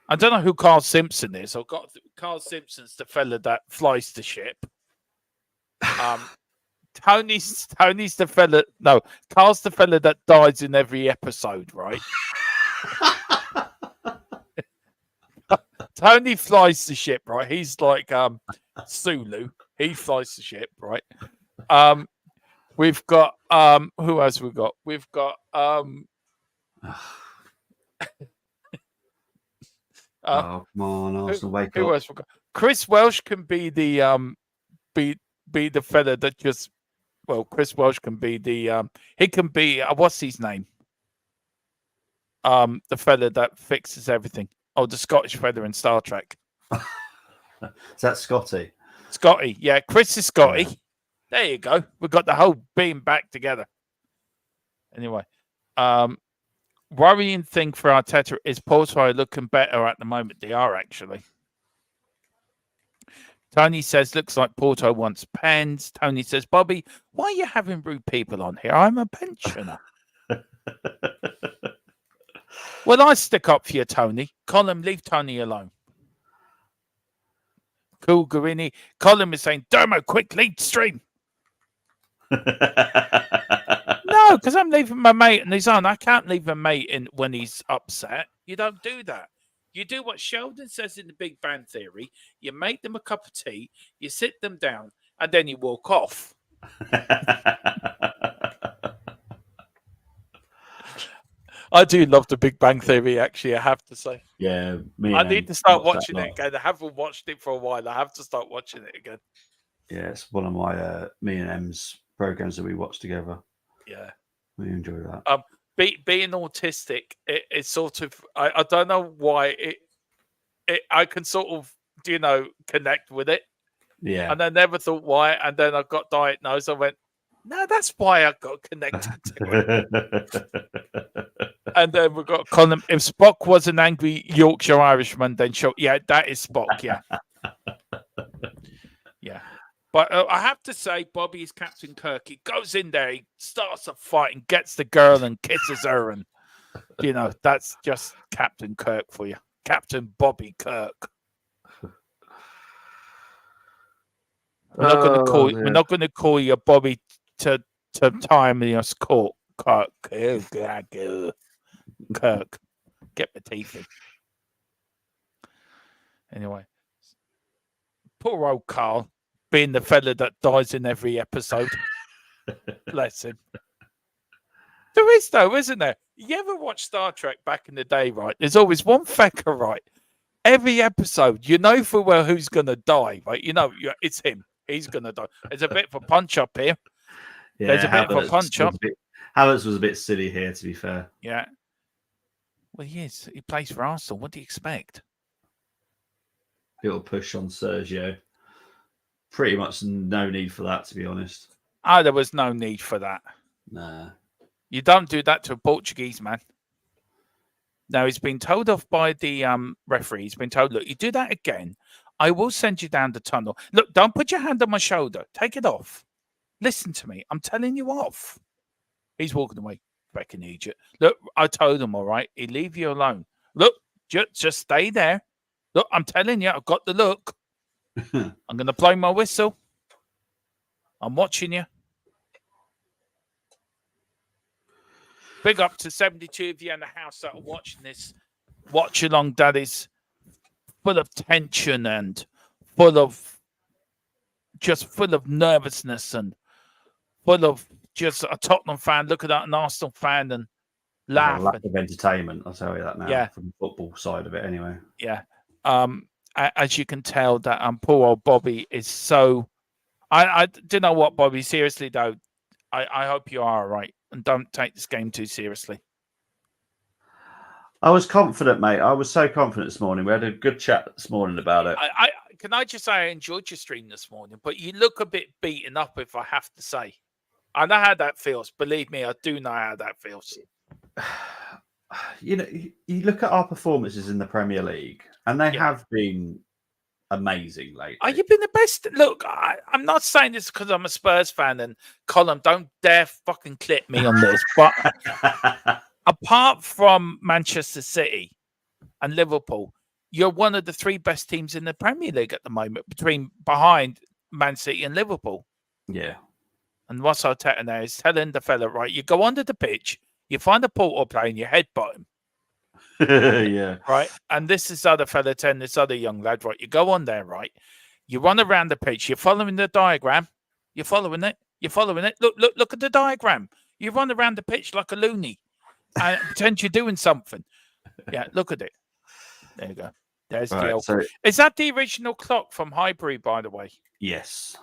I don't know who Carl Simpson is. I've got Carl Simpson's the fella that flies the ship. Tony's the fella. No, Carl's the fella that dies in every episode, right? Tony flies the ship, right? He's like Sulu. He flies the ship, right? We've got who else we got? We've got oh, come on, Arsenal, wake up. Who else we got? Chris Welsh can be the be the fella that just Chris Welsh can be the he can be what's his name? The fella that fixes everything. Oh, the Scottish fella in Star Trek. Is that Scotty? Scotty, yeah. Chris is Scotty. Yeah. There you go. We've got the whole beam back together. Anyway, worrying thing for Arteta is Porto looking better at the moment. They are actually. Tony says, looks like Porto wants pens. Tony says, Bobby, why are you having rude people on here? I'm a pensioner. Well, I stick up for you, Tony. Colin, leave Tony alone. Cool, Gurini. Colin is saying, Dermo, quick, lead stream. No, because I'm leaving my mate in his own. I can't leave a mate in when he's upset. You don't do that. You do what Sheldon says in the Big Bang Theory. You make them a cup of tea, you sit them down, and then you walk off. I do love the Big Bang Theory, actually, I have to say. Yeah, I need to start watching it again. I haven't watched it for a while. I have to start watching it again. Yeah, it's one of my me and Em's programs that we watch together. Yeah. We enjoy that. being autistic, it's sort of I don't know why I can sort of connect with it, Yeah. and I never thought why, and then I got diagnosed. I went, no, that's why I got connected to it. And then we've got Colin. If Spock was an angry Yorkshire Irishman, then sure, yeah, that is Spock. Yeah, yeah. But I have to say, Bobby is Captain Kirk. He goes in there, he starts a fight, and gets the girl and kisses her, and that's just Captain Kirk for you, Captain Bobby Kirk. We're not going to call. We're not going to call you Bobby to time us court. Kirk. Kirk. Get my teeth in. Anyway, poor old Carl, being the fella that dies in every episode. Bless him. There is though, isn't there? You ever watch Star Trek back in the day, right? There's always one fecker, right? Every episode, you know for well who's going to die, right? You know, it's him. He's going to die. There's a bit of a punch up here. Yeah, there's a bit of a punch up. Havertz was a bit silly here, to be fair. Yeah. Well, he is. He plays for Arsenal. What do you expect? Little push on Sergio. Pretty much no need for that, to be honest. There was no need for that. Nah. You don't do that to a Portuguese man. Now, he's been told off by the referee. He's been told, look, you do that again, I will send you down the tunnel. Look, don't put your hand on my shoulder. Take it off. Listen to me. I'm telling you off. He's walking away back in Egypt. Look, I told him, all right, he'll leave you alone. Look, just stay there. Look, I'm telling you, I've got the look. I'm going to blow my whistle. I'm watching you. Big up to 72 of you in the house that are watching this watch-along that is full of tension and full of nervousness and full of just a Tottenham fan looking at an Arsenal fan and laughing. Lack of entertainment, I'll tell you that now. Yeah. From the football side of it, anyway. Yeah. As you can tell, that poor old Bobby is so. I don't know what, Bobby. Seriously though, I hope you are all right and don't take this game too seriously. I was confident, mate. I was so confident this morning. We had a good chat this morning about it. Can I just say I enjoyed your stream this morning, but you look a bit beaten up, if I have to say. I know how that feels. Believe me, I do know how that feels. You know, you look at our performances in the Premier League, and they have been amazing lately. You've been the best. Look, I'm not saying this because I'm a Spurs fan, and Colin, don't dare fucking clip me on this, but apart from Manchester City and Liverpool, you're one of the three best teams in the Premier League at the moment, behind Man City and Liverpool. Yeah. And what's Arteta now is telling the fella, right, you go under the pitch, you find a Porto player and you headbutt him. Yeah. Right. And this other fella telling this other young lad, right, you go on there, right? You run around the pitch, you're following the diagram. You're following it. Look at the diagram. You run around the pitch like a loony and pretend you're doing something. Yeah, look at it. There you go. There's Gil. So, is that the original clock from Highbury, by the way? yes.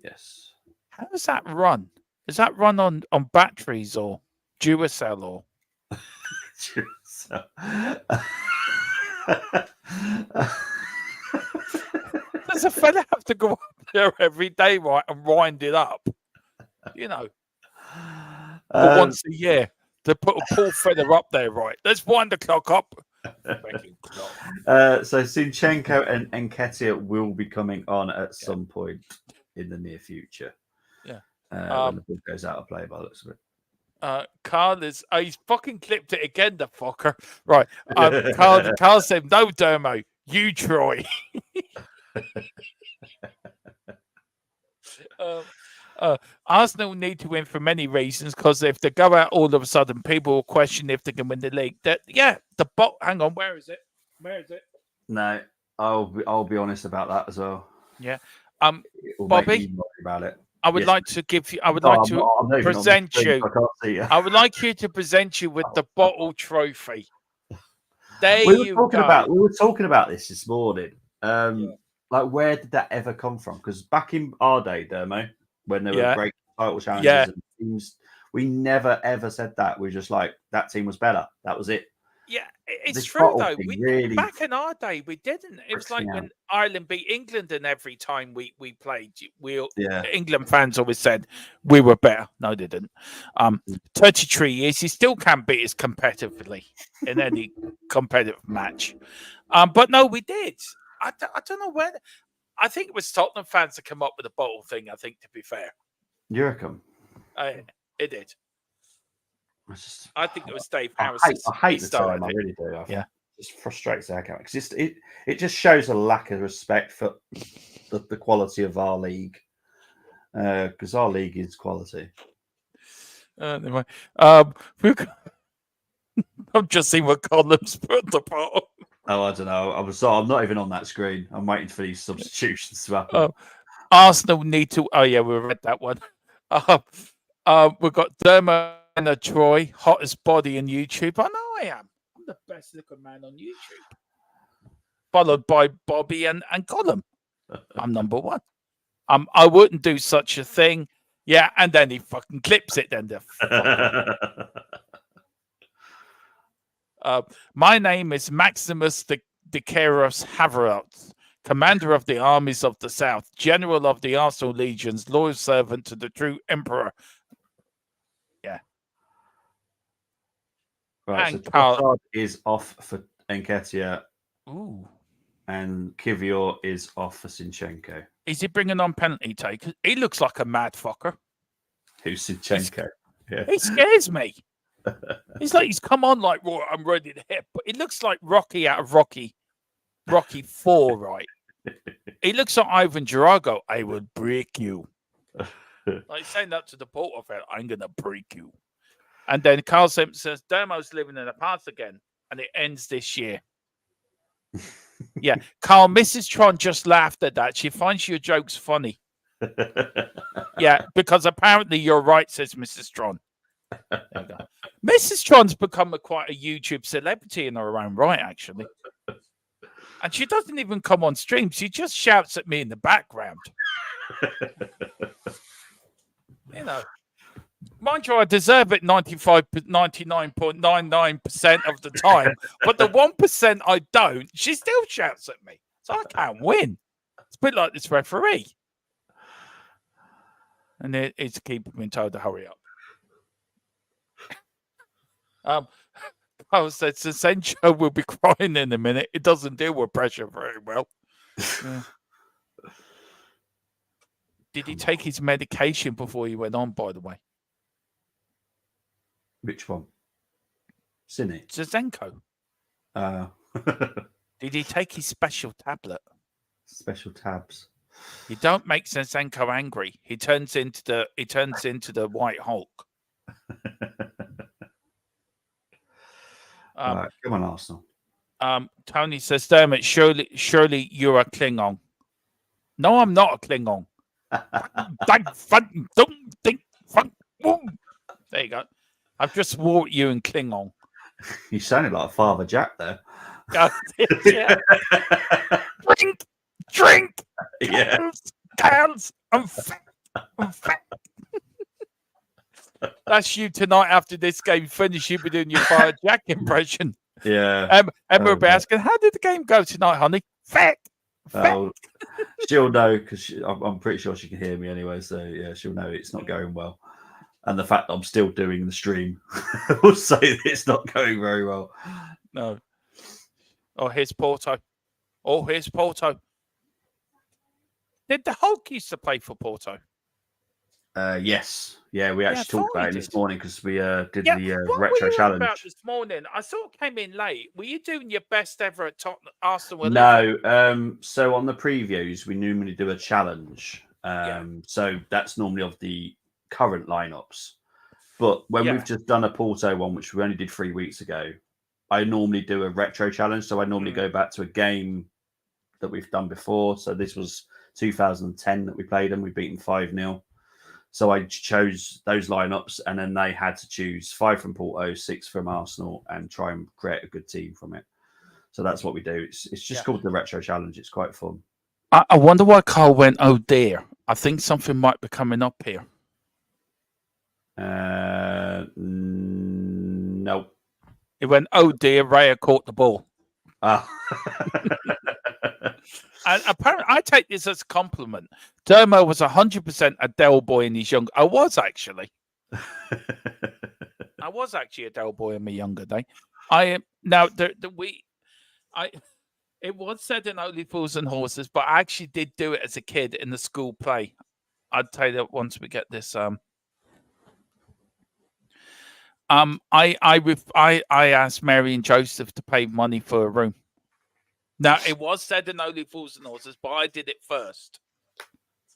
Yes. How does that run? Is that run on batteries or Duracell or? Does a fella have to go up there every day, right, and wind it up? You know, once a year to put a poor fella up there, right? Let's wind the clock up. So Zinchenko and Nketiah will be coming on at some point in the near future. Yeah. When the ball goes out of play, by the looks of it. Carl is he's fucking clipped it again, the fucker. Right. Carl said, no, Dermo, you Troy. Arsenal need to win for many reasons, because if they go out all of a sudden, people will question if they can win the league. Hang on, where is it? No, I'll be honest about that as well. Yeah. Bobby, about it. I would like to give you. I would like to present you. I would like you to present you with the bottle trophy. There you go. We were talking about this morning. Like, where did that ever come from? Because back in our day, Dermo, when there were great title challenges and teams We never ever said that. We're just like that team was better. That was it. Yeah, it's This true bottle though. thing We, really back in our day, we didn't. It was freaks like me when out. Ireland beat England, and every time we played, Yeah. England fans always said we were better. No, they didn't. 33 years, you still can't beat us competitively in any competitive match. But no, we did. I don't know when. I think it was Tottenham fans that come up with the bottle thing. I think, to be fair, Eurocom. it did. I think it was Dave I Harris. hate the term. I really do. Yeah. It just frustrates the heck out because it just shows a lack of respect for the quality of our league. Because our league is quality. Never mind. I've just seen what columns put at the bottom. Oh, I don't know. I'm not even on that screen. I'm waiting for these substitutions to happen. Arsenal need to. Oh yeah, we read that one. We've got Dermot and Troy, hottest body in YouTube. I know I am. I'm the best looking man on YouTube. Followed by Bobby and Colin. I'm number one. I wouldn't do such a thing. Yeah, and then he fucking clips it. Then my name is Maximus Dikeros Haverot, commander of the armies of the South, general of the Arsenal legions, loyal servant to the true emperor. Yeah. Right, And so Carl Trossard is off for Nketiah, Ooh. and Kivior is off for Sinchenko. Is he bringing on penalty takers? He looks like a mad fucker. Who's Sinchenko? Yeah. He scares me. He's like he's come on like raw. I'm ready to hit, but he looks like Rocky out of Rocky 4, right? He looks like Ivan Drago. I will break you. Like saying that to the Porto fan, I'm gonna break you. And then Carl Simpson says Dermo's living in the past again, and it ends this year. Yeah, Carl, Mrs. Tron just laughed at that. She finds your jokes funny. Yeah, because apparently you're right, says Mrs. Tron. There you go. Mrs. Tron's become quite a YouTube celebrity in her own right, actually. And she doesn't even come on stream. She just shouts at me in the background. You know. Mind you, I deserve it 99.99% of the time. But the 1% I don't, she still shouts at me. So I can't win. It's a bit like this referee. And it's keeping me told to hurry up. I said, Sancho will be crying in a minute. It doesn't deal with pressure very well. Yeah. Did he take his medication before he went on, by the way? Which one? Cine. Zinchenko. Did he take his special tablet? Special tabs. You don't make Zinchenko angry. He turns into the White Hulk. Right, come on, Arsenal. Tony says, Dermot, surely you're a Klingon. No, I'm not a Klingon. There you go. I've just swore at you in Klingon. You sounded like Father Jack there. Yeah. Drink. Yeah. Counts. I'm fat. That's you tonight after this game. Finish, you'll be doing your Father Jack impression. Yeah. Emma will be asking, how did the game go tonight, honey? Fat. Oh, she'll know because I'm pretty sure she can hear me anyway. So yeah, she'll know it's not going well. And the fact that I'm still doing the stream will say that it's not going very well. No. Oh, here's Porto. Did the Hulk used to play for Porto? Yes. Yeah, we actually talked about it this morning because we did the what retro were you challenge. About this morning, I sort of came in late. Were you doing your best ever at Tottenham Arsenal 11? No. So on the previews, we normally do a challenge. So that's normally of the current lineups. But when we've just done a Porto one, which we only did 3 weeks ago, I normally do a retro challenge. So I normally go back to a game that we've done before. So this was 2010 that we played and we beat them 5-0. So I chose those lineups and then they had to choose 5 from Porto, 6 from Arsenal and try and create a good team from it. So that's what we do. It's just called the retro challenge. It's quite fun. I wonder why Carl went, oh dear. I think something might be coming up here. Nope. He went, "Oh dear, Raya caught the ball." Ah. And apparently, I take this as a compliment. Dermo was 100% a Del boy in his young. I was actually a Del boy in my younger day. I now it was said in Only Fools and Horses, but I actually did do it as a kid in the school play. I'd tell you that once we get this. I asked Mary and Joseph to pay money for a room. Now, it was said in Only Fools and Horses, but I did it first.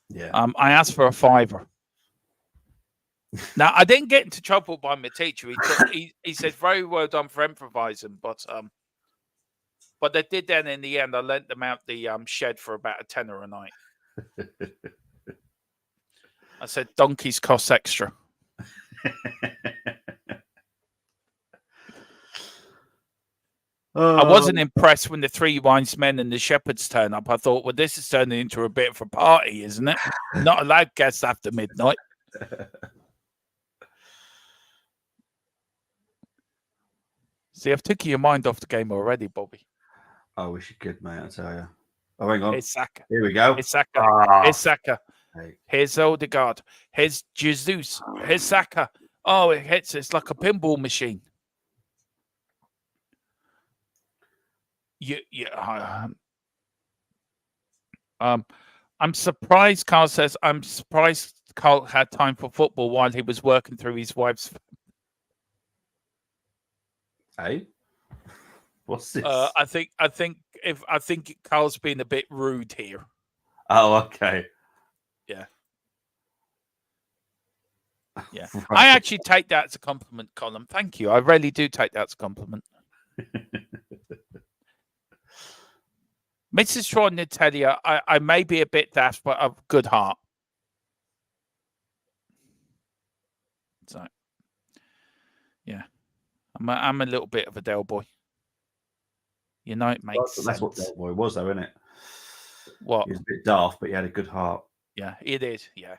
Yeah. I asked for a £5. Now, I didn't get into trouble by my teacher. He said, "Very well done for improvising," but they did then in the end. I lent them out the shed for about a tenner a night. I said, "Donkeys cost extra." I wasn't impressed when the three wise men and the shepherds turn up. I thought, well, this is turning into a bit of a party, isn't it? Not allowed guests after midnight. See, I've taken your mind off the game already, Bobby. I wish you could, mate. I tell you. Oh, hang on. It's Saka. Here we go. It's Saka. Ah. It's Saka. Hey. Here's Odegaard. Here's Jesus. Here's Saka. Oh, it hits. It's like a pinball machine. I'm surprised. Carl says, "I'm surprised Carl had time for football while he was working through his wife's." Hey, what's this? I think Carl's been a bit rude here. Oh, okay. Yeah. Yeah. Right. I actually take that as a compliment, Colin. Thank you. I really do take that as a compliment. Mrs. Tron did tell you I may be a bit daft, but I've good heart. So, yeah, I'm a little bit of a Del boy. You know, it makes sense. That's what Del Boy was, though, isn't it? What? He was a bit daft, but he had a good heart. Yeah, it is. Yeah.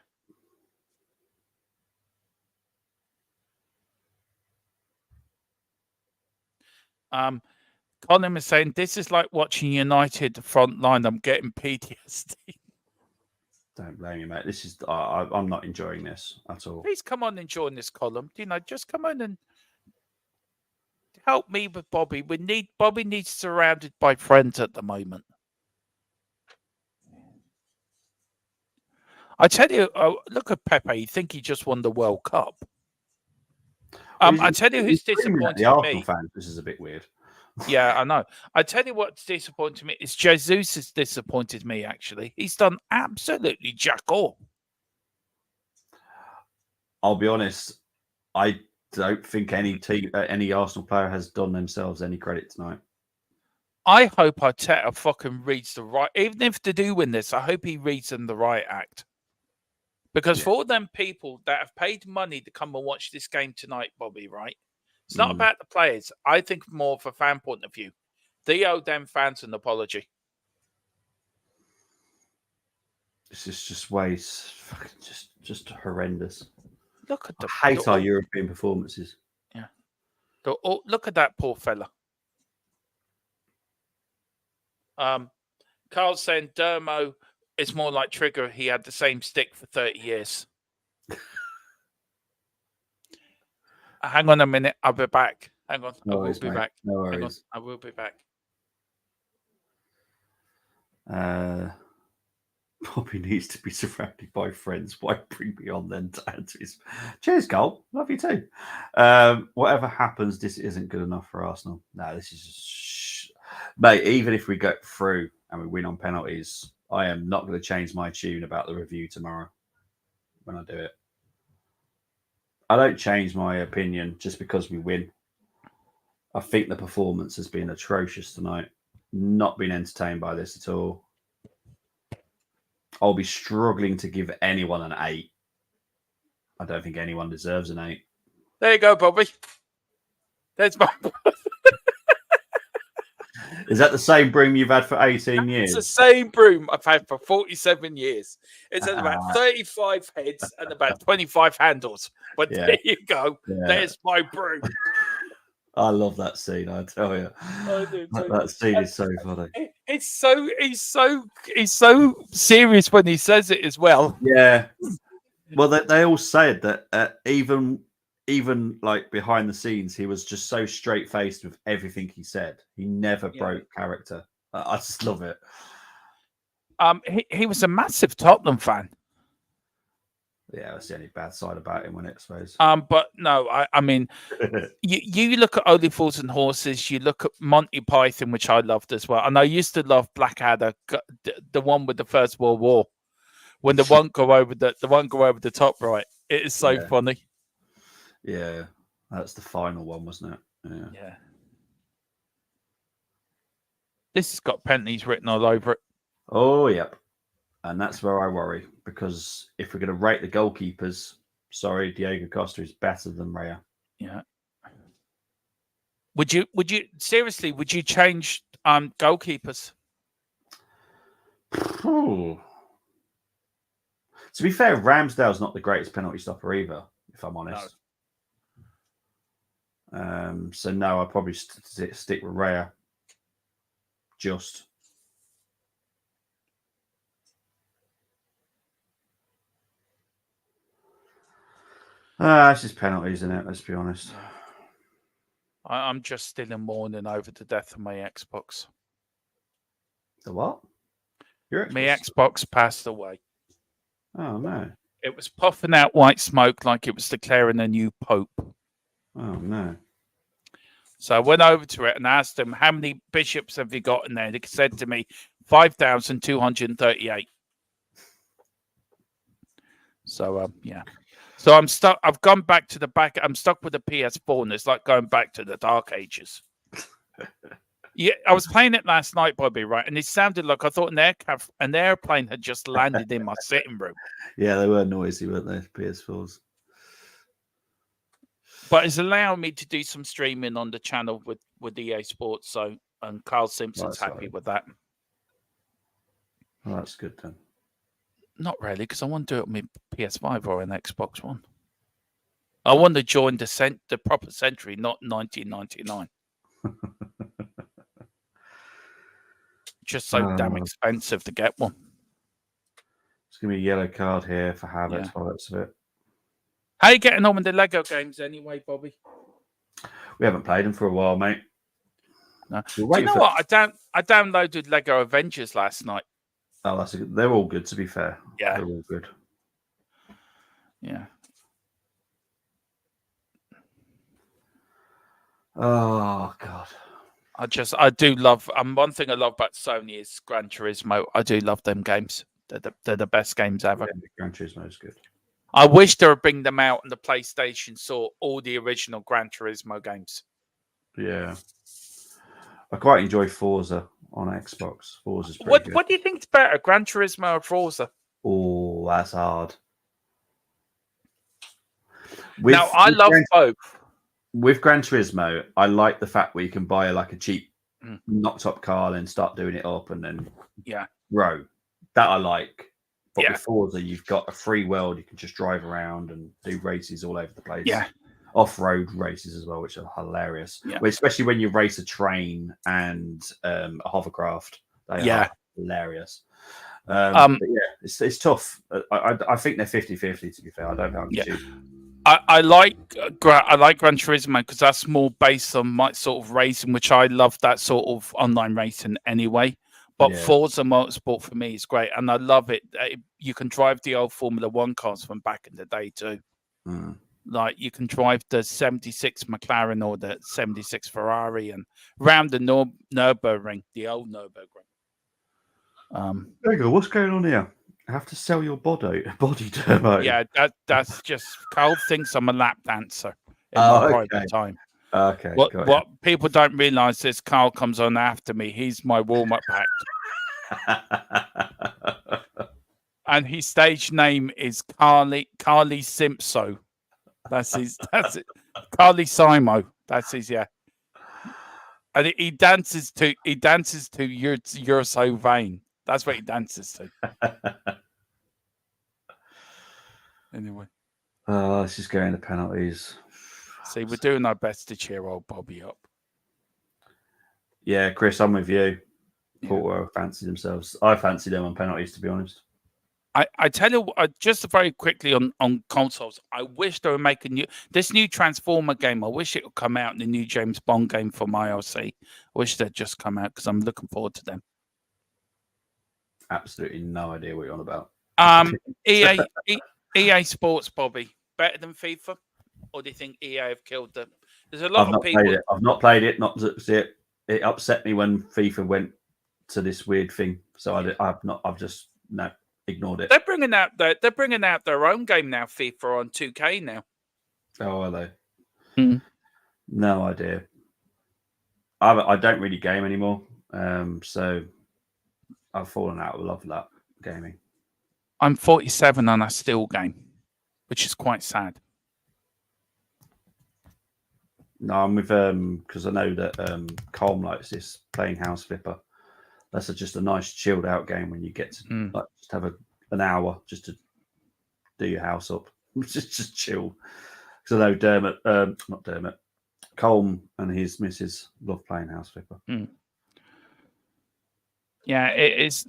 Colin is saying, "This is like watching United front line. I'm getting PTSD." Don't blame me, mate. This is I'm not enjoying this at all. Please come on and join this column. Just come on and help me with Bobby. Bobby needs surrounded by friends at the moment. I tell you, look at Pepe. You think he just won the World Cup? I tell you who's disappointed the Arsenal me. fans, this is a bit weird. Yeah, I know. I tell you what's disappointed me. It's Jesus has disappointed me, actually. He's done absolutely jack all. I'll be honest. I don't think any Arsenal player has done themselves any credit tonight. I hope Arteta fucking reads the right... Even if they do win this, I hope he reads them the right act. Because for all them people that have paid money to come and watch this game tonight, Bobby, right? It's not about the players. I think more from a fan point of view. They owe them fans an apology. This is just ways, just horrendous. Look at I hate our European performances. Yeah. Look at that poor fella. Carl's saying Dermo is more like Trigger. He had the same stick for 30 years. Hang on a minute. I'll be back. Hang on. I will be back. No worries. Hang on. I will be back. Bobby needs to be surrounded by friends. Why bring me on then to add to his... Cheers, Cole. Love you too. Whatever happens, this isn't good enough for Arsenal. No, this is... Mate, even if we go through and we win on penalties, I am not going to change my tune about the review tomorrow when I do it. I don't change my opinion just because we win. I think the performance has been atrocious tonight. Not been entertained by this at all. I'll be struggling to give anyone an 8. I don't think anyone deserves an 8. There you go, Bobby. There's my... Is that the same broom you've had for 18 It's years? the same broom I've had for 47 years. It's had about 35 heads and about 25 handles. But Yeah. there you go. Yeah. There's my broom. I love that scene, I tell you. I do too. That scene is so funny. He's so serious when he says it as well. Yeah. Well, they all said that even like behind the scenes, he was just so straight faced with everything he said. He never broke character. I just love it. He was a massive Tottenham fan. Yeah, that's the only bad side about him, I suppose. But no, I mean, you look at Only Fools and Horses. You look at Monty Python, which I loved as well, and I used to love Blackadder, the one with the First World War, when the one go over the top right. It is so funny. Yeah, that's the final one, wasn't it? Yeah. This has got penalties written all over it. Oh, yep. And that's where I worry, because if we're going to rate the goalkeepers, sorry, Diego Costa is better than Raya. Yeah. Would you seriously? Would you change goalkeepers? Ooh. To be fair, Ramsdale's not the greatest penalty stopper either, if I'm honest. No. So no, I'd probably stick with Raya. Just. It's just penalties, isn't it? Let's be honest. I'm just still in mourning over the death of my Xbox. The what? Your Xbox? My Xbox passed away. Oh, no. It was puffing out white smoke like it was declaring a new pope. Oh, no. So I went over to it and asked them, how many bishops have you got in there? They said to me, 5,238. So, yeah. So I'm stuck. I've gone back to the back. I'm stuck with the PS4, and it's like going back to the dark ages. Yeah, I was playing it last night, Bobby, right? And it sounded like I thought an airplane had just landed in my sitting room. Yeah, they were noisy, weren't they? PS4s. But it's allowing me to do some streaming on the channel with EA Sports. So, and Carl Simpson's happy with that. Well, that's good then. Not really, because I want to do it on my PS5 or an Xbox One. I want to join the proper century, not 1999. Just so damn expensive to get one. It's going to be a yellow card here for Havertz by the looks of it. How are you getting on with the Lego games anyway, Bobby? We haven't played them for a while, mate. No. Do you know what? I downloaded Lego Avengers last night. Oh, they're all good, to be fair. Yeah. They're all good. Yeah. Oh, God. I do love, one thing I love about Sony is Gran Turismo. I do love them games. They're the best games ever. Yeah, Gran Turismo is good. I wish they would bring them out on the PlayStation so all the original Gran Turismo games. Yeah. I quite enjoy Forza on Xbox. Forza's pretty good. What do you think is better, Gran Turismo or Forza? Oh, that's hard. I love both. With Gran Turismo, I like the fact where you can buy like a cheap knocked up car and start doing it up and then grow. That I like. But with Forza, you've got a free world. You can just drive around and do races all over the place. Yeah. Off-road races as well, which are hilarious. Yeah. Well, especially when you race a train and a hovercraft. They are hilarious. But yeah, it's tough. I think they're 50-50, to be fair. I don't know. I like Gran Turismo because that's more based on my sort of racing, which I love that sort of online racing anyway. But Forza Motorsport for me is great, and I love it. You can drive the old Formula One cars from back in the day too. Like you can drive the 76 McLaren or the 76 Ferrari and round the Nürburgring, the old Nürburgring. There you go. What's going on here? I have to sell your body turbo. Yeah, that's just Carl thinks I'm a lap dancer in my private time. Okay. What people don't realise is Carl comes on after me. He's my warm-up act. And his stage name is Carly Simpso. That's it. Carly Simo. That's his, And he dances to you're so vain. That's what he dances to. Anyway. Oh, let's just go into penalties. See, we're doing our best to cheer old Bobby up. Yeah, Chris, I'm with you. Yeah. Porto fancied themselves. I fancy them on penalties, to be honest. I tell you, just very quickly on consoles, I wish they were making this new Transformer game. I wish it would come out in the new James Bond game for my ILC. I wish they'd just come out because I'm looking forward to them. Absolutely no idea what you're on about. EA Sports, Bobby, better than FIFA, or do you think EA have killed them? There's a lot of people. I've not played it. Not to see it. It upset me when FIFA went to this weird thing. So I've just ignored it. They're bringing out their own game now, FIFA on 2K now. Oh, are they? Hmm. No idea. I don't really game anymore, so I've fallen out of love with that gaming. I'm 47 and I still game, which is quite sad. No, I'm with because I know that Colm likes this playing House Flipper. That's just a nice chilled out game when you get to just have an hour just to do your house up, just chill. Because I know Colm and his missus love playing House Flipper. Yeah, it is.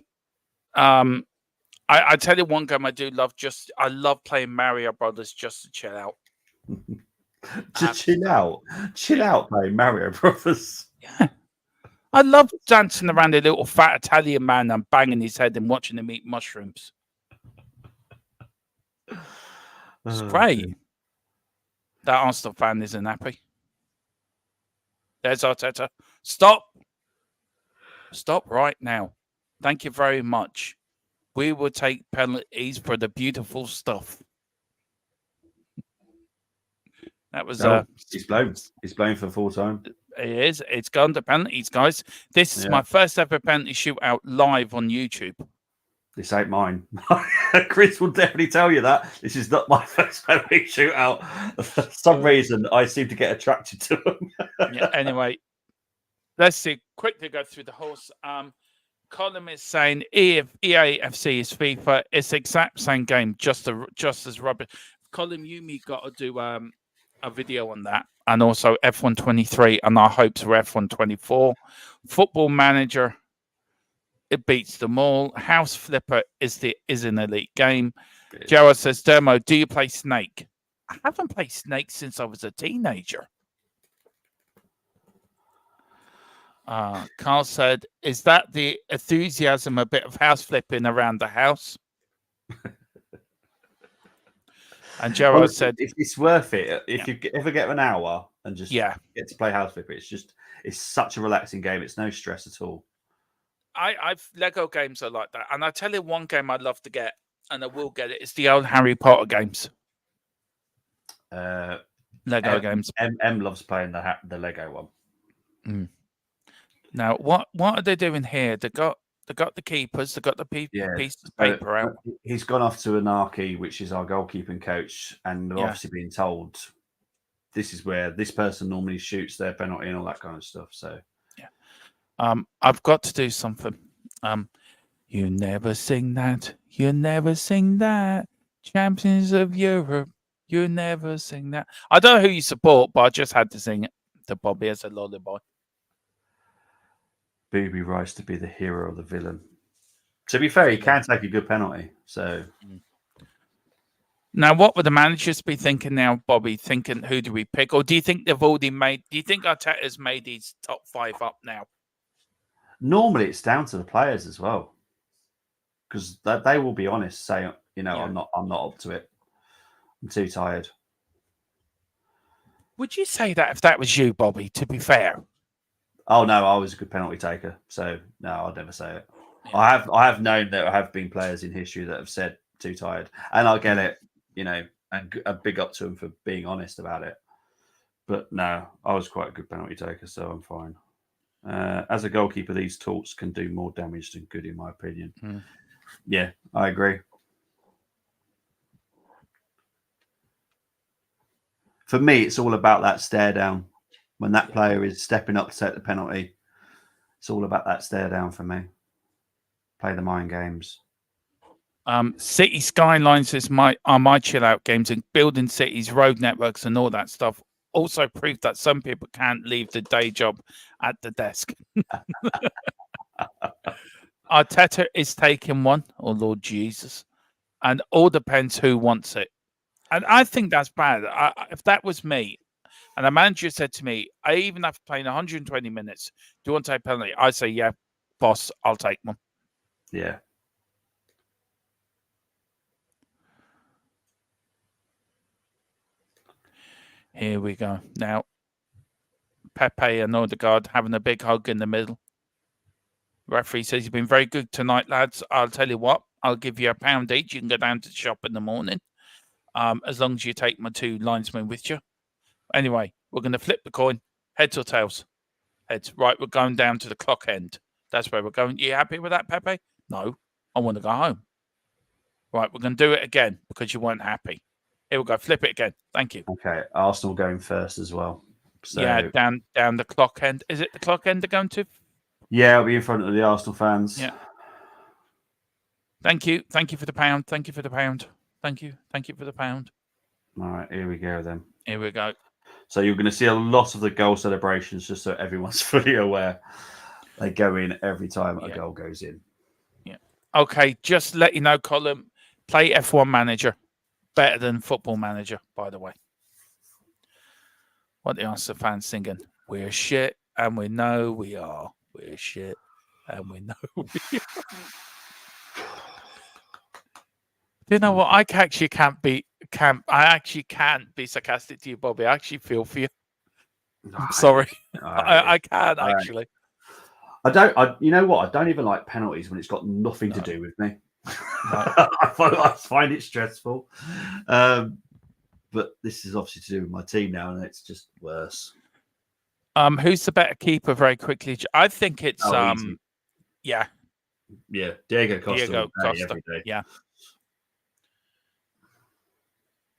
I tell you one game I do love. I love playing Mario Brothers just to chill out. Chill out playing Mario Brothers. Yeah, I love dancing around a little fat Italian man and banging his head and watching him eat mushrooms. It's great. That Arsenal fan isn't happy. There's Arteta. Stop right now. Thank you very much. We will take penalties for the beautiful stuff. That was he's blown. He's blown for full time. It is. It's gone to penalties, guys. This is my first ever penalty shootout live on YouTube. This ain't mine. Chris will definitely tell you that. This is not my first penalty shootout. For some reason, I seem to get attracted to them. Yeah. Anyway, let's quickly go through the horse. Colin is saying EAFC is FIFA. It's the exact same game, just as rubbish. Colin, you got to do a video on that, and also F123 and our hopes for F124. Football Manager, it beats them all. House Flipper is an elite game. Gerald says, Dermo, do you play Snake? I haven't played Snake since I was a teenager. Carl said, is that the enthusiasm, a bit of house flipping around the house? And Gerard said, it's worth it. If you ever get an hour and just get to play House Flipper, it's such a relaxing game. It's no stress at all. I've Lego games are like that. And I tell you one game I'd love to get, and I will get it. It's the old Harry Potter games. Lego games. M loves playing the Lego one. Now, what are they doing here? They got the keepers. They got the pieces of paper out. He's gone off to Anarchy, which is our goalkeeping coach, and they're obviously being told this is where this person normally shoots their penalty and all that kind of stuff. So, I've got to do something. You never sing that. You never sing that. Champions of Europe. You never sing that. I don't know who you support, but I just had to sing it to Bobby as a lullaby. Booby Rice to be the hero or the villain. To be fair, he can take a good penalty. So now, what would the managers be thinking now, Bobby? Thinking who do we pick, or do you think they've already made? Do you think Arteta's made his top 5 up now? Normally, it's down to the players as well, because they will be honest, saying, I'm not up to it. I'm too tired. Would you say that if that was you, Bobby? To be fair. Oh no, I was a good penalty taker, so no, I'd never say it. Yeah. I have known there have been players in history that have said too tired, and I get it, and a big up to them for being honest about it. But no, I was quite a good penalty taker, so I'm fine. As a goalkeeper, these tools can do more damage than good, in my opinion. Yeah, I agree. For me, it's all about that stare down. When that player is stepping up to take the penalty, it's all about that stare down for me. Play the mind games. City Skylines are my chill out games, and building cities, road networks, and all that stuff. Also prove that some people can't leave the day job at the desk. Arteta is taking one, oh Lord Jesus, and all depends who wants it. And I think that's bad. If that was me, and a manager said to me, I even have to play in 120 minutes. Do you want to take a penalty? I say, yeah, boss, I'll take one. Yeah. Here we go. Now, Pepe and Odegaard having a big hug in the middle. Referee says, you've been very good tonight, lads. I'll tell you what, I'll give you £1 each. You can go down to the shop in the morning, as long as you take my 2 linesmen with you. Anyway, we're going to flip the coin. Heads or tails? Heads. Right, we're going down to the clock end. That's where we're going. You happy with that, Pepe? No, I want to go home. Right, we're going to do it again because you weren't happy. Here we go. Flip it again. Thank you. Okay, Arsenal going first as well. So, yeah, down the clock end. Is it the clock end they're going to? Yeah, I'll be in front of the Arsenal fans. Yeah. Thank you. Thank you for the pound. Thank you for the pound. Thank you. Thank you for the pound. All right, here we go then. Here we go. So you're going to see a lot of the goal celebrations, just so everyone's fully aware. They go in every time a goal goes in. Yeah. Okay, just to let you know, Colin, play F1 Manager. Better than Football Manager, by the way. What the Arsenal fans singing? We're shit, and we know we are. We're shit, and we know we are. You know what? I actually can't be sarcastic to you, Bobby. I actually feel for you. I'm sorry. I can't actually. You know what? I don't even like penalties when it's got nothing to do with me. I find it stressful. But this is obviously to do with my team now, and it's just worse. Who's the better keeper? Very quickly, I think it's easy. Yeah, Diego Costa. Diego Costa. Every day. Yeah.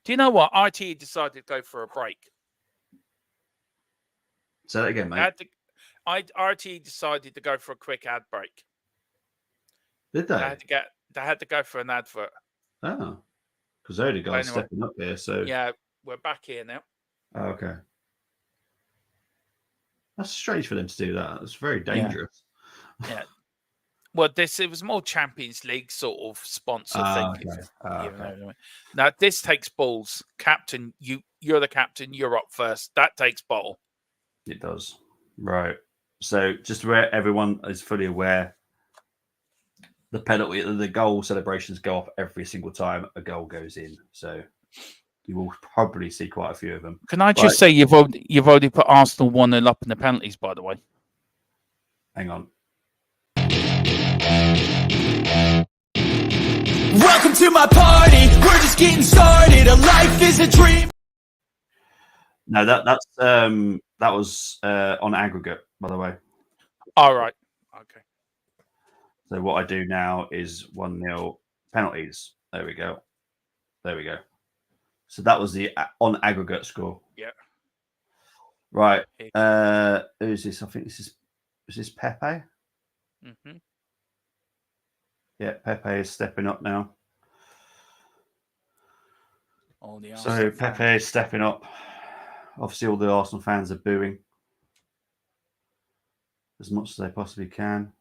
Do you know what? RTE decided to go for a break. Say that again, mate. RTE decided to go for a quick ad break. Did they? They had to go for an advert. Oh, because Odegaard's stepping up here. So yeah, we're back here now. Oh, okay. That's strange for them to do that. It's very dangerous. Yeah. Well, it was more Champions League sort of sponsor thing. Okay. Okay. Now this takes balls. Captain, you're the captain. You're up first. That takes ball. It does. Right. So just where everyone is fully aware, the goal celebrations go off every single time a goal goes in. So you will probably see quite a few of them. Can I just say you've already put Arsenal 1-0 up in the penalties, by the way. Hang on. Welcome to my party. We're just getting started. A life is a dream. No, that was on aggregate, by the way. All right. Okay. So what I do now is 1-0 penalties. There we go. So that was the on aggregate score. Yeah. Right. Who's this? I think is this Pepe? Mm-hmm. Yeah, Pepe is stepping up now. So Pepe is stepping up. Obviously, all the Arsenal fans are booing as much as they possibly can.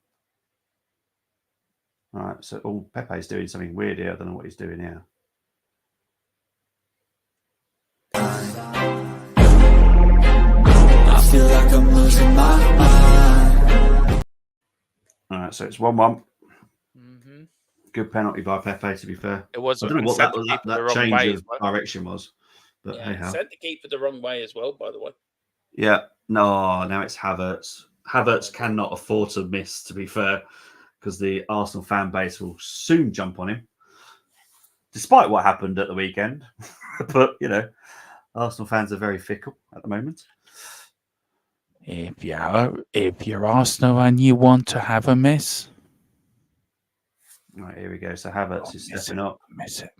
All right, so Pepe's doing something weird here. I don't know what he's doing here. I feel like I'm losing my mind. All right, so it's 1-1. Mm-hmm. Good penalty by Pepe, to be fair. It was. I don't know what that change of direction was. But yeah, sent the keeper the wrong way as well, by the way. Yeah, no, now it's Havertz. Havertz cannot afford to miss, to be fair, because the Arsenal fan base will soon jump on him, despite what happened at the weekend. But, Arsenal fans are very fickle at the moment. If you're Arsenal and you want to have a miss. Right, here we go. So Havertz is stepping up. Miss it.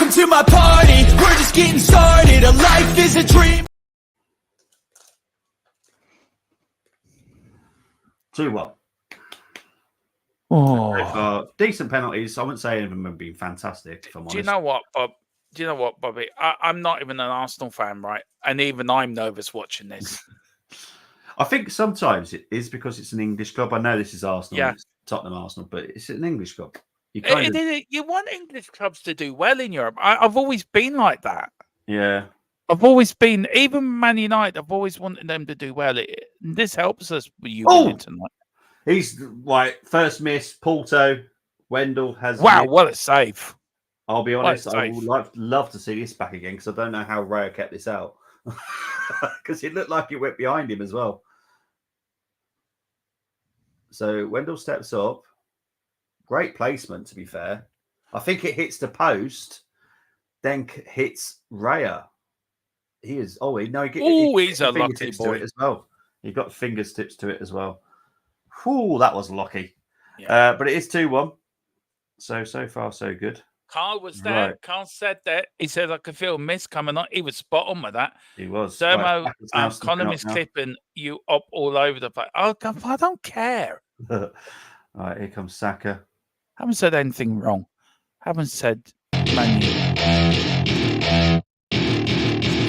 Welcome to my party, we're just getting started. A life is a dream. 2-1. Oh, Decent penalties. I wouldn't say any of them have been fantastic, if I'm honest. do you know what, Bob? Do you know what, Bobby? I'm not even an Arsenal fan, right? And even I'm nervous watching this. I think sometimes it is because it's an English club. I know this is Arsenal, Yeah. it's Tottenham Arsenal, but it's an English club. You You want English clubs to do well in Europe. I've always been like that. yeah. I've always been, even Man United, I've always wanted them to do well. This helps us with you Oh! winning tonight. He's like first miss. Porto. Wendell has. Wow, missed. what a save. I'll be honest. What a I save. would love to see this back again because I don't know how Raya kept this out because it looked like it went behind him as well. So Wendell steps up. Great placement, to be fair. I think it hits the post, then hits Raya. He is. Oh, no, He's a lucky fingertips to boy. it as well. He got fingertips to it as well. Whew, that was lucky. Yeah. But it is 2-1. So far, so good. Carl was there. Right. Carl said that. He said, I could feel a mist coming on. He was spot on with that. He was. Dermo, Right, now stepping Colin up is now. clipping you up all over the place. Oh, God, I don't care. Right, here comes Saka. Haven't said anything wrong. Haven't said Man U.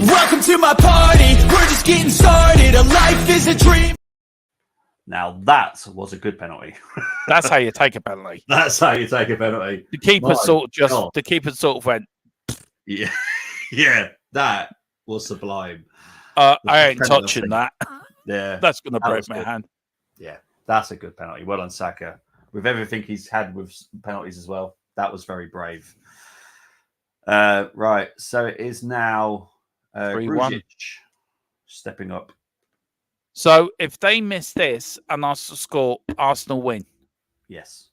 Welcome to my party, we're just getting started. A life is a dream. Now that was a good penalty. That's how you take a penalty. That's how you take a penalty. The keeper My sort God. of went, Yeah, yeah, that was sublime. I ain't penalty. touching that. Yeah, That's going to That break was my good. hand. yeah, that's a good penalty. Well done, Saka. With everything he's had with penalties as well, that was very brave. Right, so it is now 3-1. Grujic stepping up. So if they miss this and Arsenal score, Arsenal win. Yes.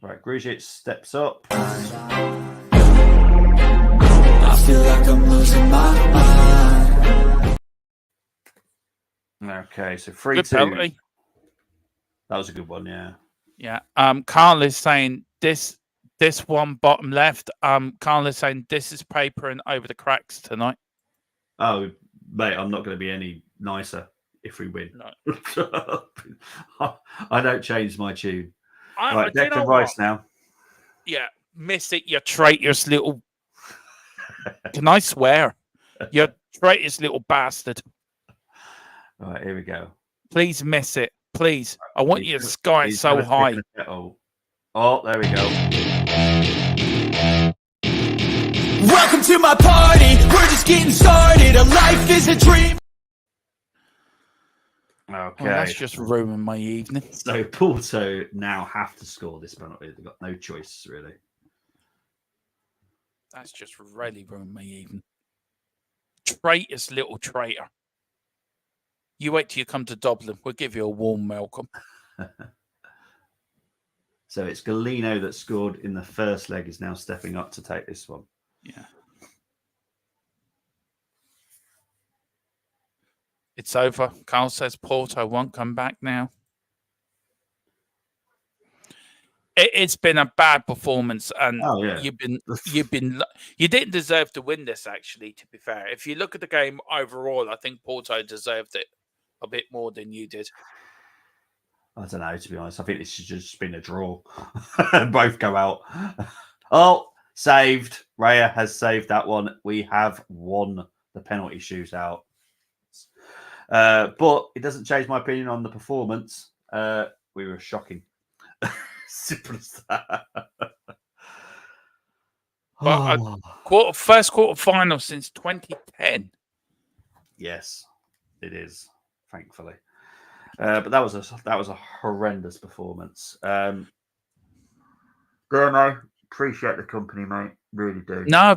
Right, Grujic steps up. I feel like I'm losing my mind. Okay, so Good 3-2. penalty. That was a good one, yeah. Yeah. Carl is saying this one bottom left. Carl is saying this is paper and over the cracks tonight. Oh, mate, I'm not going to be any nicer if we win. No. I don't change my tune. do Right, you know Declan Rice what? now. Yeah, miss it, you traitorous little. Can I swear? You traitorous little bastard. All right, here we go. Please miss it. Please. I want He's you to gonna- sky it he's so gonna high. stick in a kettle. Oh, there we go. Welcome to my party, we're just getting started. A life is a dream. Okay. Oh, that's just ruined my evening. So Porto now have to score this penalty. They've got no choice, really. That's just really ruined my evening. Traitorous little traitor. You wait till you come to Dublin. We'll give you a warm welcome. So it's Galeno that scored in the first leg is now stepping up to take this one. Yeah. It's over. Carl says Porto won't come back now. It's been a bad performance, and Oh, yeah. you didn't deserve to win this. Actually, to be fair, if you look at the game overall, I think Porto deserved it a bit more than you did. I don't know, to be honest. I think this has just been a draw. Both go out. Oh, saved. Raya has saved that one. We have won the penalty shootout. But it doesn't change my opinion on the performance. We were shocking. Simple as that. First quarter final since 2010. Yes, it is. Thankfully, but that was a horrendous performance. Dermo, appreciate the company, mate. Really do. No,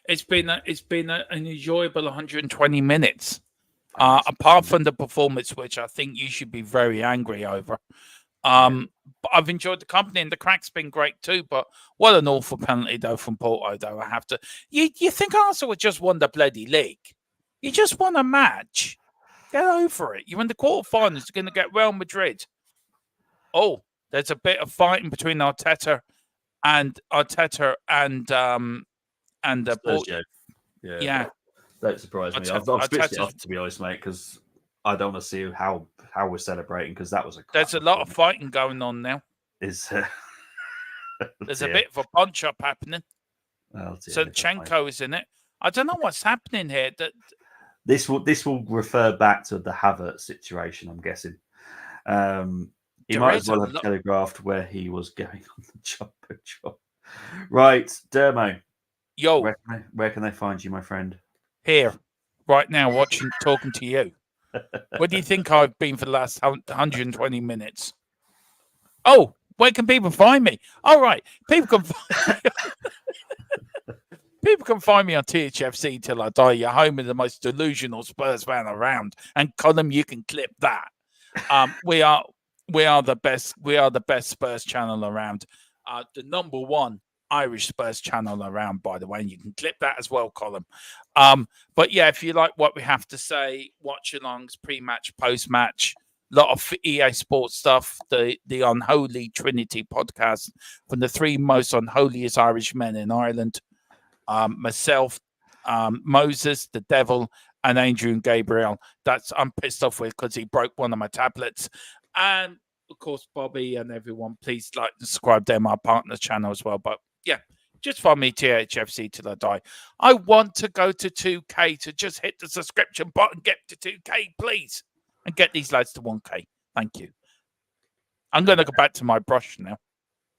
it's been an enjoyable 120 minutes. Apart from the performance, which I think you should be very angry over. But I've enjoyed the company, and the crack's been great too. But what an awful penalty though from Porto, though. I have to. You think Arsenal would just won the bloody league? You just won a match. Get over it. You're in the quarterfinals. You're going to get Real Madrid. Oh, there's a bit of fighting between Arteta and and the Spurs board. joke. Yeah. Don't surprise me. I've switched it off, to be honest, mate, because I don't want to see how we're celebrating, because that was a. There's a lot of fighting going on now. There's a bit of a punch up happening. Oh, Zinchenko is in it. I don't know what's happening here. That this will refer back to the Havertz situation, I'm guessing. He might as well have telegraphed where he was going on the job. Right, Dermo. Yo, where can they find you, my friend? Here, right now, talking to you. Where do you think I've been for the last 120 minutes? Oh, where can people find me? All right, people can find me on THFC till I die. Your home is the most delusional Spurs fan around, and Colin, you can clip that. We are the best. We are the best Spurs channel around. The number one Irish Spurs channel around, by the way, and you can clip that as well, Colin. But yeah, if you like what we have to say, Watchalongs, pre-match, post-match, a lot of EA Sports stuff, the Unholy Trinity podcast from the three most unholiest Irish men in Ireland, myself, Moses, the Devil, and Adrian Gabriel. I'm pissed off with because he broke one of my tablets. And of course, Bobby and everyone, please like and subscribe to my partner channel as well. But yeah, just follow me, THFC, till I die. I want to go to 2K, to just hit the subscription button, get to 2K, please, and get these lads to 1K. Thank you. I'm going to go back to my brush now.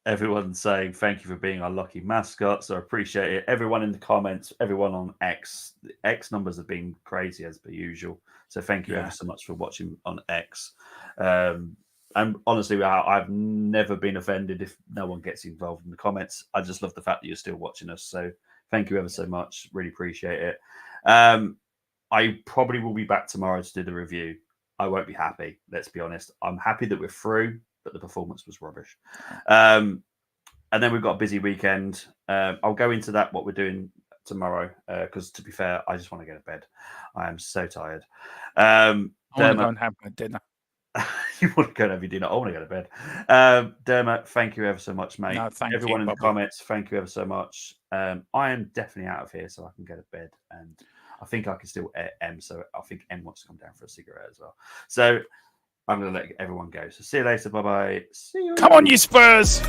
Everyone's saying thank you for being our lucky mascot, so I appreciate it. Everyone in the comments, everyone on X. The X numbers have been crazy as per usual. So thank you ever so much for watching on X. And honestly, I've never been offended if no one gets involved in the comments. I just love the fact that you're still watching us. So thank you ever so much. Really appreciate it. I probably will be back tomorrow to do the review. I won't be happy. Let's be honest. I'm happy that we're through, but the performance was rubbish. And then we've got a busy weekend. I'll go into that, what we're doing tomorrow, because to be fair, I just want to go to bed. I am so tired. I want to go and have my dinner. You want to go and have your dinner? I want to go to bed. Dermot, thank you ever so much, mate. No, thank Everyone you, in the Bobby. comments, thank you ever so much. I am definitely out of here, so I can go to bed. And I think I can still M, so I think M wants to come down for a cigarette as well. So I'm going to let everyone go. So see you later. Bye-bye. See you. Come on, you Spurs!